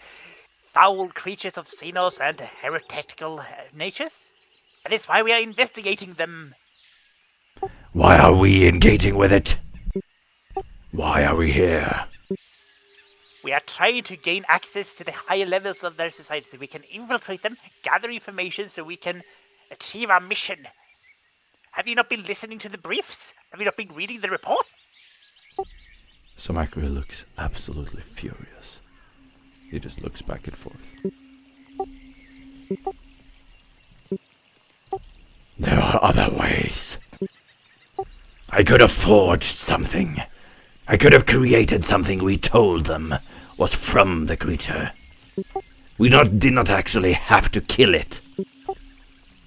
foul creatures of Xenos and heretical natures. That is why we are investigating them. Why are we engaging with it? Why are we here? We are trying to gain access to the higher levels of their society so we can infiltrate them, gather information so we can achieve our mission. Have you not been listening to the briefs? Have you not been reading the report? Somakri looks absolutely furious. He just looks back and forth. There are other ways. I could have forged something. I could have created something we told them was from the creature. We did not actually have to kill it.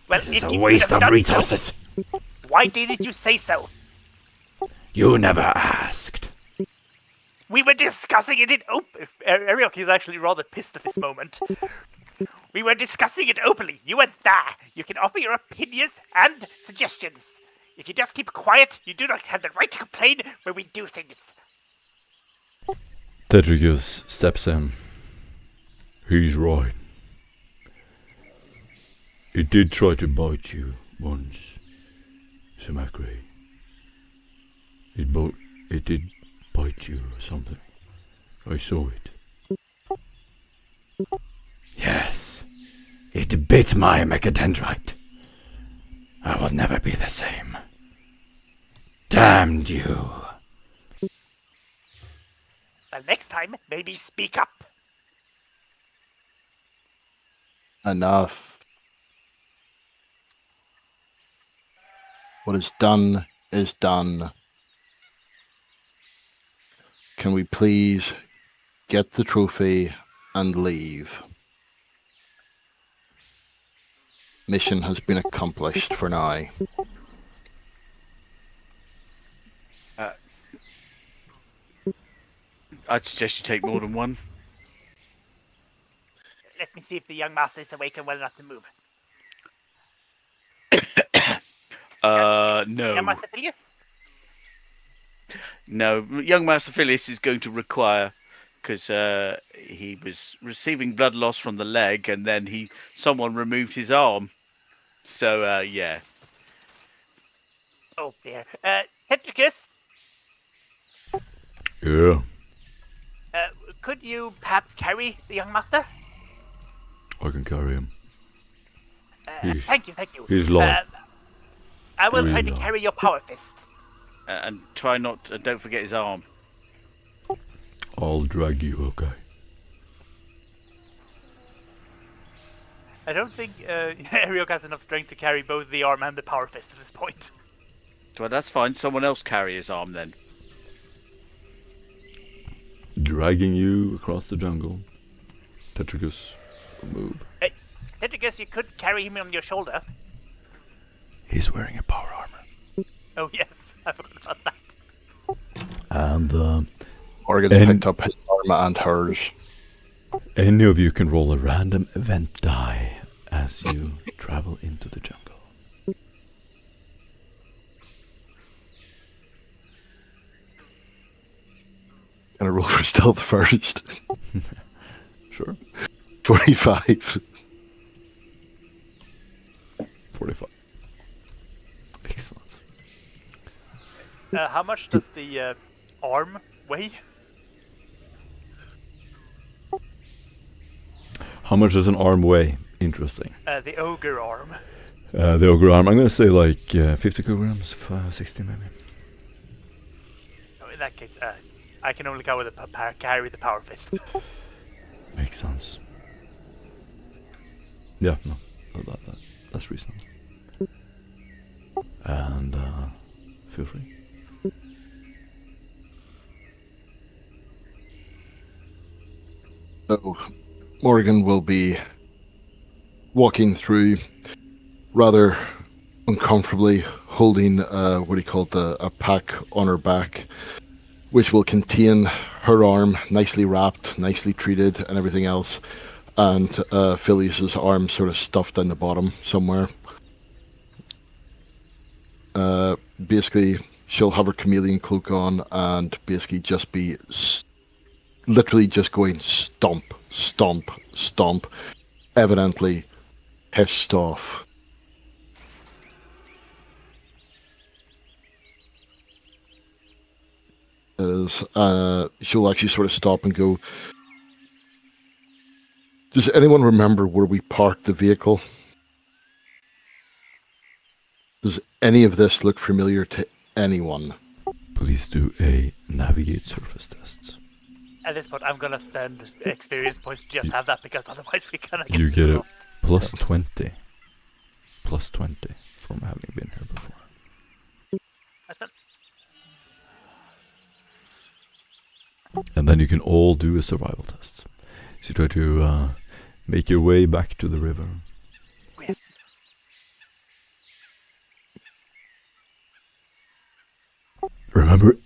Well, this is a waste of resources. So, why didn't you say so? You never asked. We were discussing it in open. Ariok is actually rather pissed at this moment. We were discussing it openly. You weren't there. You can offer your opinions and suggestions. If you just keep quiet, you do not have the right to complain when we do things. Tetricus steps in. He's right. It did try to bite you once, Sumakri. It did bite you or something. I saw it. Yes, it bit my mechadendrite. I will never be the same. Damned you. Well, next time, maybe speak up. Enough. What is done is done. Can we please get the trophy and leave? Mission has been accomplished for now. I'd suggest you take more than one. Let me see if the young master is awake and well enough to move. No. Young Master Phileas? No, young Master Phileas is going to require, because he was receiving blood loss from the leg, and then someone removed his arm. So yeah. Oh dear. Tetricus, Yeah, could you perhaps carry the young master? I can carry him. He's- Thank you. He's light. I will try Really to light. carry your power fist. And try not, and don't forget his arm. I'll drag you, okay? I don't think Ariok has enough strength to carry both the arm and the power fist at this point. Well, that's fine. Someone else carry his arm then. Dragging you across the jungle. Tetricus, move. Tetricus, you could carry him on your shoulder. He's wearing a power armor. Oh yes, I forgot about that. And Morgan's And- picked up his armor and hers. any of you can roll a random event die as you travel into the jungle. Gonna roll for stealth first. Sure. 45. 45. Excellent. How much does the arm weigh? How much does an arm weigh? Interesting. The ogre arm. The ogre arm, I'm gonna say like 50 kilograms, 60 maybe. Oh, in that case, I can only carry the power fist. Makes sense. Yeah, no, that's reasonable. And feel free. So, Morgan will be walking through rather uncomfortably, holding what he called a pack on her back, which will contain her arm, nicely wrapped, nicely treated, and everything else, and Phileas's arm sort of stuffed down the bottom somewhere. Basically, she'll have her chameleon cloak on and basically just be literally just going stomp, stomp, stomp, evidently pissed off. It is, she'll actually sort of stop and go, does anyone remember where we parked the vehicle? Does any of this look familiar to anyone? Please do a navigate surface test. At this point, I'm gonna spend experience points to just have that, because otherwise we're gonna get You get a lost. plus 20. Plus 20 from having been here before. I thought- And then you can all do a survival test. So you try to make your way back to the river. Yes. Remember,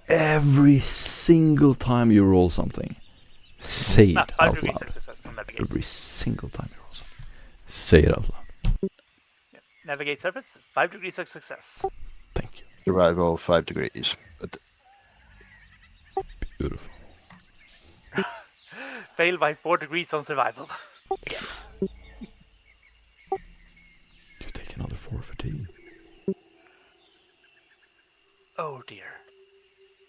every single time you roll something, say it Ah, out 5 degrees loud. success. navigate. Every single time you roll something. Say it out loud. Yeah. Navigate surface, 5 degrees of success. Thank you. Survival 5 degrees. Beautiful. Fail by 4 degrees on survival. Again. You take another 4 fatigue. Oh dear.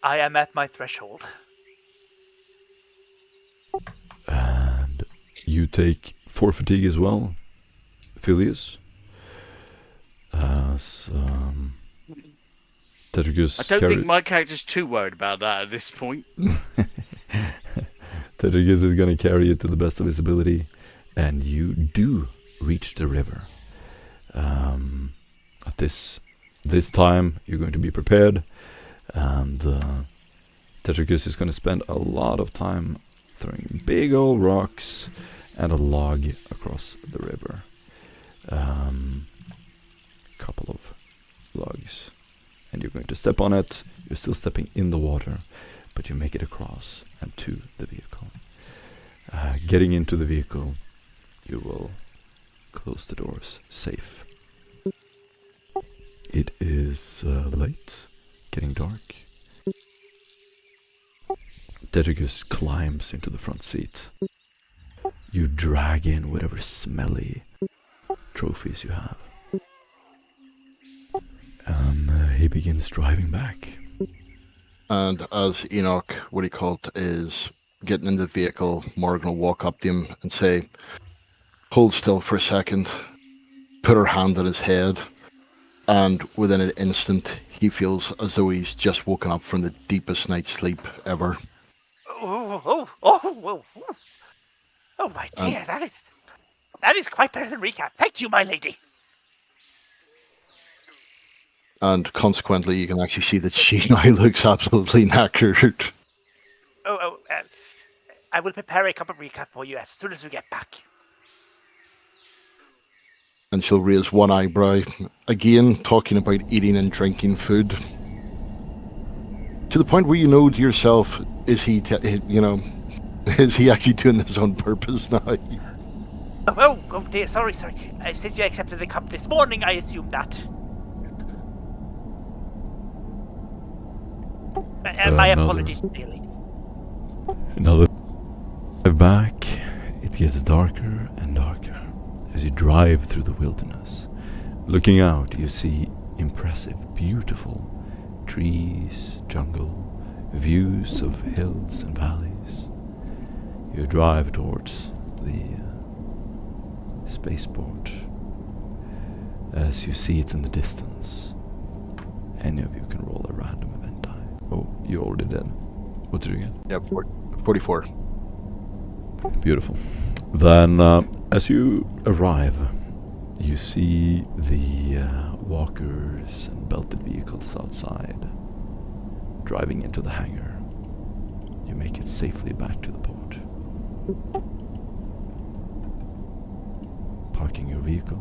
I am at my threshold. And you take 4 fatigue as well, Phileas. As Tetricus I don't think my character's too worried about that at this point. Tetricus is going to carry you to the best of his ability, and you do reach the river. At this time, you're going to be prepared, and Tetricus is going to spend a lot of time throwing big old rocks and a log across the river. Couple of logs, and you're going to step on it. You're still stepping in the water, but you make it across and to the vehicle. Getting into the vehicle, you will close the doors safe. It is late, getting dark. Tetricus climbs into the front seat. You drag in whatever smelly trophies you have. And he begins driving back. And as Enoch, is getting in the vehicle, Morgan will walk up to him and say, hold still for a second, put her hand on his head, and within an instant, he feels as though he's just woken up from the deepest night's sleep ever. Oh my dear, that is quite better than recap. Thank you, my lady. And consequently, you can actually see that she now looks absolutely knackered. I will prepare a cup of recap for you as soon as we get back. And she'll raise one eyebrow, again talking about eating and drinking food. To the point where you know to yourself, is he actually doing this on purpose now? Oh dear, sorry. Since you accepted the cup this morning, I assumed that. My apologies, dear lady. Another back, it gets darker and darker as you drive through the wilderness. Looking out, you see impressive, beautiful trees, jungle, views of hills and valleys. You drive towards the spaceport. As you see it in the distance, any of you can roll a random event die. Oh, you already did. What did you get? Yeah, 44. Beautiful. Then, as you arrive, you see the walkers and belted vehicles outside, driving into the hangar. You make it safely back to the port. Parking your vehicle,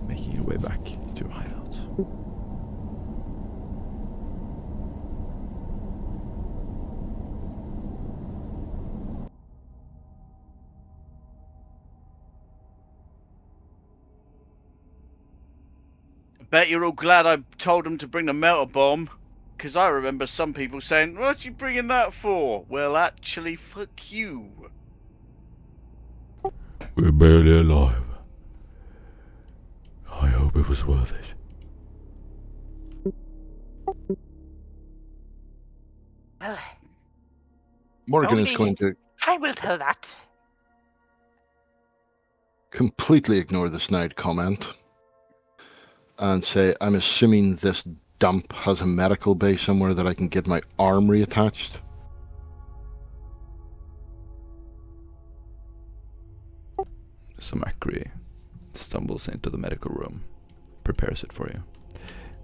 making your way back to your hideout. Bet you're all glad I told them to bring the melter bomb, because I remember some people saying, what are you bringing that for? Well, actually, fuck you. We're barely alive. I hope it was worth it. Well, Morgan is going to I will tell that. completely ignore the snide comment and say, I'm assuming this dump has a medical bay somewhere that I can get my arm reattached. So Macri stumbles into the medical room, prepares it for you,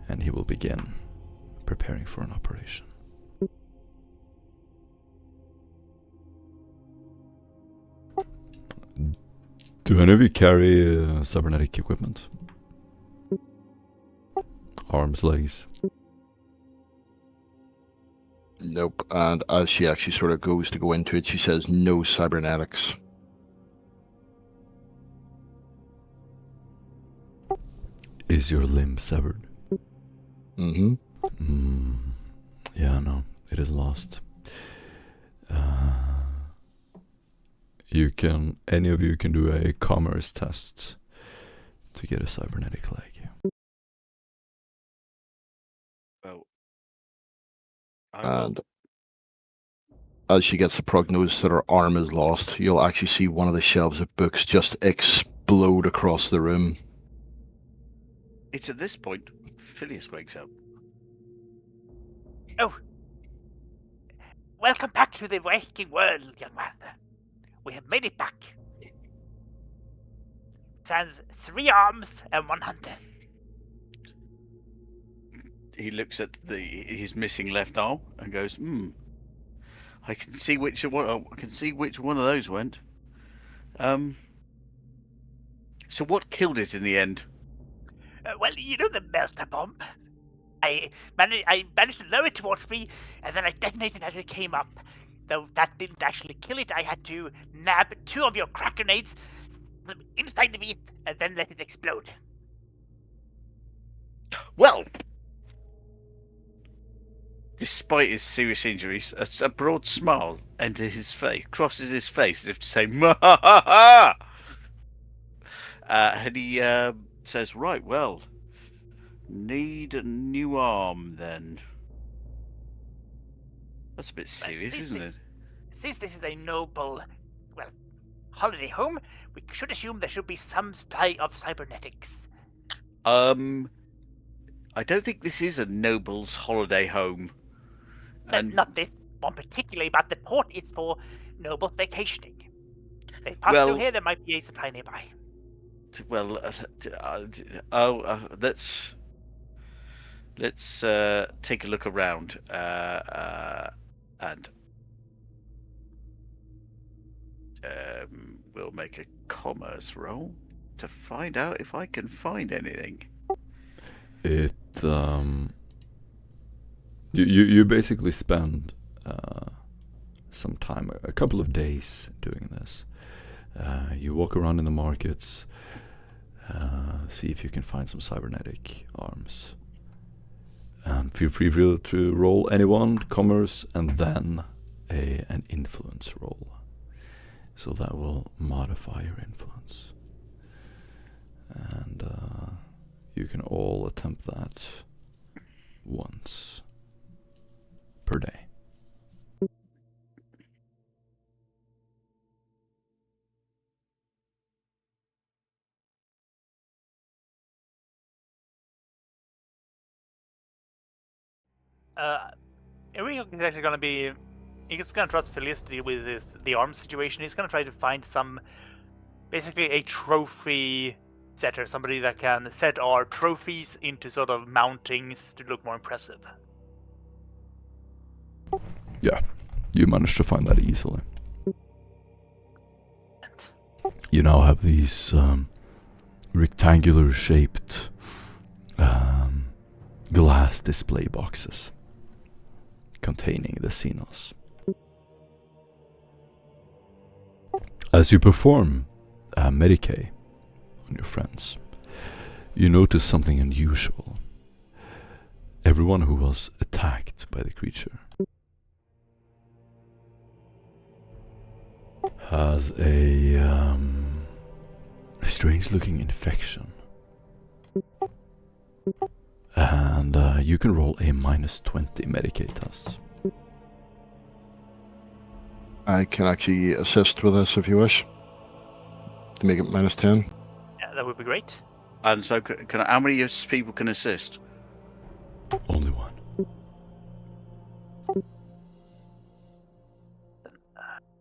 and he will begin preparing for an operation. Do any of you carry cybernetic equipment? Arms, legs? Nope. And as she actually sort of goes to go into it, she says, no cybernetics. Is your limb severed? Mm-hmm. Yeah, no, it is lost. Any of you can do a commerce test to get a cybernetic leg. Well, And as she gets the prognosis that her arm is lost, you'll actually see one of the shelves of books just explode across the room. it's at this point Phileas wakes up. Oh, welcome back to the waking world, young man. We have made it back. Sans 3 arms and 1 hunter. He looks at his missing left arm and goes, I can see which one. I can see which one of those went. So what killed it in the end? Well, you know the melter bomb? I managed to lower it towards me, and then I detonated as it came up. Though that didn't actually kill it, I had to nab 2 of your crack grenades inside of it, and then let it explode. Well, despite his serious injuries, a broad smile crosses his face as if to say, "Ma ha ha ha!" And he says, "Right, well, need a new arm then." That's a bit serious, isn't it? Since this is a noble, holiday home, we should assume there should be some supply of cybernetics. I don't think this is a noble's holiday home. And not this one particularly, but the port is for noble vacationing. If they pass through here, there might be a supply nearby. Well, let's take a look around and we'll make a commerce roll to find out if I can find anything. You basically spend some time, a couple of days doing this. You walk around in the markets, see if you can find some cybernetic arms. And feel free to roll anyone, commerce, and then an influence roll. So that will modify your influence. And you can all attempt that once per day. Enrico is actually going to be... He's going to trust Phileas to deal with the arms situation. He's going to try to find basically a trophy setter, somebody that can set our trophies into sort of mountings to look more impressive. Yeah, you managed to find that easily. You now have these rectangular shaped glass display boxes containing the Xenos. As you perform Medicae on your friends, you notice something unusual. Everyone who was attacked by the creature has a strange looking infection. And you can roll a -20 Medicae test. I can actually assist with this if you wish. To make it -10. Yeah, that would be great. And so, how many people can assist? Only one.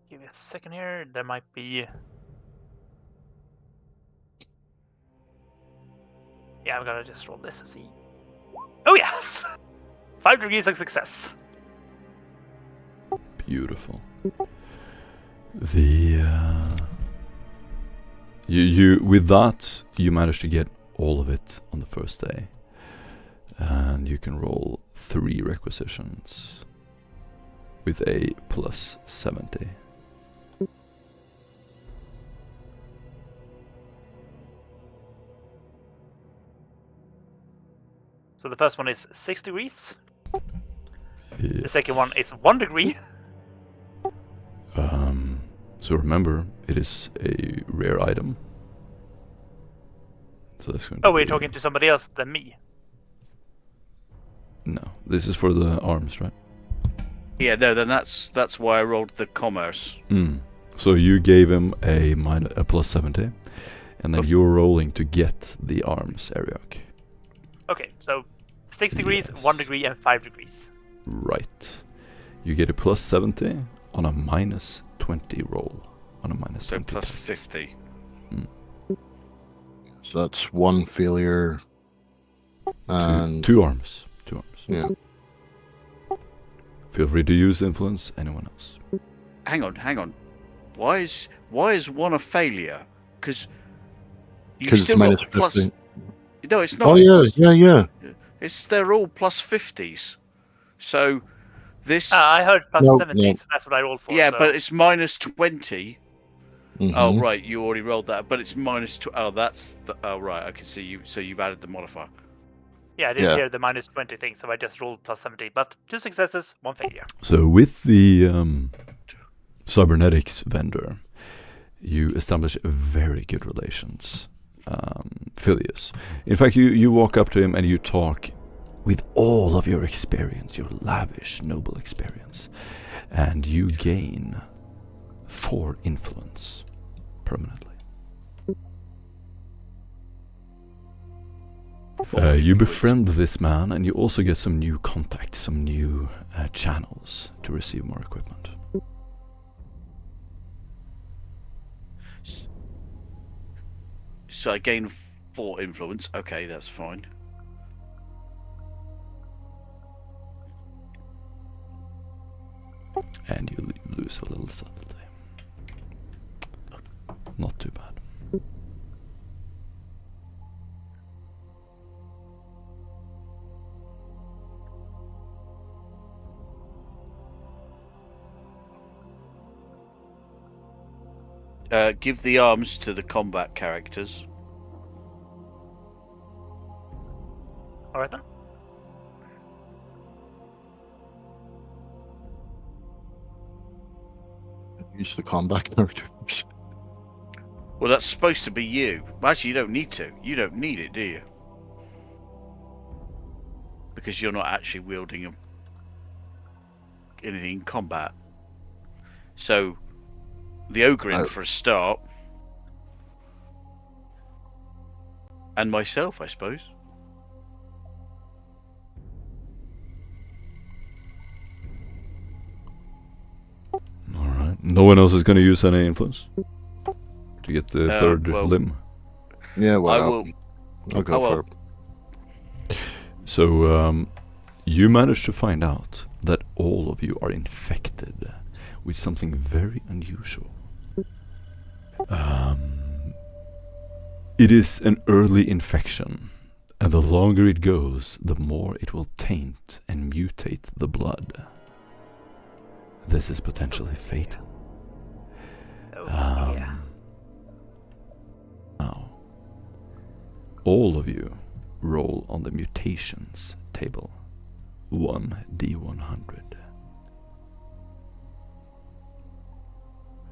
Give me a second here. There might be... Yeah, I'm gonna just roll this to see. Oh yes! 5 degrees of success. Beautiful. The you with that you manage to get all of it on the first day, and you can roll 3 requisitions with a plus 70. So the first one is 6 degrees. The Yes. second one is 1 degree. So remember, it is a rare item. So that's going to Oh, we're be- talking to somebody else than me. No, this is for the arms, right? Yeah, no, then that's why I rolled the commerce. So you gave him a plus 70, and then you're rolling to get the arms, Ariok. Okay, so 6 degrees, Yes. 1 degree, and 5 degrees. Right. You get a plus 70 on a minus 20 roll. On a minus So 20 plus test. 50. So that's one failure. And Two arms. Two arms. yeah. Feel free to use influence anyone else. Hang on. Why is one a failure? Because Because it's minus 50. No, it's not. Oh yeah. They're all plus 50s. So this. I heard plus No, 70, no. so that's what I rolled for. yeah, so. but it's minus 20. Mhm. Oh right, you already rolled that, but it's minus. Oh, that's. Oh right, I can see you. So you've added the modifier. Yeah, I didn't Yeah. hear the minus 20 thing, so I just rolled plus 70. But 2 successes, 1 failure. So with the cybernetics vendor, you establish very good relations. Phileas. In fact, you walk up to him and you talk with all of your experience, your lavish, noble experience, and you gain 4 influence permanently. You befriend this man, and you also get some new contacts, some new channels to receive more equipment. So I gain 4 influence. Okay, that's fine. And you lose a little subtlety. Not too bad. Give the arms to the combat characters. Alright then. Use the combat characters. Well, that's supposed to be you. Actually, you don't need to. You don't need it, do you? Because you're not actually wielding anything in combat. So, the Ogrin for a start. And myself, I suppose. Alright. No one else is going to use any influence? To get the third well, limb? Yeah, well, I will. I'll go well. for it. So, you manage to find out that all of you are infected with something very unusual. It is an early infection, and the longer it goes, the more it will taint and mutate the blood. This is potentially fatal. Oh, yeah. Now, all of you roll on the mutations table. 1d100.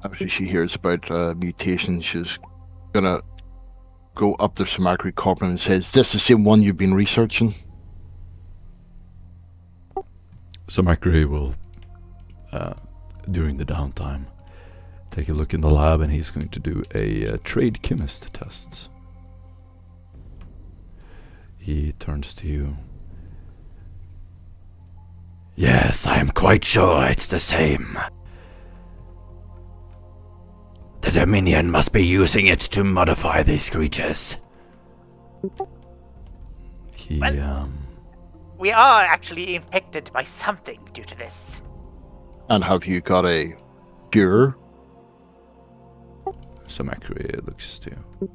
After she hears about mutations, she's gonna go up to Samacri Corporan and says, "This the same one you've been researching?" So Macri will, during the downtime, take a look in the lab, and he's going to do a trade chemist test. He turns to you. Yes, I am quite sure it's the same. The Dominion must be using it to modify these creatures. He, We are actually infected by something due to this. And have you got a cure? So Macri looks to you.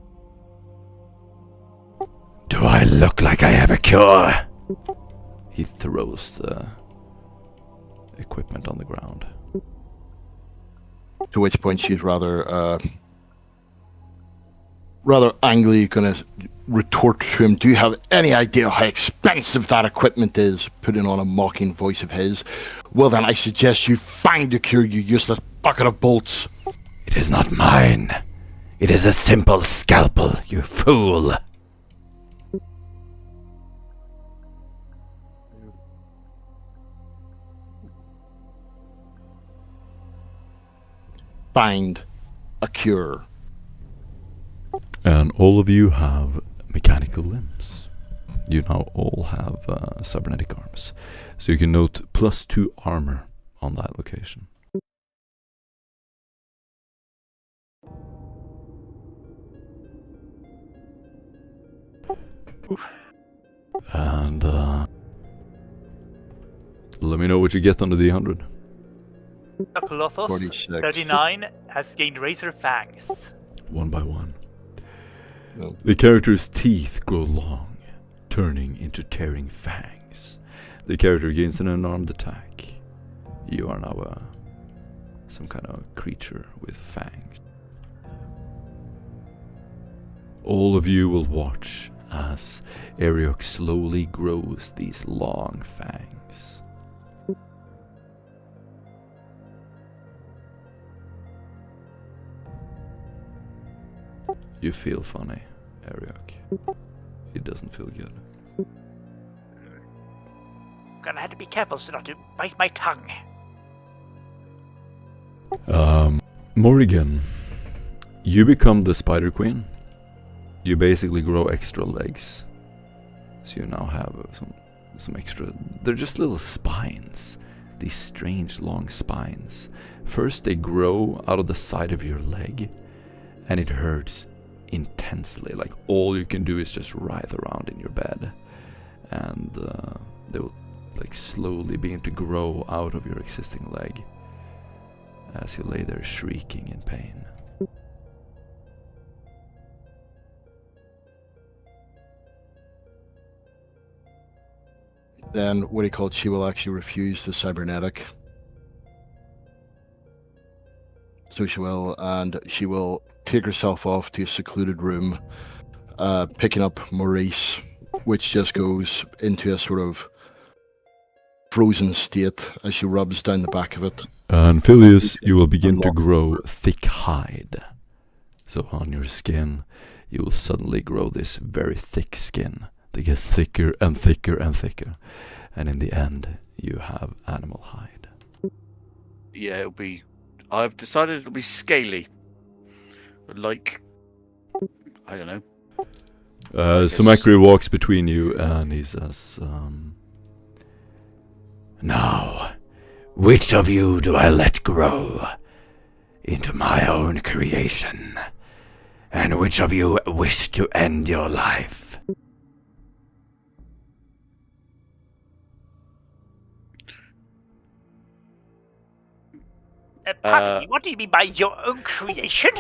Do I look like I have a cure? He throws the equipment on the ground. To which point she's rather angrily going to retort to him, "Do you have any idea how expensive that equipment is?" Putting on a mocking voice of his. "Well then, I suggest you find a cure, you useless bucket of bolts." It is not mine. It is a simple scalpel, you fool. Find a cure. And all of you have mechanical limbs. You now all have cybernetic arms. So you can note +2 armor on that location. And let me know what you get under the 100. Apollothos 46. 39 has gained razor fangs. One by one. No. The character's teeth grow long, turning into tearing fangs. The character gains an unarmed attack. You are now some kind of creature with fangs. All of you will watch as Ariok slowly grows these long fangs. You feel funny, Ariok. It doesn't feel good. Gonna have to be careful so not to bite my tongue. Morrigan, you become the Spider Queen. You basically grow extra legs. So you now have some extra... They're just little spines. These strange long spines. First they grow out of the side of your leg. And it hurts intensely. Like all you can do is just writhe around in your bed. And they will like slowly begin to grow out of your existing leg. As you lay there shrieking in pain. Then, what he called, she will actually refuse the cybernetic. So she will, and she will take herself off to a secluded room, picking up Maurice, which just goes into a sort of frozen state as she rubs down the back of it. And Phileas, you will begin to grow thick hide. So on your skin, you will suddenly grow this very thick skin that gets thicker and thicker and thicker. And in the end, you have animal hide. Yeah, it'll be... I've decided it'll be scaly. Like... I don't know. Sumakri walks between you and he says, Now, which of you do I let grow into my own creation? And which of you wish to end your life? Pardon me, what do you mean by your own creation?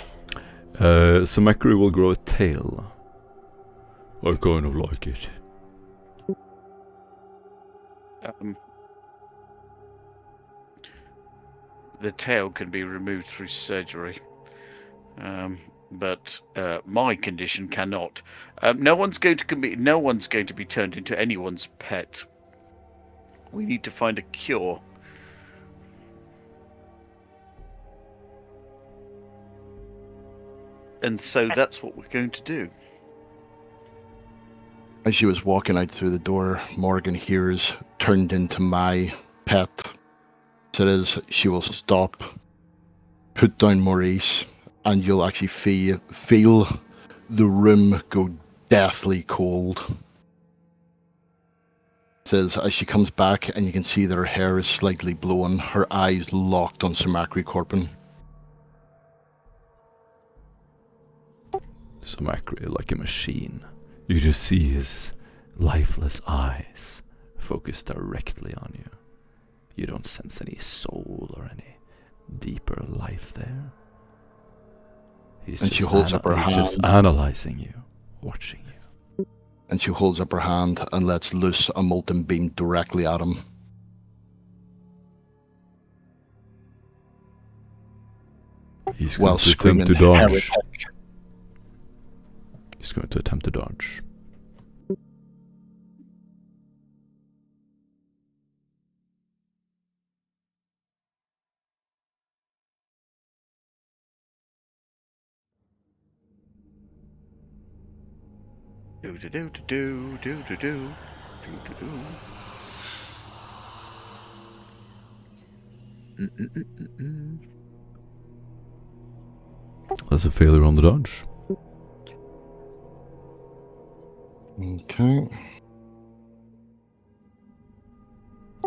Sumakri will grow a tail. I kind of like it. The tail can be removed through surgery. But my condition cannot. No one's going to be turned into anyone's pet. We need to find a cure. And so that's what we're going to do. As she was walking out through the door, Morgan hears, "Turned into my pet." So it is, she will stop, put down Maurice, and you'll actually feel the room go deathly cold. It says, as she comes back, and you can see that her hair is slightly blown, her eyes locked on Sumakri Corpin. Sumakri, like a machine. You just see his lifeless eyes focused directly on you. You don't sense any soul or any deeper life there. And she holds up her hand. He's just analyzing you, watching you. And she holds up her hand and lets loose a molten beam directly at him. He's while going to screaming attempt to dodge. heretic. He's going to attempt to dodge. Do do do do do do do do do do. That's a failure on the dodge. Okay.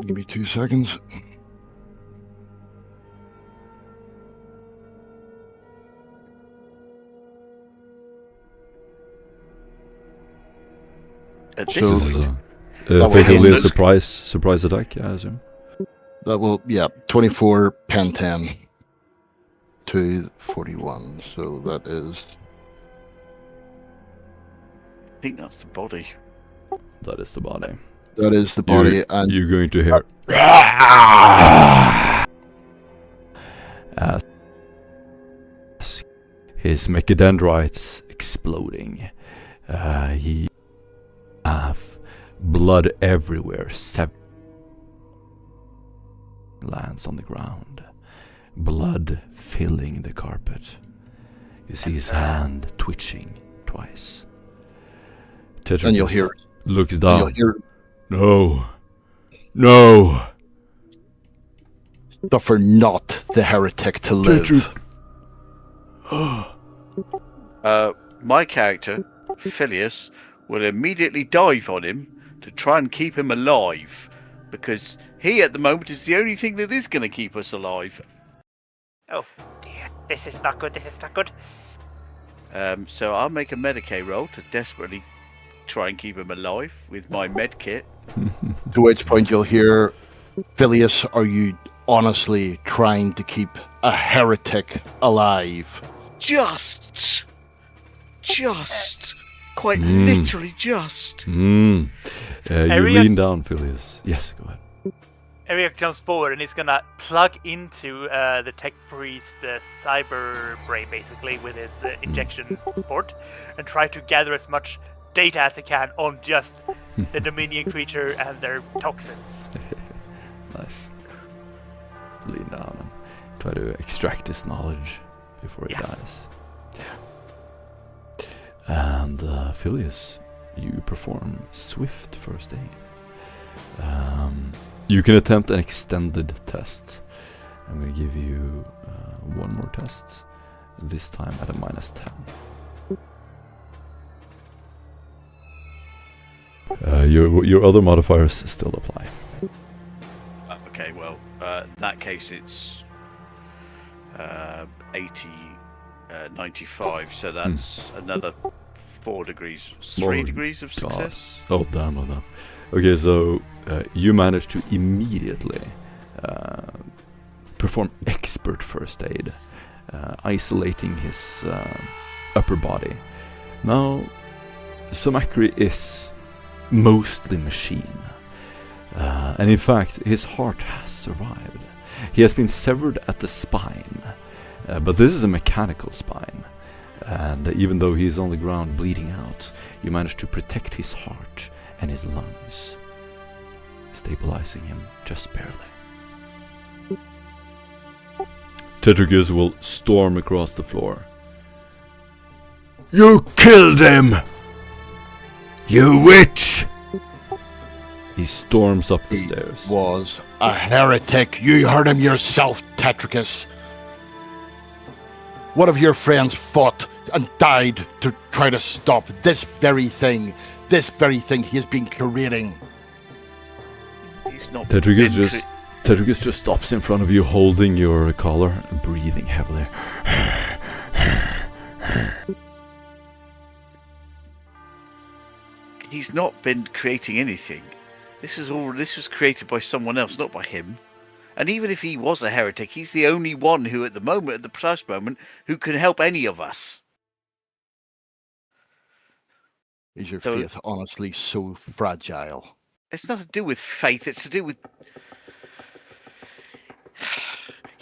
Give me 2 seconds. At this So- This is point, effectively a hit. surprise attack, I assume. That will, yeah, 24 pen 10 to 41. So that is, I think that's the body. That is the body. that is the body. And You're going to hear as his mechadendrites exploding. He have blood everywhere. 7 lands on the ground. Blood filling the carpet. You see his hand twitching twice. and you'll hear, looks and down. you'll hear, No. No. suffer not the heretic to live. My character, Phileas, will immediately dive on him to try and keep him alive, because he at the moment is the only thing that is going to keep us alive. Oh dear, this is not good. This is not good. So I'll make a Medicaid roll to desperately try and keep him alive with my med kit. To which point you'll hear, Phileas, are you honestly trying to keep a heretic alive? Just, quite Mm. literally just. You Ariak- lean down, Phileas. Yes, go ahead. Eric jumps forward and he's gonna plug into the tech priest cyber brain basically with his injection port and try to gather as much data as he can on just the Dominion creature and their toxins. Nice. Lean down and try to extract his knowledge before he Yeah. dies. And Phileas, you perform swift first aid. You can attempt an extended test. I'm going to give you one more test, this time at a -10. Your other modifiers still apply. Okay, well, in that case it's 80, 95, so that's another 4 degrees, 3 Oh, degrees of God. success. Oh damn, oh damn. Okay, so you manage to immediately perform expert first aid, isolating his upper body. Now, Sumakri is mostly machine, and in fact, his heart has survived. He has been severed at the spine, but this is a mechanical spine. And even though he is on the ground bleeding out, you manage to protect his heart and his lungs, stabilizing him just barely. Tetragus will storm across the floor. You killed him! You witch! He storms up the stairs. Was a heretic. You heard him yourself, Tetricus. One of your friends fought and died to try to stop this very thing he has been creating. He's not Tetragus been Tetragus just stops in front of you, holding your collar and breathing heavily. He's not been creating anything. This was created by someone else, not by him. And even if he was a heretic, he's the only one who, at the precise moment, who can help any of us. Is your So- faith honestly so fragile? It's not to do with faith. It's to do with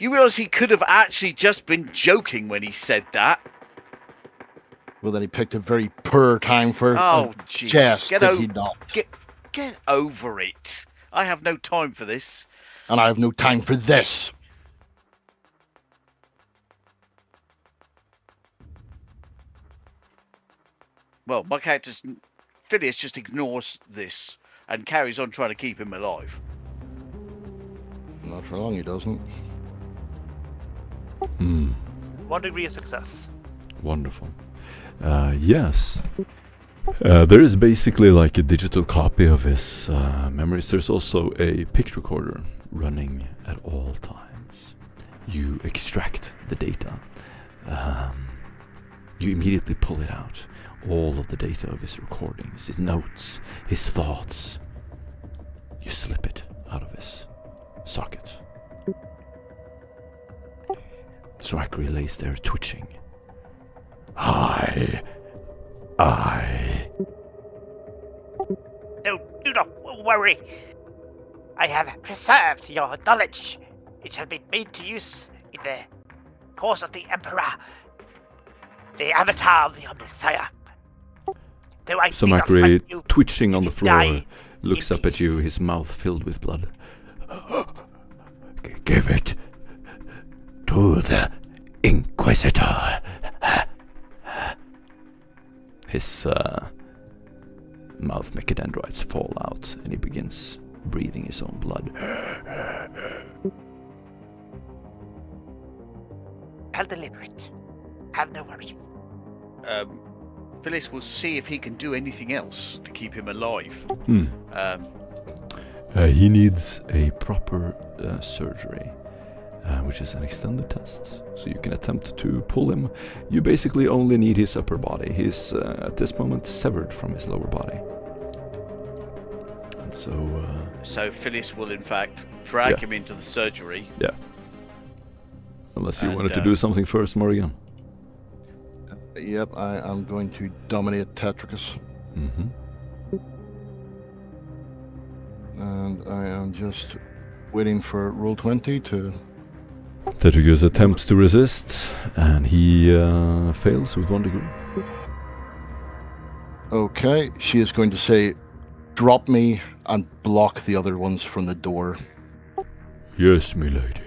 You realise he could have actually just been joking when he said that? Well, then he picked a very poor time for Oh, a Jesus. jest, Get, did he not? get over it. I have no time for this. And I have no time for this. Well, my character's... Phileas just ignores this and carries on trying to keep him alive. Not for long, he doesn't. 1 degree of success. Wonderful. Yes. There is basically like a digital copy of his memories. There's also a picture recorder running at all times. You extract the data. You immediately pull it out. All of the data of his recordings, his notes, his thoughts. You slip it out of his socket. Zachary lays there twitching. I... No, do not worry. I have preserved your knowledge. It shall be made to use in the cause of the Emperor, the Avatar of the Omniscire. Though I did not Zachary, find you, twitching on the floor, die looks in up at you, peace. his mouth filled with blood. Give it to the Inquisitor. His mouth mechadendrites fall out, and he begins breathing his own blood. I'll deliver it. Have no worries. Phyllis will see if he can do anything else to keep him alive. He needs a proper surgery, which is an extended test. So you can attempt to pull him. You basically only need his upper body. He's at this moment severed from his lower body. And So Phyllis will in fact drag Yeah. him into the surgery. yeah. Unless you And, wanted to do something first, Morrigan. Yep, I am going to dominate Tetricus. Mm-hmm. And I am just waiting for roll 20 to... Tetricus attempts to resist, and he fails with 1 degree. Okay, she is going to say, drop me and block the other ones from the door. Yes, milady.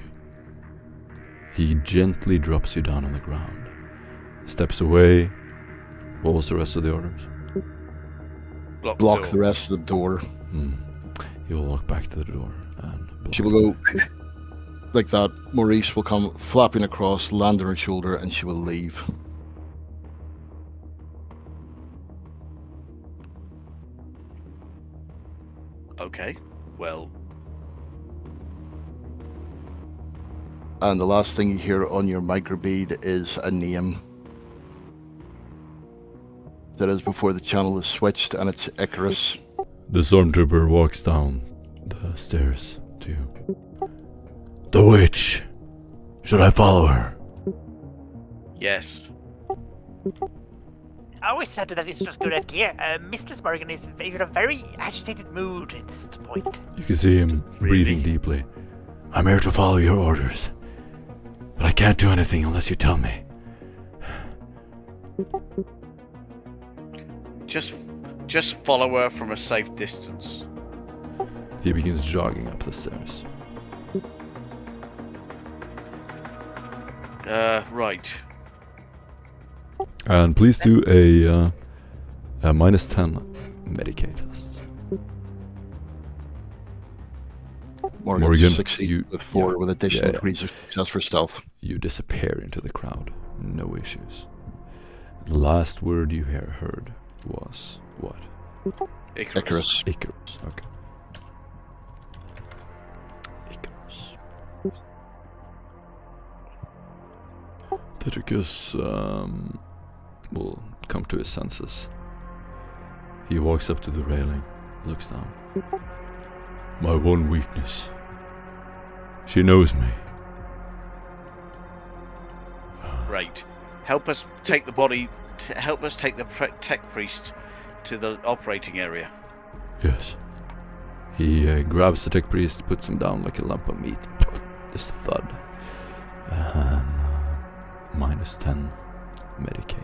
He gently drops you down on the ground, steps away. What was the rest of the orders? Block the rest of the door. He'll walk back to the door and block She will go like that. Maurice will come flapping across, land on her shoulder, and she will leave. Okay, well, And the last thing you hear on your microbead is a name. That is before the channel is switched, and it's Icarus. The stormtrooper walks down the stairs to you. The witch! Should I follow her? yes. I always said that this was a good idea. Mistress Morgan is in a very agitated mood at this point. You can see him breathing deeply. I'm here to follow your orders. But I can't do anything unless you tell me. Just follow her from a safe distance. He begins jogging up the stairs. Right. And please do a -10 Medicaid test. Morgan succeed you- with 4 yeah, with additional yeah. degrees of success for stealth. You disappear into the crowd. No issues. The last word you heard was what? Icarus. Icarus. Okay. Icarus. Tetricus will come to his senses. He walks up to the railing, looks down. My one weakness. She knows me. Right. Help us take the body. Help us take the tech priest to the operating area. Yes. He grabs the tech priest, puts him down like a lump of meat. Just thud. -10 Medicaid.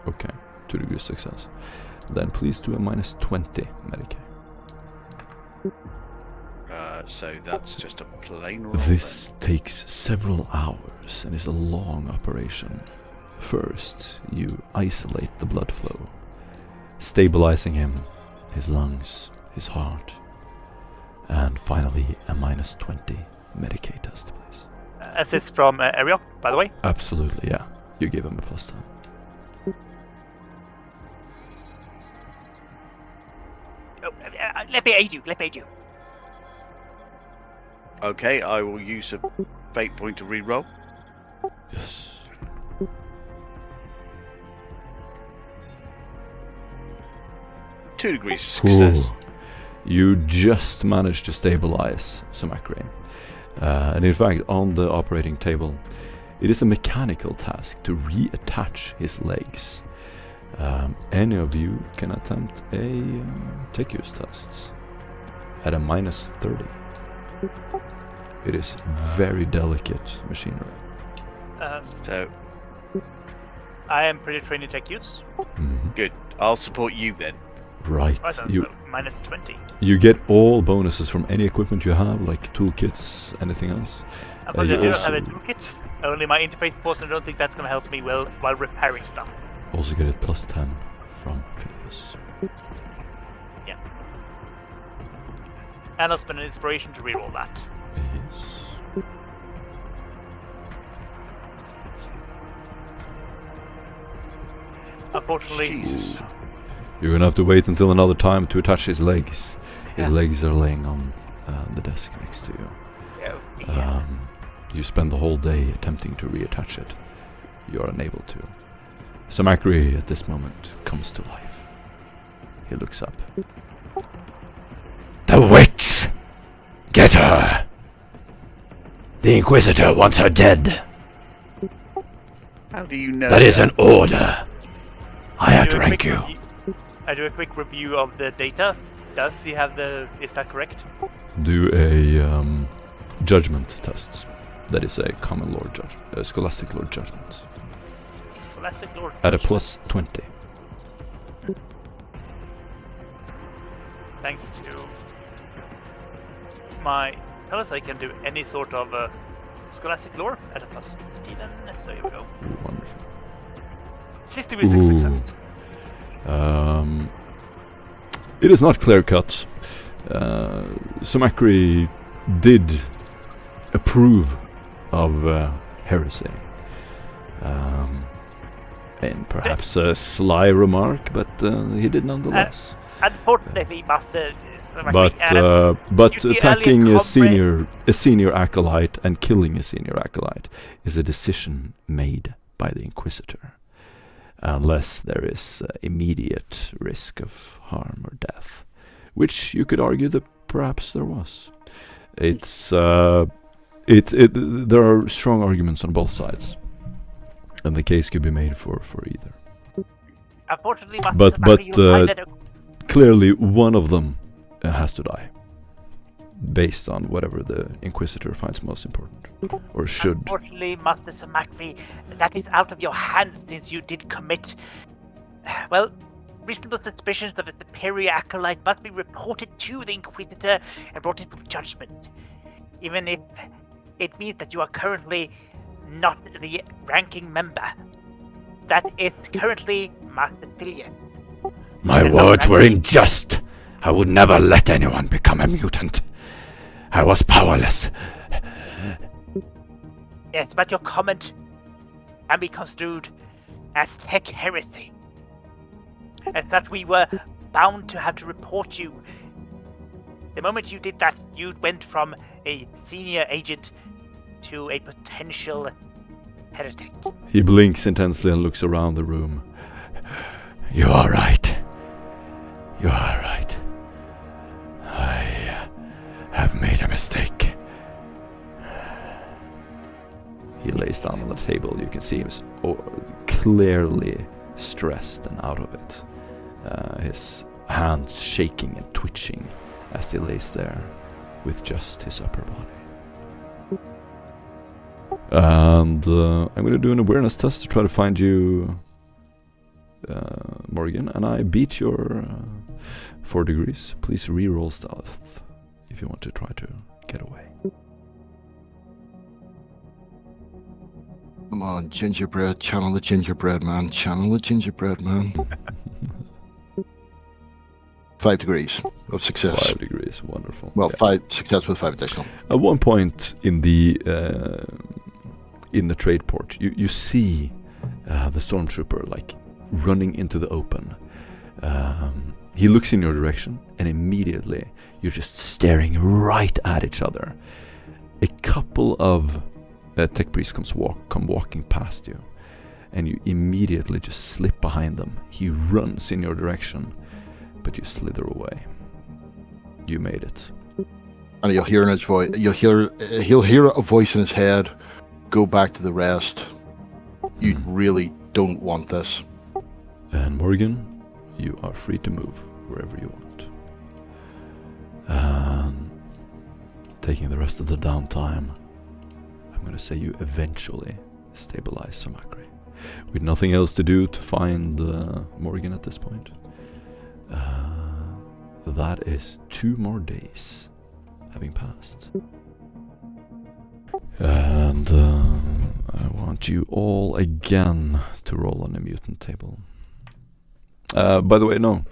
Okay, 2 degrees success. Then please do a -20 Medicaid. So that's just a plain roll. This takes several hours and is a long operation. First, you isolate the blood flow, stabilizing him, his lungs, his heart, and finally a -20 Medicaid test, please. Assist from Ariok, by the way. Absolutely, yeah. You give him a +10. Oh, let me aid you. Let me aid you. Okay, I will use a fate point to re-roll. Yes. Two degrees success. Ooh. You just managed to stabilize Sumakri. And in fact, on the operating table, it is a mechanical task to reattach his legs. Any of you can attempt a take-use test at a -30. It is very delicate machinery. So I am pretty trained in tech use. good. I'll support you then. Right. Right, so -20. You get all bonuses from any equipment you have, like toolkits, anything else. Unfortunately, you I don't have a also- toolkit. Only my interface force, and I don't think that's going to help me well while repairing stuff. Also get a +10 from Phileas. And I'll spend an inspiration to reroll that. Yes. Unfortunately, Jesus. You're gonna have to wait until another time to attach his legs. His Yeah. legs are laying on the desk next to you. yeah. You spend the whole day attempting to reattach it. You are unable to. Sumakri at this moment comes to life. He looks up. The witch! Get her! The Inquisitor wants her dead. How do you know That is an order. I I do a outrank quick you. I do a quick review of the data. Does he have the... Is that correct? Do a judgment test. That is a common lore judgment, a scholastic lore judgment. Scholastic Lord. At a +20. Thanks to my fellas, I can do any sort of scholastic lore at a +20 then. So here we go. Wonderful. 60 with 6 Ooh. success. It is not clear cut. Sumakri did approve of heresy. And perhaps a sly remark, but he did nonetheless. Unfortunately, Master But you see attacking earlier a senior acolyte and killing a senior acolyte is a decision made by the Inquisitor, unless there is immediate risk of harm or death, which you could argue that perhaps there was. It's there are strong arguments on both sides, and the case could be made for either. Unfortunately, Master But Samari, you find that clearly one of them has to die, based on whatever the Inquisitor finds most important, or should. Unfortunately, Master Samakri, that is out of your hands since you did commit, well, reasonable suspicions that a superior acolyte must be reported to the Inquisitor and brought into judgment. Even if it means that you are currently not the ranking member. That is currently Master Phileas. My words were unjust. I would never let anyone become a mutant. I was powerless. Yes, but your comment can be construed as tech heresy. As that we were bound to have to report you. The moment you did that, you went from a senior agent to a potential heretic. He blinks intensely and looks around the room. You are right. You are right. I have made a mistake. He lays down on the table. You can see him clearly stressed and out of it. His hands shaking and twitching as he lays there with just his upper body. And I'm going to do an awareness test to try to find you, Morgan. And I beat your 4 degrees. Please re-roll stealth if you want to try to get away. Come on, gingerbread. Channel the gingerbread man. Channel the gingerbread man. 5 degrees of success. 5 degrees, wonderful. Well, Yeah. 5 success with 5 additional. At one point in the trade port, you see the stormtrooper like running into the open. He looks in your direction, and immediately you're just staring right at each other. A couple of tech priests come walking past you, and you immediately just slip behind them. He runs in your direction, but you slither away. You made it. And you'll hear in his voice. He'll hear a voice in his head. Go back to the rest. You really don't want this. And Morgan, you are free to move wherever you want. And taking the rest of the downtime, I'm going to say you eventually stabilize Sumakri. With nothing else to do to find Morgan at this point. That is 2 more days having passed. And I want you all again to roll on a mutant table. By the way, no.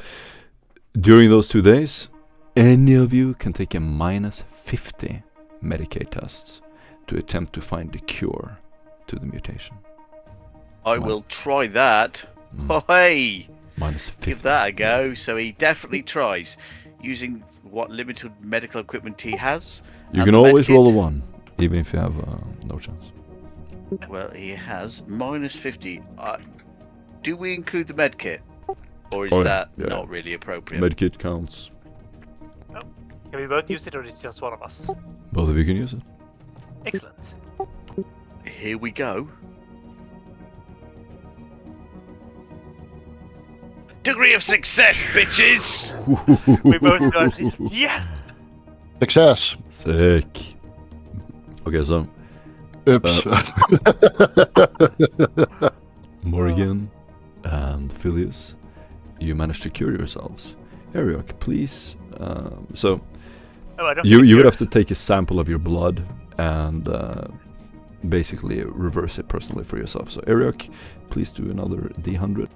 During those 2 days, any of you can take a -50 Medicaid test to attempt to find the cure to the mutation. I will try that. Mm. Oh, hey! -50. Give that a go. So he definitely tries using what limited medical equipment he has. You and can the always medkit. roll a 1, even if you have no chance. Well, he has -50. Do we include the medkit? Or is Oh, yeah, that yeah. not really appropriate? Medkit counts. Can we both use it, or is it just one of us? Both of you can use it. Excellent. Here we go. Degree of success, bitches! We both got it. Yeah. Success. Sick. Okay, so Oops. Morgan and Phileas, you managed to cure yourselves. Ariok, please. So Oh, I don't you think would you're- have to take a sample of your blood and basically reverse it personally for yourself. So Ariok, please do another D100.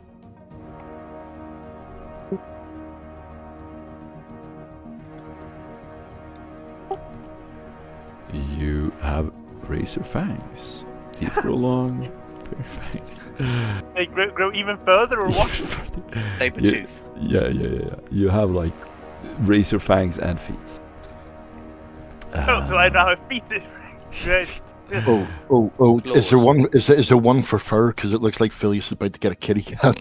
You have razor fangs. Teeth grow long. Very fangs. They grow even further, or what? Saber Yeah. tooth. Yeah. You have like razor fangs and feet. Oh, so I now have feet. Great. Oh! Is there one? Is there one for fur? Because it looks like Phileas is about to get a kitty cat.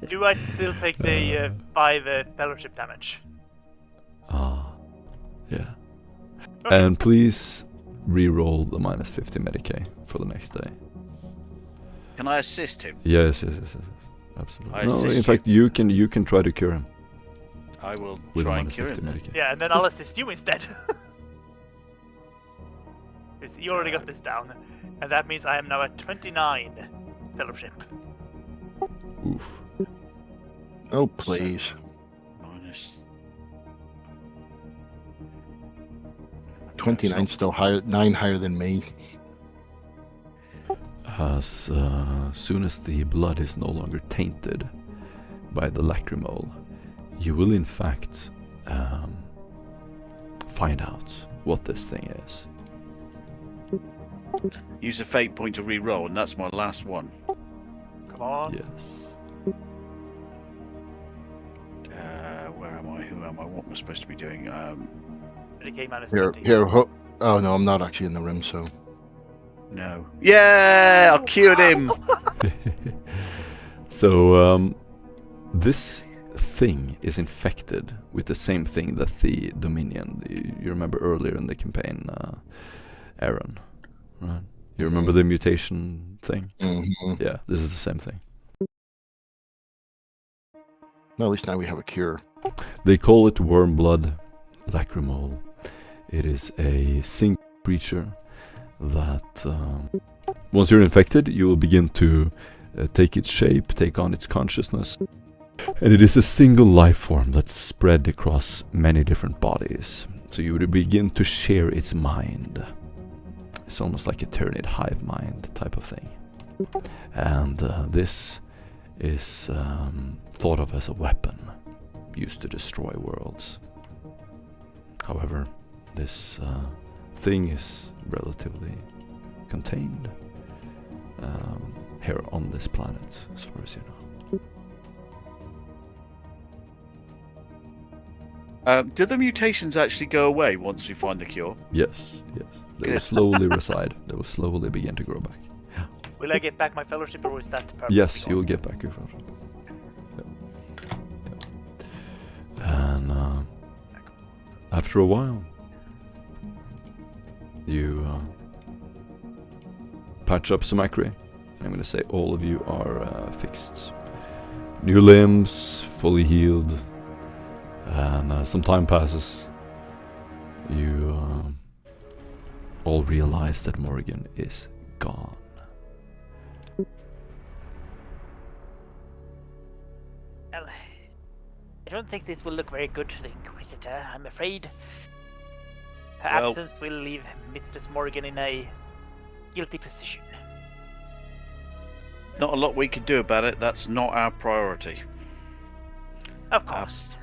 Do I still take the 5 fellowship damage? Yeah. Okay. And please re-roll the -50 Medicaid for the next day. Can I assist him? Yes. Absolutely. I No, assist in you. fact, you can try to cure him I will with try a and cure -50 him. then. Medicaid. Yeah, and then I'll assist you instead. 'Cause you already got this down, and that means I am now at 29 fellowship. Oof. Oh please! Minus 29 still higher, 9 higher than me. As soon as the blood is no longer tainted by the lacrimol, you will in fact find out what this thing is. Use a fate point to re-roll, and that's my last one. Come on. Yes. Where am I? Who am I? What am I supposed to be doing? Medicaid minus Here, 50. here. Oh no, I'm not actually in the room, so No. Yeah, I cured him. So this thing is infected with the same thing that the Dominion. You remember earlier in the campaign, Aaron, right? You remember the mutation thing? mhm. Yeah, this is the same thing. Well, at least now we have a cure. They call it worm blood lacrimol. It is a sink creature that once you're infected, you will begin to take its shape, take on its consciousness. And it is a single life form that's spread across many different bodies. So you would begin to share its mind. It's almost like a Tyrannid hive mind type of thing. And this is thought of as a weapon used to destroy worlds. However, this thing is relatively contained here on this planet, as far as you know. Do the mutations actually go away once we find the cure? Yes, yes. They will slowly reside. They will slowly begin to grow back. Will I get back my fellowship, or is that perfect? Yes, you will get back your fellowship. Yeah. And after a while, you patch up some Acri. I'm going to say all of you are fixed. New limbs, fully healed. And some time passes. You all realize that Morgan is gone. Well, I don't think this will look very good for the Inquisitor. I'm afraid her absence will leave Mistress Morgan in a guilty position. Not a lot we can do about it. That's not our priority. Of course.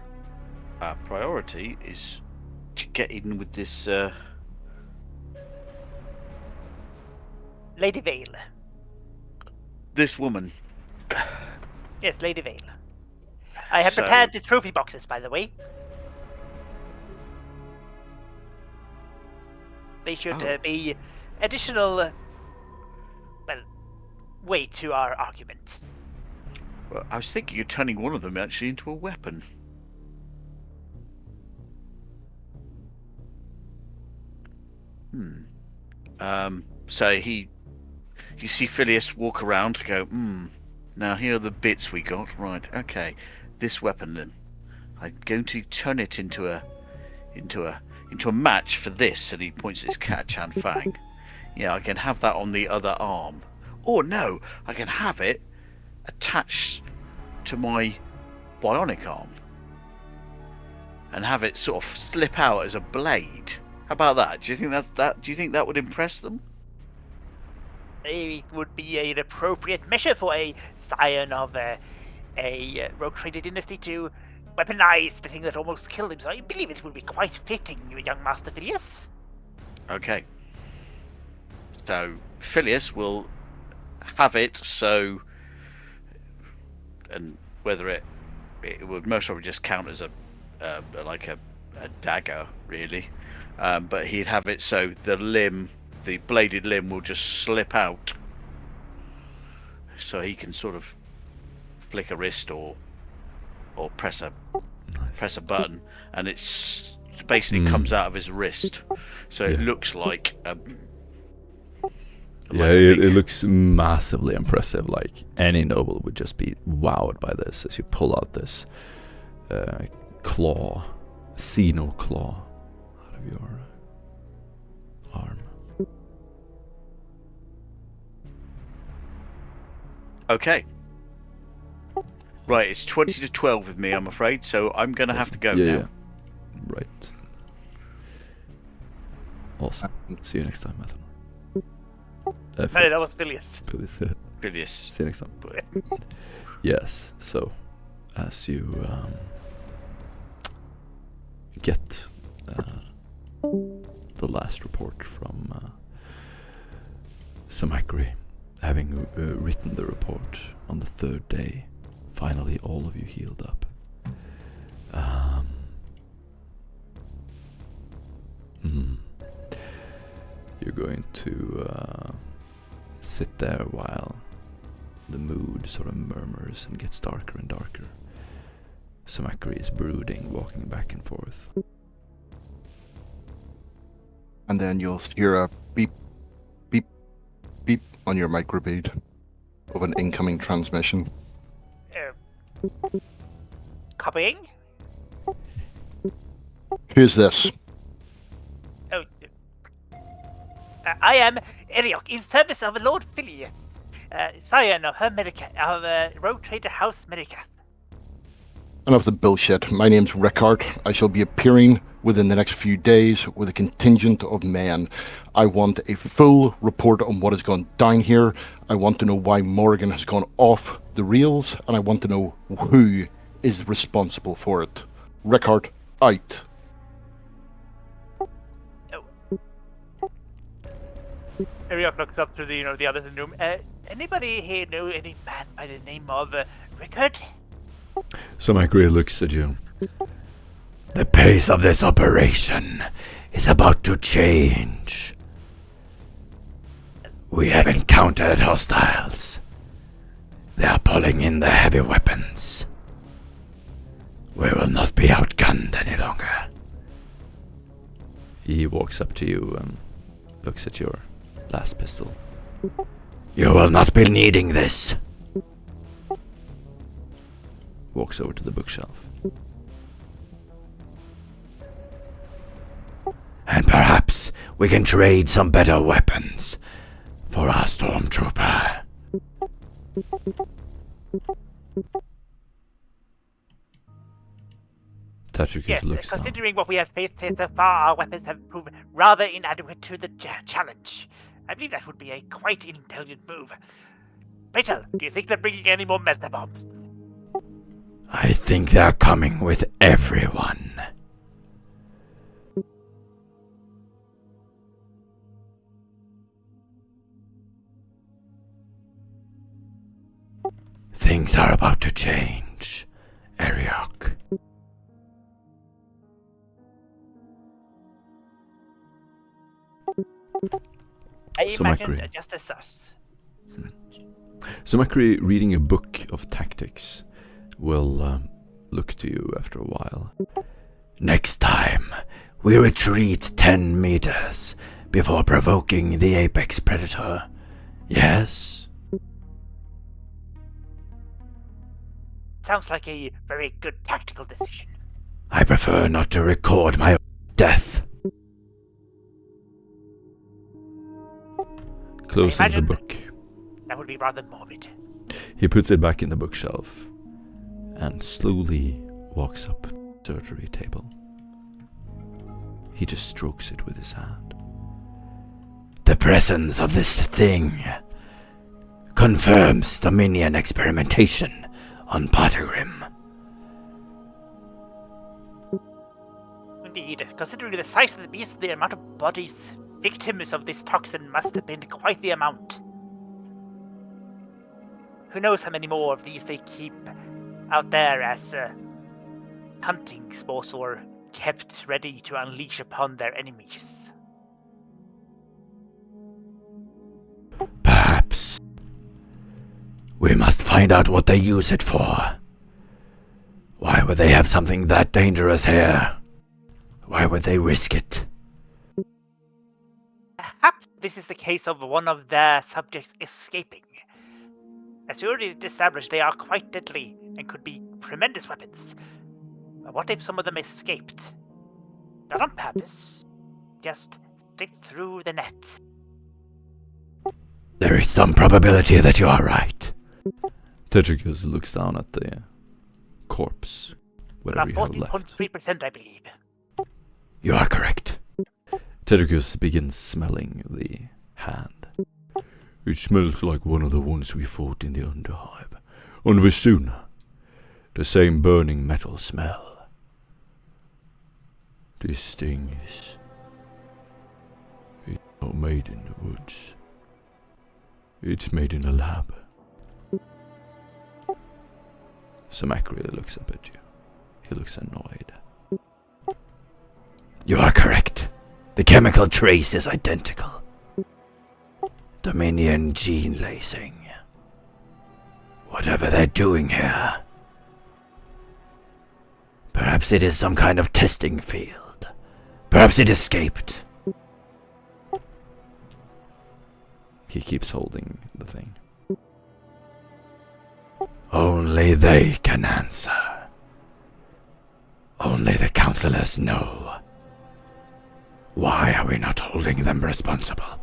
Our priority is to get in with this Lady Vale. this woman. Yes, Lady Vale. I have So- prepared the trophy boxes, by the way. They should Oh. be additional, weight to our argument. Well, I was thinking of turning one of them actually into a weapon. So you see Phileas walk around and go, now here are the bits we got. Right, okay. This weapon then. I'm going to turn it into a match for this, and he points at his Cat-Chan Fang. Yeah, I can have that on the other arm. Or no, I can have it attached to my bionic arm. And have it sort of slip out as a blade. How about that? Do you think do you think that would impress them? It would be an appropriate measure for a scion of a rogue trader dynasty to weaponize the thing that almost killed him. So I believe it would be quite fitting, young Master Phileas. Okay. So Phileas will have it so, and whether it would most probably just count as a dagger, really, but he'd have it so the bladed limb will just slip out, so he can sort of flick a wrist or press a button, and it's basically comes out of his wrist, so it looks like a. Yeah, it looks massively impressive. Like any noble would just be wowed by this as you pull out this Xeno claw out of your arm. Okay. Right, it's 20-12 with me, I'm afraid, so I'm going to have to go now. Yeah. Right. Awesome. See you next time, Ethan. Hey, that was Phileas. Phileas. See you next time. Yes, so as you get the last report from Samakri, having written the report on the third day, finally all of you healed up. You're going to sit there while the mood sort of murmurs and gets darker and darker. Samakri is brooding, walking back and forth. And then you'll hear a beep, beep, beep on your microbead of an incoming transmission. Copying? Who's this? Oh, I am Eriok, in service of Lord Phileas, scion of Rogue Trader House Medicath. Enough of the bullshit. My name's Rickard. I shall be appearing within the next few days with a contingent of men. I want a full report on what has gone down here. I want to know why Morgan has gone off the rails, and I want to know who is responsible for it. Rickard, out. Eriok looks up to the others in the room. Anybody here know any man by the name of Rickard? So Macri looks at you. The pace of this operation is about to change. We have encountered hostiles. They are pulling in their heavy weapons. We will not be outgunned any longer. He walks up to you and looks at your last pistol. You will not be needing this. Walks over to the bookshelf. And perhaps we can trade some better weapons for our stormtrooper. Tatricus Yes, looks down. considering what we have faced here so far, our weapons have proven rather inadequate to the challenge. I believe that would be a quite intelligent move. Rachel, do you think they're bringing any more melter bombs? I think they're coming with everyone. Things are about to change, Eriok. I So imagine Macri. just as us. So Macri, reading a book of tactics, will look to you after a while. Next time, we retreat 10 meters before provoking the apex predator. Yes? Sounds like a very good tactical decision. I prefer not to record my death. Closing the imagine- book. That would be rather morbid. He puts it back in the bookshelf and slowly walks up to the surgery table. He just strokes it with his hand. The presence of this thing confirms Dominion experimentation on Pottergrim. Indeed, considering the size of the beast, the amount of bodies victims of this toxin must have been quite the amount. Who knows how many more of these they keep out there as hunting sports or kept ready to unleash upon their enemies. Perhaps we must find out what they use it for. Why would they have something that dangerous here? Why would they risk it? Perhaps this is the case of one of their subjects escaping. As we already established, they are quite deadly and could be tremendous weapons. But what if some of them escaped? Not on purpose, just slipped through the net. There is some probability that you are right. Tetricus looks down at the corpse, whatever About you have left. 14.3%, I believe. You are correct. Tetricus begins smelling the hand. It smells like one of the ones we fought in the Underhive. On Visuna. The same burning metal smell. This thing is... It's not made in the woods. It's made in a lab. So Mac really looks up at you. He looks annoyed. You are correct. The chemical trace is identical. Dominion gene lacing. Whatever they're doing here. Perhaps it is some kind of testing field. Perhaps it escaped. He keeps holding the thing. Only they can answer. Only the counselors know. Why are we not holding them responsible?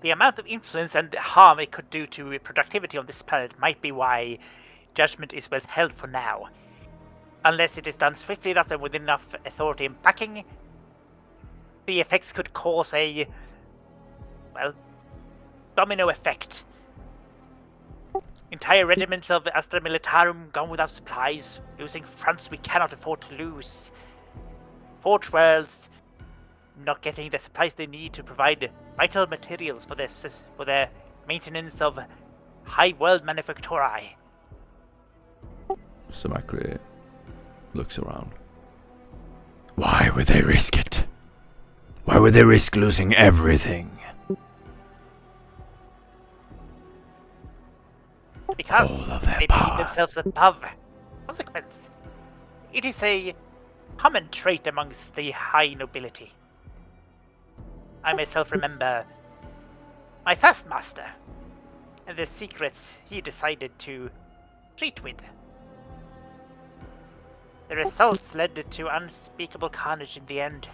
the amount of influence and harm it could do to productivity on this planet might be why judgment is withheld for now. Unless it is done swiftly enough and with enough authority and backing, the effects could cause a, well, domino effect. Entire regiments of Astra Militarum gone without supplies, losing fronts we cannot afford to lose. Forge worlds not getting the supplies they need to provide vital materials for their maintenance of high world manufacturae. Samakri looks around. Why would they risk it? Why would they risk losing everything? Because All of their they power. believe themselves above consequence. It is a common trait amongst the high nobility. I myself remember my first master and the secrets he decided to treat with. The results led to unspeakable carnage in the end.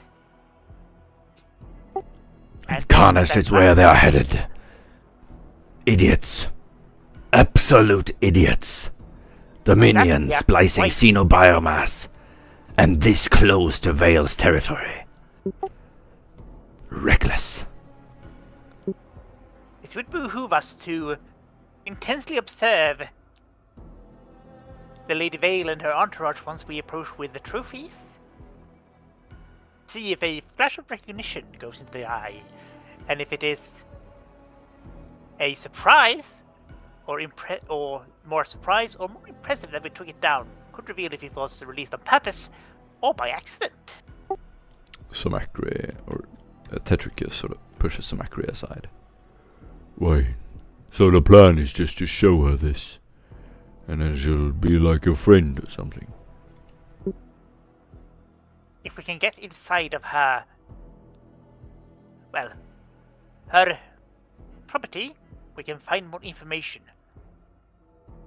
And carnage is where they are headed. Idiots. Absolute idiots. Dominion Exactly, splicing right. Xeno biomass. And this close to Vale's territory. Reckless. It would behoove us to intensely observe the Lady Vale and her entourage once we approach with the trophies. See if a flash of recognition goes into the eye, and if it is a surprise, or more surprise, or more impressive that we took it down, could reveal if it was released on purpose or by accident. Samakri, or Tetricus, sort of pushes Samakri aside. Wait, so the plan is just to show her this, and then she'll be like a friend or something? If we can get inside of her, well, her property, we can find more information.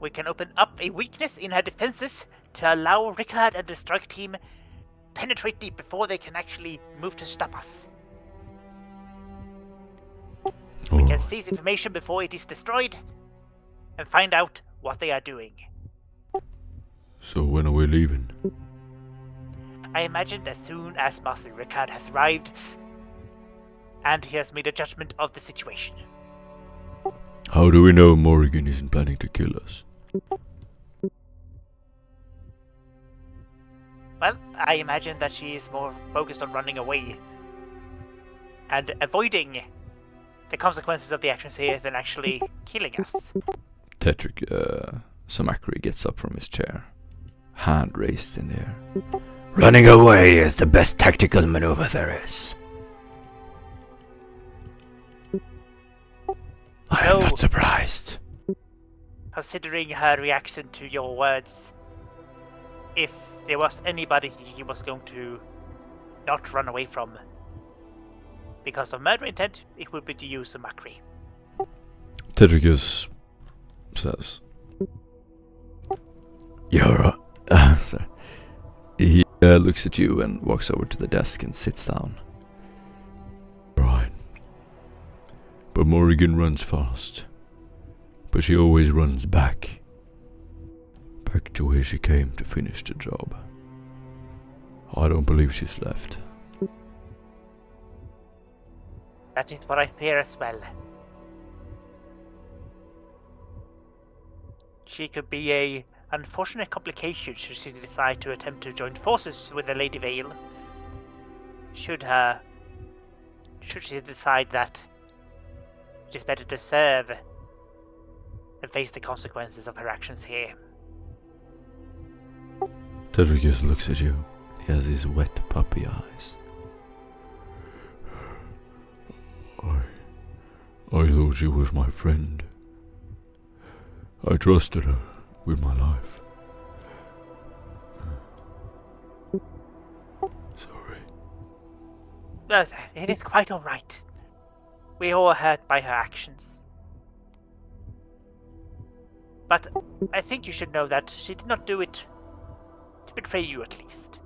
We can open up a weakness in her defenses to allow Rickard and the strike team penetrate deep before they can actually move to stop us. We can seize information before it is destroyed and find out what they are doing. So when are we leaving? I imagine as soon as Master Rickard has arrived and he has made a judgment of the situation. How do we know Morrigan isn't planning to kill us? Well, I imagine that she is more focused on running away and avoiding the consequences of the actions here than actually killing us. Samakri gets up from his chair, hand raised in the air. Running away is the best tactical maneuver there is. I am No. not surprised. Considering her reaction to your words, if there was anybody he was going to not run away from because of murder intent, it would be to use Samakri. Tetricus says, You're he looks at you and walks over to the desk and sits down. Right. But Morrigan runs fast. But she always runs back. Back to where she came to finish the job. I don't believe she's left. That is what I fear as well. She could be a unfortunate complication should she decide to attempt to join forces with the Lady Vale. Should she decide that it is better to serve and face the consequences of her actions here. Tetricus looks at you. He has his wet puppy eyes. I thought she was my friend. I trusted her with my life. Sorry. But it is quite alright. We all are hurt by her actions. But I think you should know that she did not do it to betray you, at least.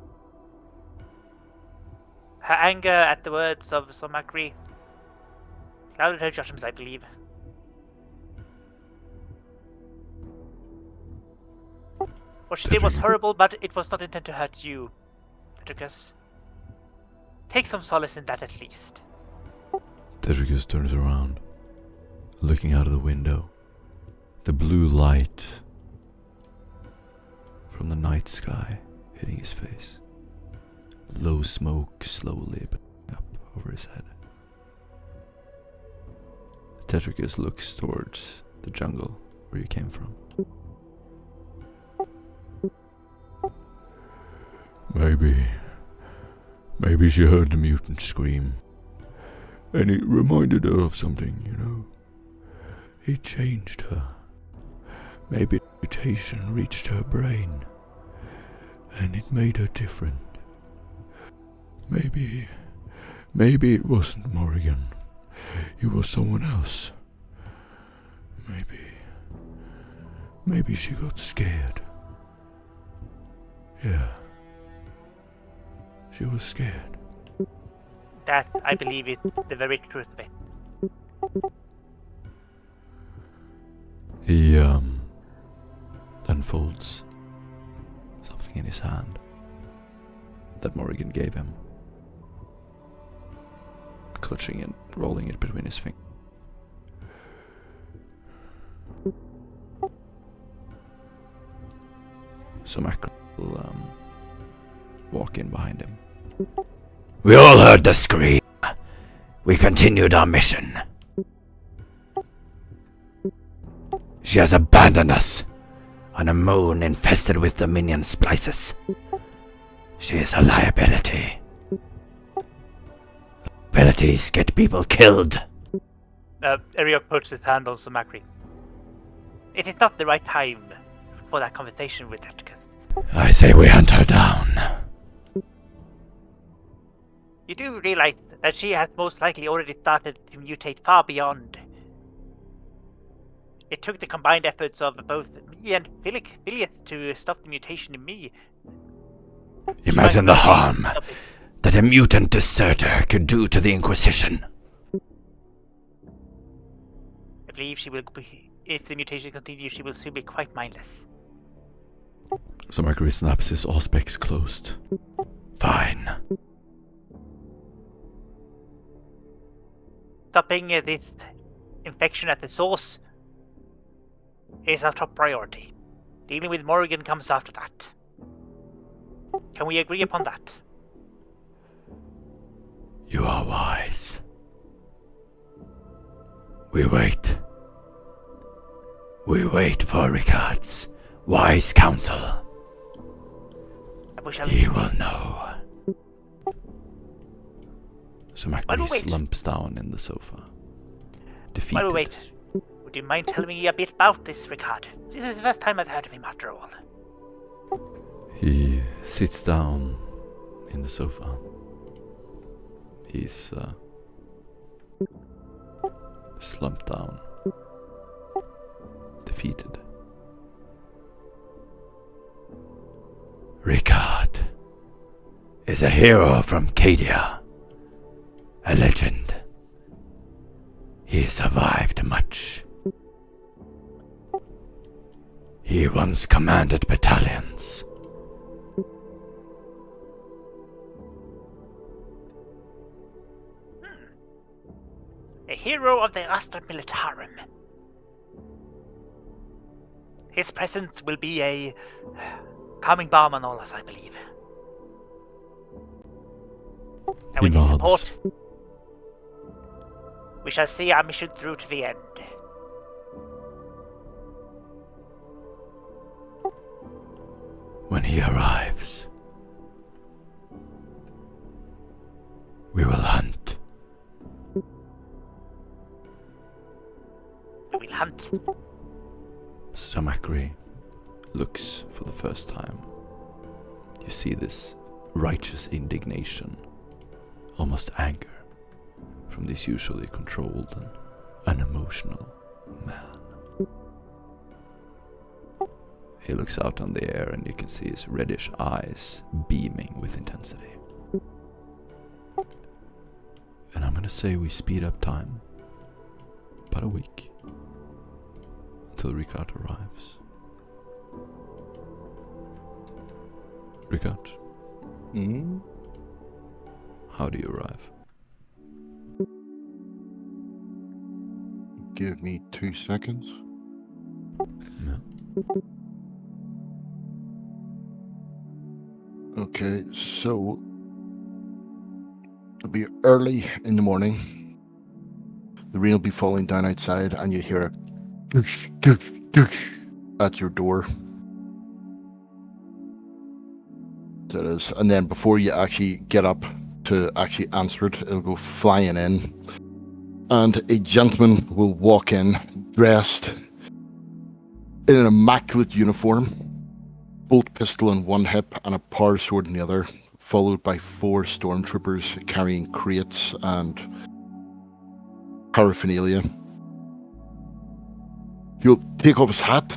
Her anger at the words of Samakri Clouded her judgment, I believe. What she did was horrible, but it was not intended to hurt you, Petricus. Take some solace in that at least. Tetricus turns around, looking out of the window. The blue light from the night sky hitting his face. Low smoke slowly building up over his head. Tetricus looks towards the jungle where you came from. Maybe she heard the mutant scream. And it reminded her of something, you know. It changed her. Maybe the mutation reached her brain. And it made her different. Maybe it wasn't Morrigan. It was someone else. Maybe she got scared. Yeah. She was scared. That, I believe, is the very truth of it. He, unfolds something in his hand that Morrigan gave him. Clutching it, rolling it between his fingers. So Macro will, walk in behind him. We all heard the scream. We continued our mission. She has abandoned us on a moon infested with Dominion splices. She is a liability. Liabilities get people killed. Eriok puts his hand on Samakri. It is not the right time for that conversation with Tetricus. I say we hunt her down. You do realize that she has most likely already started to mutate far beyond. It took the combined efforts of both me and Phileas to stop the mutation in me. Imagine the harm that a mutant deserter could do to the Inquisition. I believe she will be, if the mutation continues, she will soon be quite mindless. So Mercury snaps his auspex closed. Fine. Stopping this infection at the source is our top priority. Dealing with Morrigan comes after that. Can we agree upon that? You are wise. We wait. We wait for Ricard's wise counsel. He will know. So Macri slumps down in the sofa. Defeated. While we wait, would you mind telling me a bit about this Ricard? This is the first time I've heard of him after all. He sits down in the sofa. He's slumped down. Defeated. Ricard is a hero from Cadia. A legend. He survived much. He once commanded battalions. A hero of the Astra Militarum. His presence will be a calming balm on all us, I believe. And with his support, we shall see our mission through to the end. When he arrives, we will hunt. We will hunt. Samakri looks for the first time. You see this righteous indignation, almost anger, from this usually controlled and unemotional man. He looks out on the air and you can see his reddish eyes beaming with intensity. And I'm gonna say we speed up time about a week until Ricard arrives. Ricard, Mm. how do you arrive? Give me 2 seconds. No. Okay, so it'll be early in the morning. The rain will be falling down outside, and you hear a doosh, doosh, doosh at your door. So it is, and then before you actually get up to actually answer it, it'll go flying in, and a gentleman will walk in, dressed in an immaculate uniform, bolt pistol in one hip and a power sword in the other, followed by 4 stormtroopers carrying crates and paraphernalia. He'll take off his hat,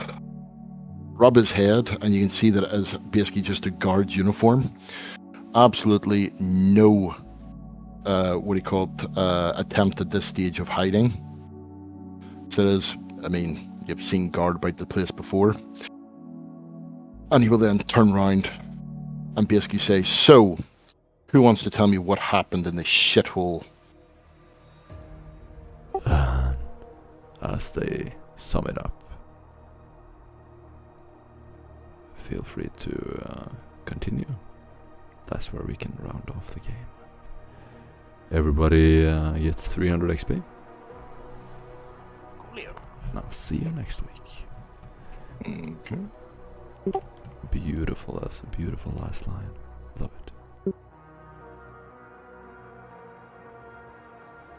rub his head, and you can see that it is basically just a guard's uniform. Absolutely no, attempt at this stage of hiding. So it is, I mean, you've seen guard about the place before. And he will then turn around and basically say, so, who wants to tell me what happened in the shithole? As they sum it up, feel free to continue. That's where we can round off the game. Everybody gets 300 XP. Coolio. And I'll see you next week. Okay. Beautiful, that's a beautiful last line. Love it.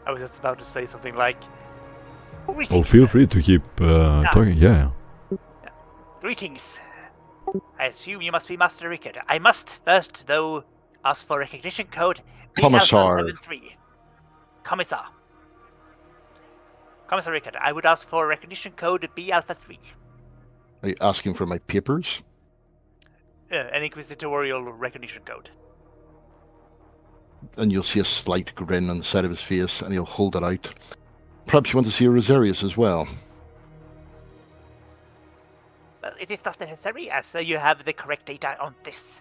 I was just about to say something like, Oh, "Greetings, feel free to keep talking. Yeah. Greetings. I assume you must be Master Rickard. I must first, though, ask for recognition code Commissar. B-Alpha-73. Commissar. Commissar Rickard, I would ask for recognition code B-Alpha-3. Are you asking for my papers? An inquisitorial recognition code." And you'll see a slight grin on the side of his face, and he'll hold it out. Perhaps you want to see a Rosarius as well. Well, it is not necessary, as you have the correct data on this.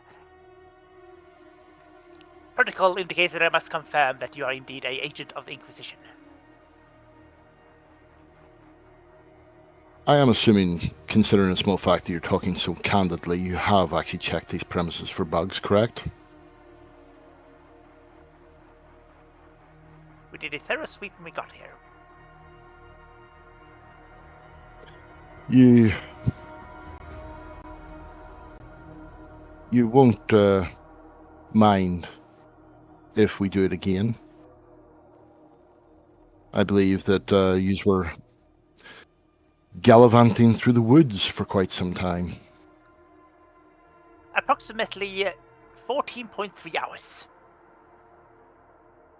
Protocol indicates that I must confirm that you are indeed an agent of the Inquisition. I am assuming, considering a small fact that you're talking so candidly, you have actually checked these premises for bugs, correct? We did a thorough sweep when we got here. You won't mind if we do it again. I believe that you were gallivanting through the woods for quite some time. Approximately 14.3 hours.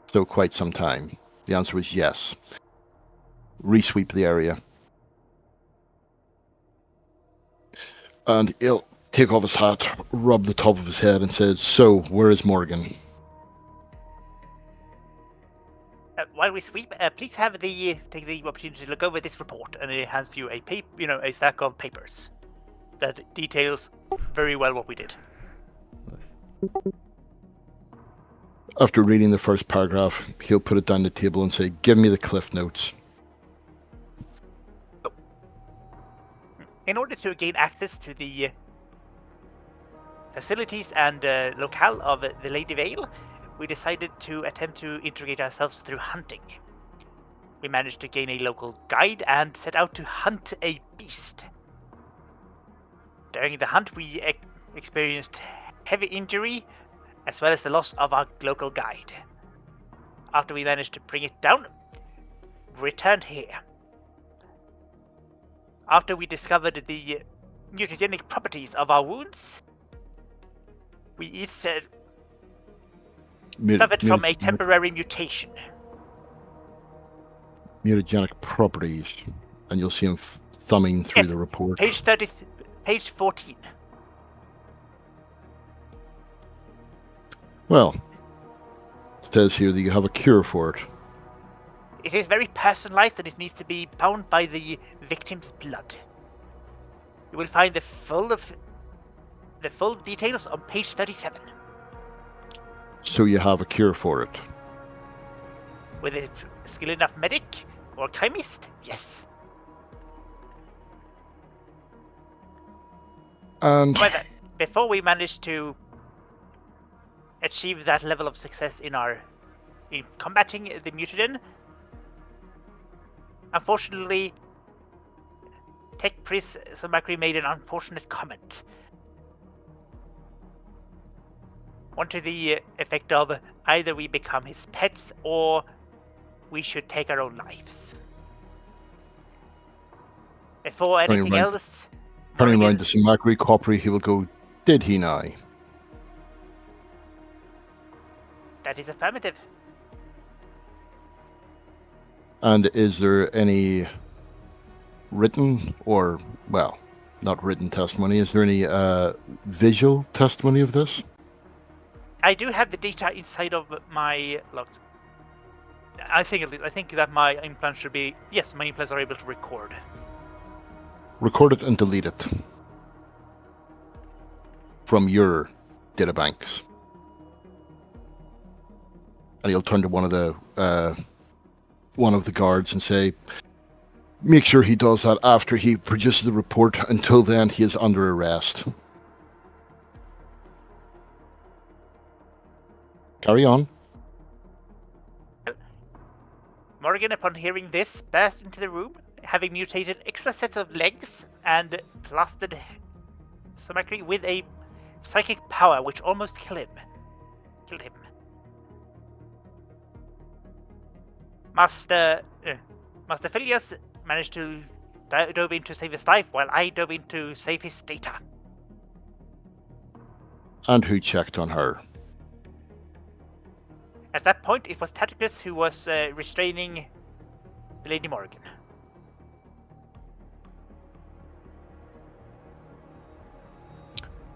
So quite some time. The answer was yes. Resweep the area. And he'll take off his hat, rub the top of his head, and says, so, where is Morgan? While we sweep, please have take the opportunity to look over this report, and it hands you a stack of papers that details very well what we did. Nice. After reading the first paragraph, he'll put it down the table and say, give me the cliff notes. In order to gain access to the facilities and locale of the Lady Vale, we decided to attempt to integrate ourselves through hunting. We managed to gain a local guide and set out to hunt a beast. During the hunt, we experienced heavy injury, as well as the loss of our local guide. After we managed to bring it down, we returned here. After we discovered the mutagenic properties of our wounds, we each suffered from a temporary mutation. Mutagenic properties. And you'll see him thumbing through the report. Page 14. Well, it says here that you have a cure for it. It is very personalized and it needs to be bound by the victim's blood. You will find the full details on page 37. So you have a cure for it. With a skilled enough medic or chemist, yes. And However, before we manage to achieve that level of success in combating the mutagen, unfortunately, Tech Priest Samakri made an unfortunate comment. One to the effect of either we become his pets or we should take our own lives. Before anything else, turning around to Samakri Copri, he will go, "Did he now?" that is affirmative. And is there any written or, well, not written testimony? Is there any visual testimony of this? I do have the data inside of my logs. I think that my implants should be... Yes, my implants are able to record. Record it and delete it from your databanks. And he'll turn to one of the guards and say, "Make sure he does that after he produces the report. Until then, he is under arrest." Carry on. Morgan, upon hearing this, burst into the room, having mutated extra sets of legs and plastered Samakri with a psychic power which almost killed him. Master Phileas managed to dove in to save his life, while I dove in to save his data. And who checked on her? At that point, it was Taticus who was restraining Lady Morgan.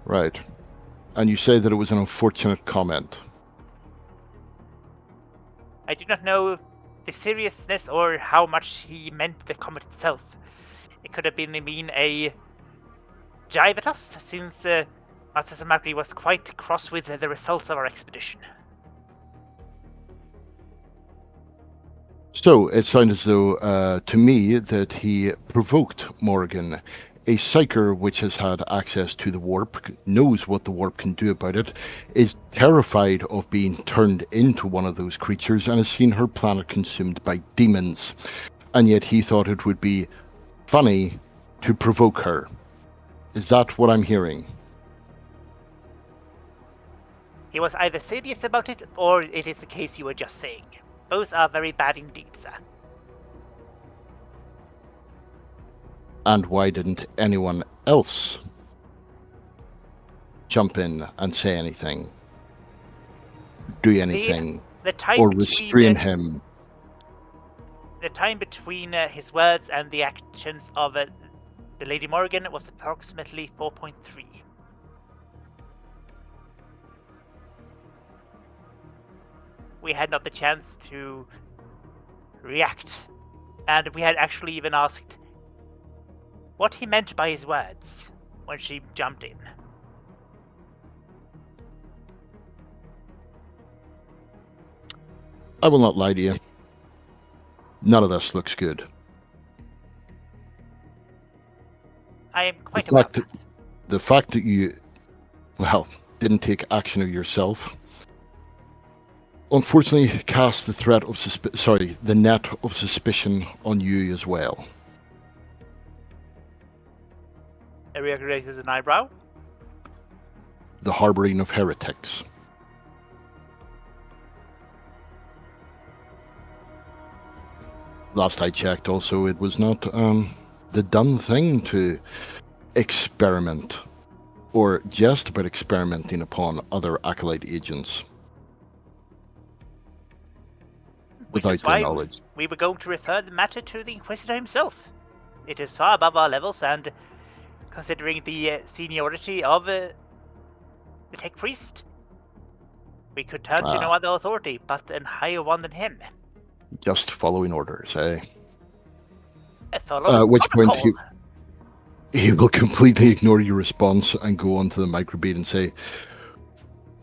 Right. And you say that it was an unfortunate comment. I do not know the seriousness or how much he meant the comment itself. It could have been a jibe at us, since Master Samakri was quite cross with the results of our expedition. So it sounds as though, to me, that he provoked Morgan. A psyker which has had access to the warp, knows what the warp can do about it, is terrified of being turned into one of those creatures, and has seen her planet consumed by demons. And yet he thought it would be funny to provoke her. Is that what I'm hearing? He was either serious about it, or it is the case you were just saying. Both are very bad indeed, sir. And why didn't anyone else jump in and say anything? Do anything? Or restrain him? The time between his words and the actions of the Lady Morgan was approximately 4.3. We had not the chance to react, and we had actually even asked what he meant by his words when she jumped in. I will not lie to you. None of this looks good. I am quite aware of that. The fact that you, well, didn't take action of yourself, unfortunately cast the threat of the net of suspicion on you as well. Eric raises an eyebrow. The harboring of heretics. Last I checked, also, it was not the done thing to experiment, or jest about experimenting upon other acolyte agents without their knowledge. We were going to refer the matter to the Inquisitor himself. It is far above our levels, and considering the seniority of the Tech Priest, we could turn to no other authority but a higher one than him. Just following orders, eh? Follow At which point protocol. he will completely ignore your response and go on to the microbeat and say,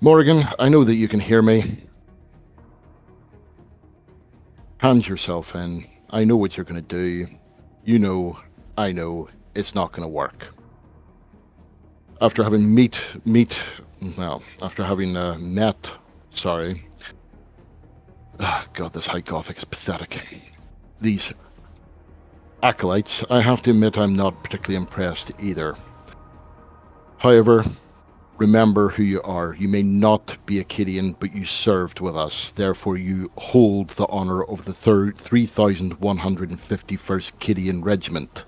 Morrigan, I know that you can hear me. Hand yourself in. I know what you're going to do. You know, I know, it's not going to work. After having met, God, this high Gothic is pathetic. These acolytes, I have to admit I'm not particularly impressed either. However, remember who you are. You may not be a Kidian, but you served with us. Therefore, you hold the honor of the 3,151st Kidian Regiment.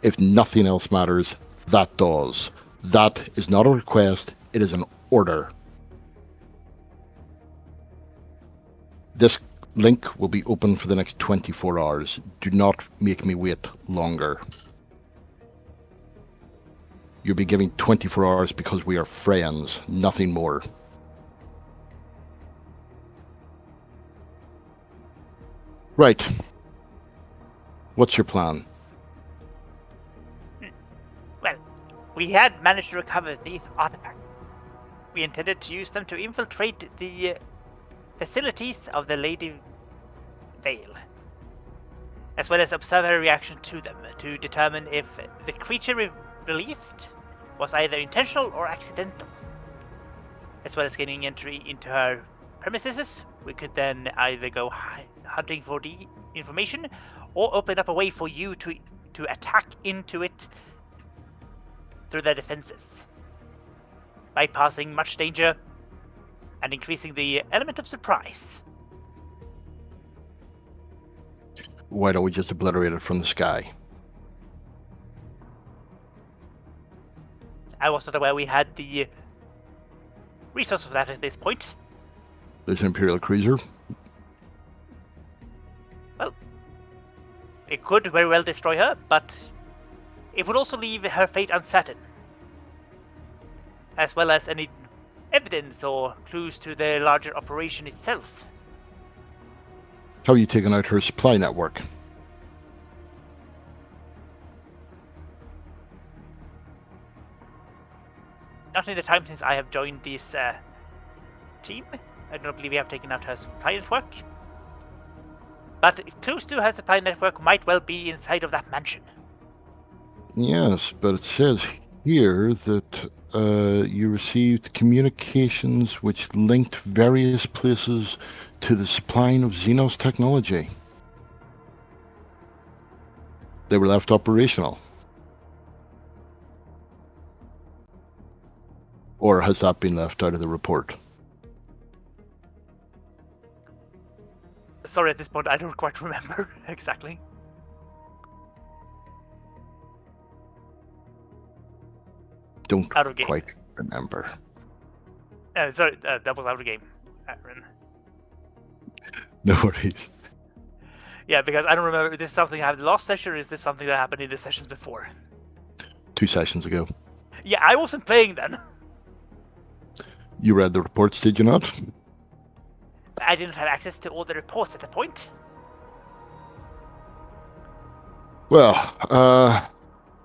If nothing else matters, that does. That is not a request, it is an order. This link will be open for the next 24 hours. Do not make me wait longer. You'll be giving 24 hours because we are friends, nothing more. Right. What's your plan? Well, we had managed to recover these artifacts. We intended to use them to infiltrate the facilities of the Lady Vale, as well as observe her reaction to them to determine if the creature released was either intentional or accidental. As well as gaining entry into her premises, we could then either go hunting for the information or open up a way for you to attack into it through their defenses, bypassing much danger and increasing the element of surprise. Why don't we just obliterate it from the sky? I was not aware we had the resource for that at this point. There's an Imperial cruiser. Well, it could very well destroy her, but it would also leave her fate uncertain, as well as any evidence or clues to the larger operation itself. How are you taking out her supply network? Not in the time since I have joined this team. I don't believe we have taken out her supply network. But clues to her supply network might well be inside of that mansion. Yes, but it says here that you received communications which linked various places to the supplying of Xenos technology. They were left operational. Or has that been left out of the report? Sorry, at this point, I don't quite remember exactly. Don't Out of game. quite remember. Sorry, that was out of game, Aaron. No worries. Yeah, because I don't remember. Is this something that happened last session, or is this something that happened in the sessions before? 2 sessions ago. Yeah, I wasn't playing then. You read the reports, did you not? I didn't have access to all the reports at the point. Well,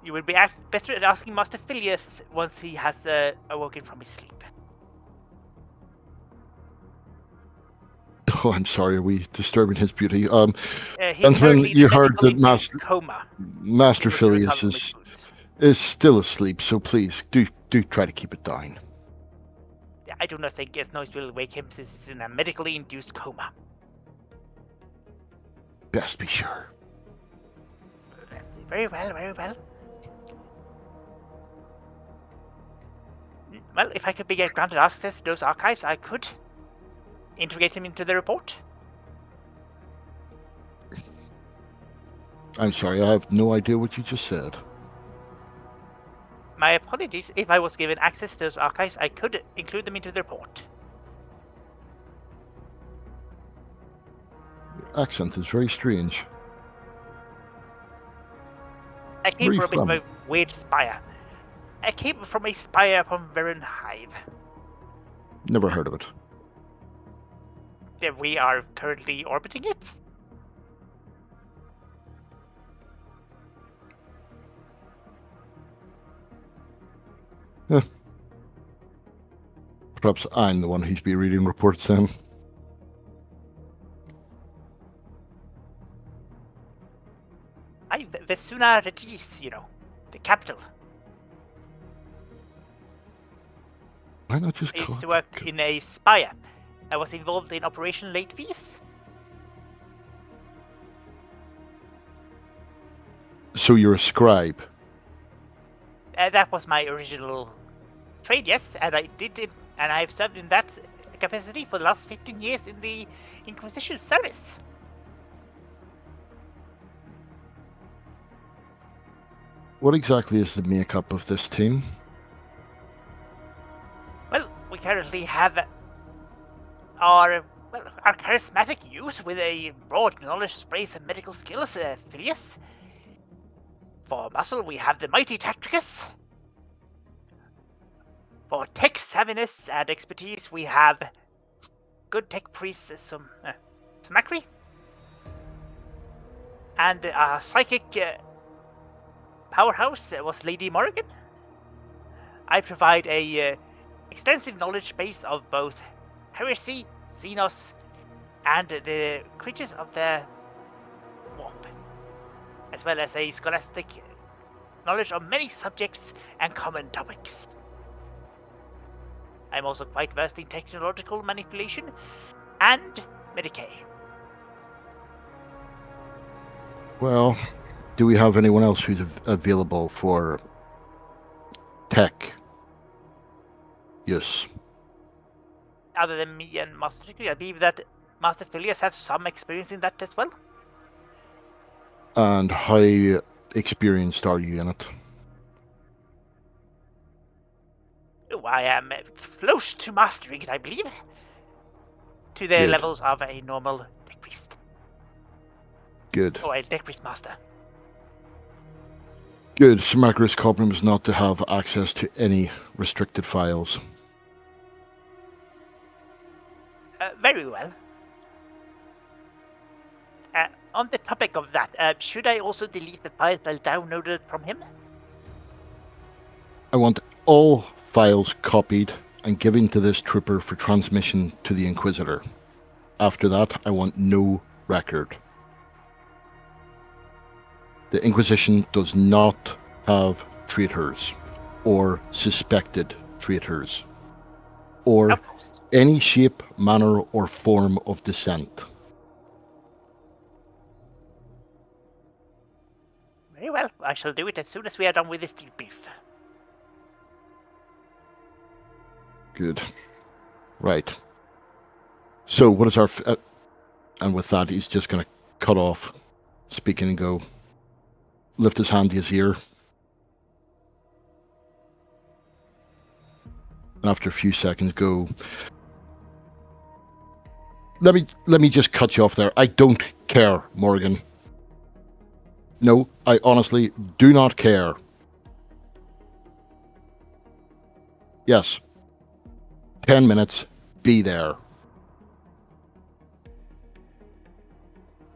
You would be better at asking Master Phileas once he has awoken from his sleep. oh, I'm sorry, are we disturbing his beauty? He's Gentlemen, currently you heard that medical-induced coma. Master which Phileas recovers with food. is still asleep, so please, do try to keep it down. I do not think Noise will wake him since he's in a medically induced coma. Best be sure. Very well, very well. Well, if I could be granted access to those archives, I could integrate them into the report. I'm sorry, I have no idea what you just said. My apologies. If I was given access to those archives, I could include them into the report. Your accent is very strange. I came Where are from a you bit of a weird spire. I came from a spire upon Varen Hive. Never heard of it. We are currently orbiting it. Perhaps I'm the one who's be reading reports then. Vesuna Regis, the capital. Why not just I call used to it work in a spire. I was involved in Operation Late Fees. So you're a scribe? That was my original trade, yes, and I did it, and I've served in that capacity for the last 15 years in the Inquisition service. What exactly is the makeup of this team? Well, we currently have our charismatic youth with a broad knowledge, sprays, and medical skills, Phileas. For muscle, we have the mighty Tacticus. For tech savviness and expertise, we have good tech priest, Macri. And our psychic powerhouse was Lady Morrigan. I provide a extensive knowledge base of both heresy, Xenos, and the creatures of the warp, as well as a scholastic knowledge of many subjects and common topics. I'm also quite versed in technological manipulation and Medicaid. Well, do we have anyone else who's available for tech? Yes. Other than me and Master Degree, I believe that Master Phileas have some experience in that as well. And how experienced are you in it? Oh, I am close to mastering it, I believe. To the Good. levels of a normal deck priest. Good. Or a deck priest master. Good. Samakaris Cobram is not to have access to any restricted files. Very well. On the topic of that, should I also delete the files I downloaded from him? I want all files copied and given to this trooper for transmission to the Inquisitor. After that, I want no record. The Inquisition does not have traitors, or suspected traitors, or any shape, manner, or form of dissent. Very well. I shall do it as soon as we are done with this debrief. Good. Right. So, what is our... and with that, he's just going to cut off speaking and go, lift his hand to his ear. And after a few seconds, go... Let me just cut you off there. I don't care, Morgan. No, I honestly do not care. Yes. 10 minutes, be there. At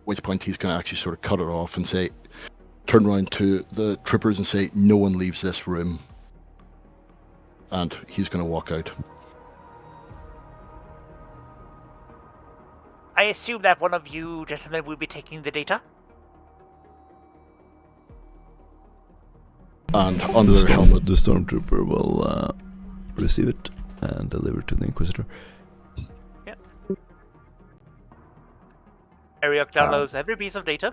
which point he's going to actually sort of cut it off and say, turn around to the troopers and say, no one leaves this room. And he's going to walk out. I assume that one of you gentlemen will be taking the data? And under their helmet. The stormtrooper will receive it and deliver it to the Inquisitor. Yeah. Ariok downloads every piece of data.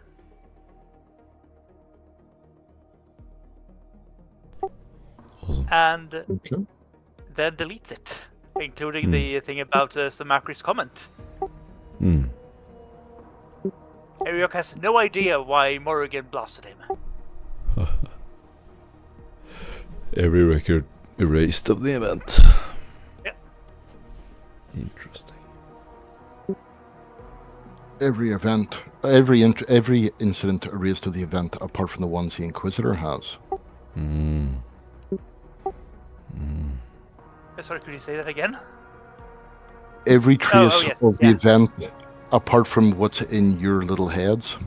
Awesome. And Okay. then deletes it, including the thing about Samakri's comment. Hmm. Ariok has no idea why Morrigan blasted him. Every record erased of the event. Yep. Interesting. Every event, every incident erased of the event, apart from the ones the Inquisitor has. Sorry, could you say that again? Every trace yes, of the event, apart from what's in your little heads.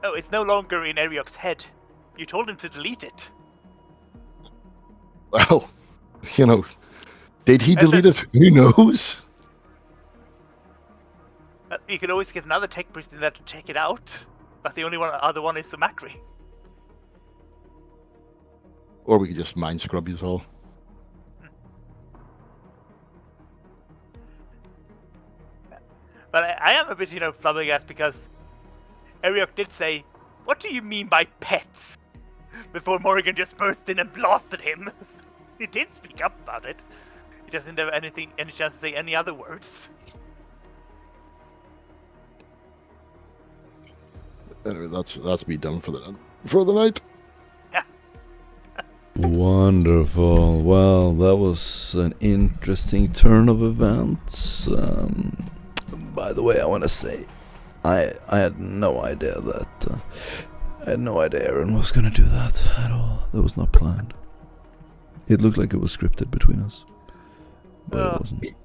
Oh, it's no longer in Ariok's head. You told him to delete it. Well, did he delete it? Who knows? You could always get another tech priest in there to check it out. But the only other one is Sumakri. Or we could just mind scrub you all. But I am a bit, flabbergasted because Ariok did say, "What do you mean by pets?" Before Morrigan just burst in and blasted him. He did speak up about it. He doesn't have any chance to say any other words. Anyway, that's me done for the night. Wonderful. Well, that was an interesting turn of events. By the way, I want to say, I had no idea that Aaron was gonna do that at all. That was not planned. It looked like it was scripted between us, but it wasn't.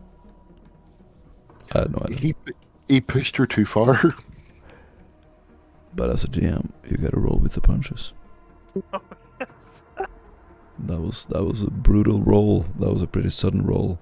I had no idea. He pushed her too far. But as a GM, you gotta roll with the punches. That was a brutal roll. That was a pretty sudden roll.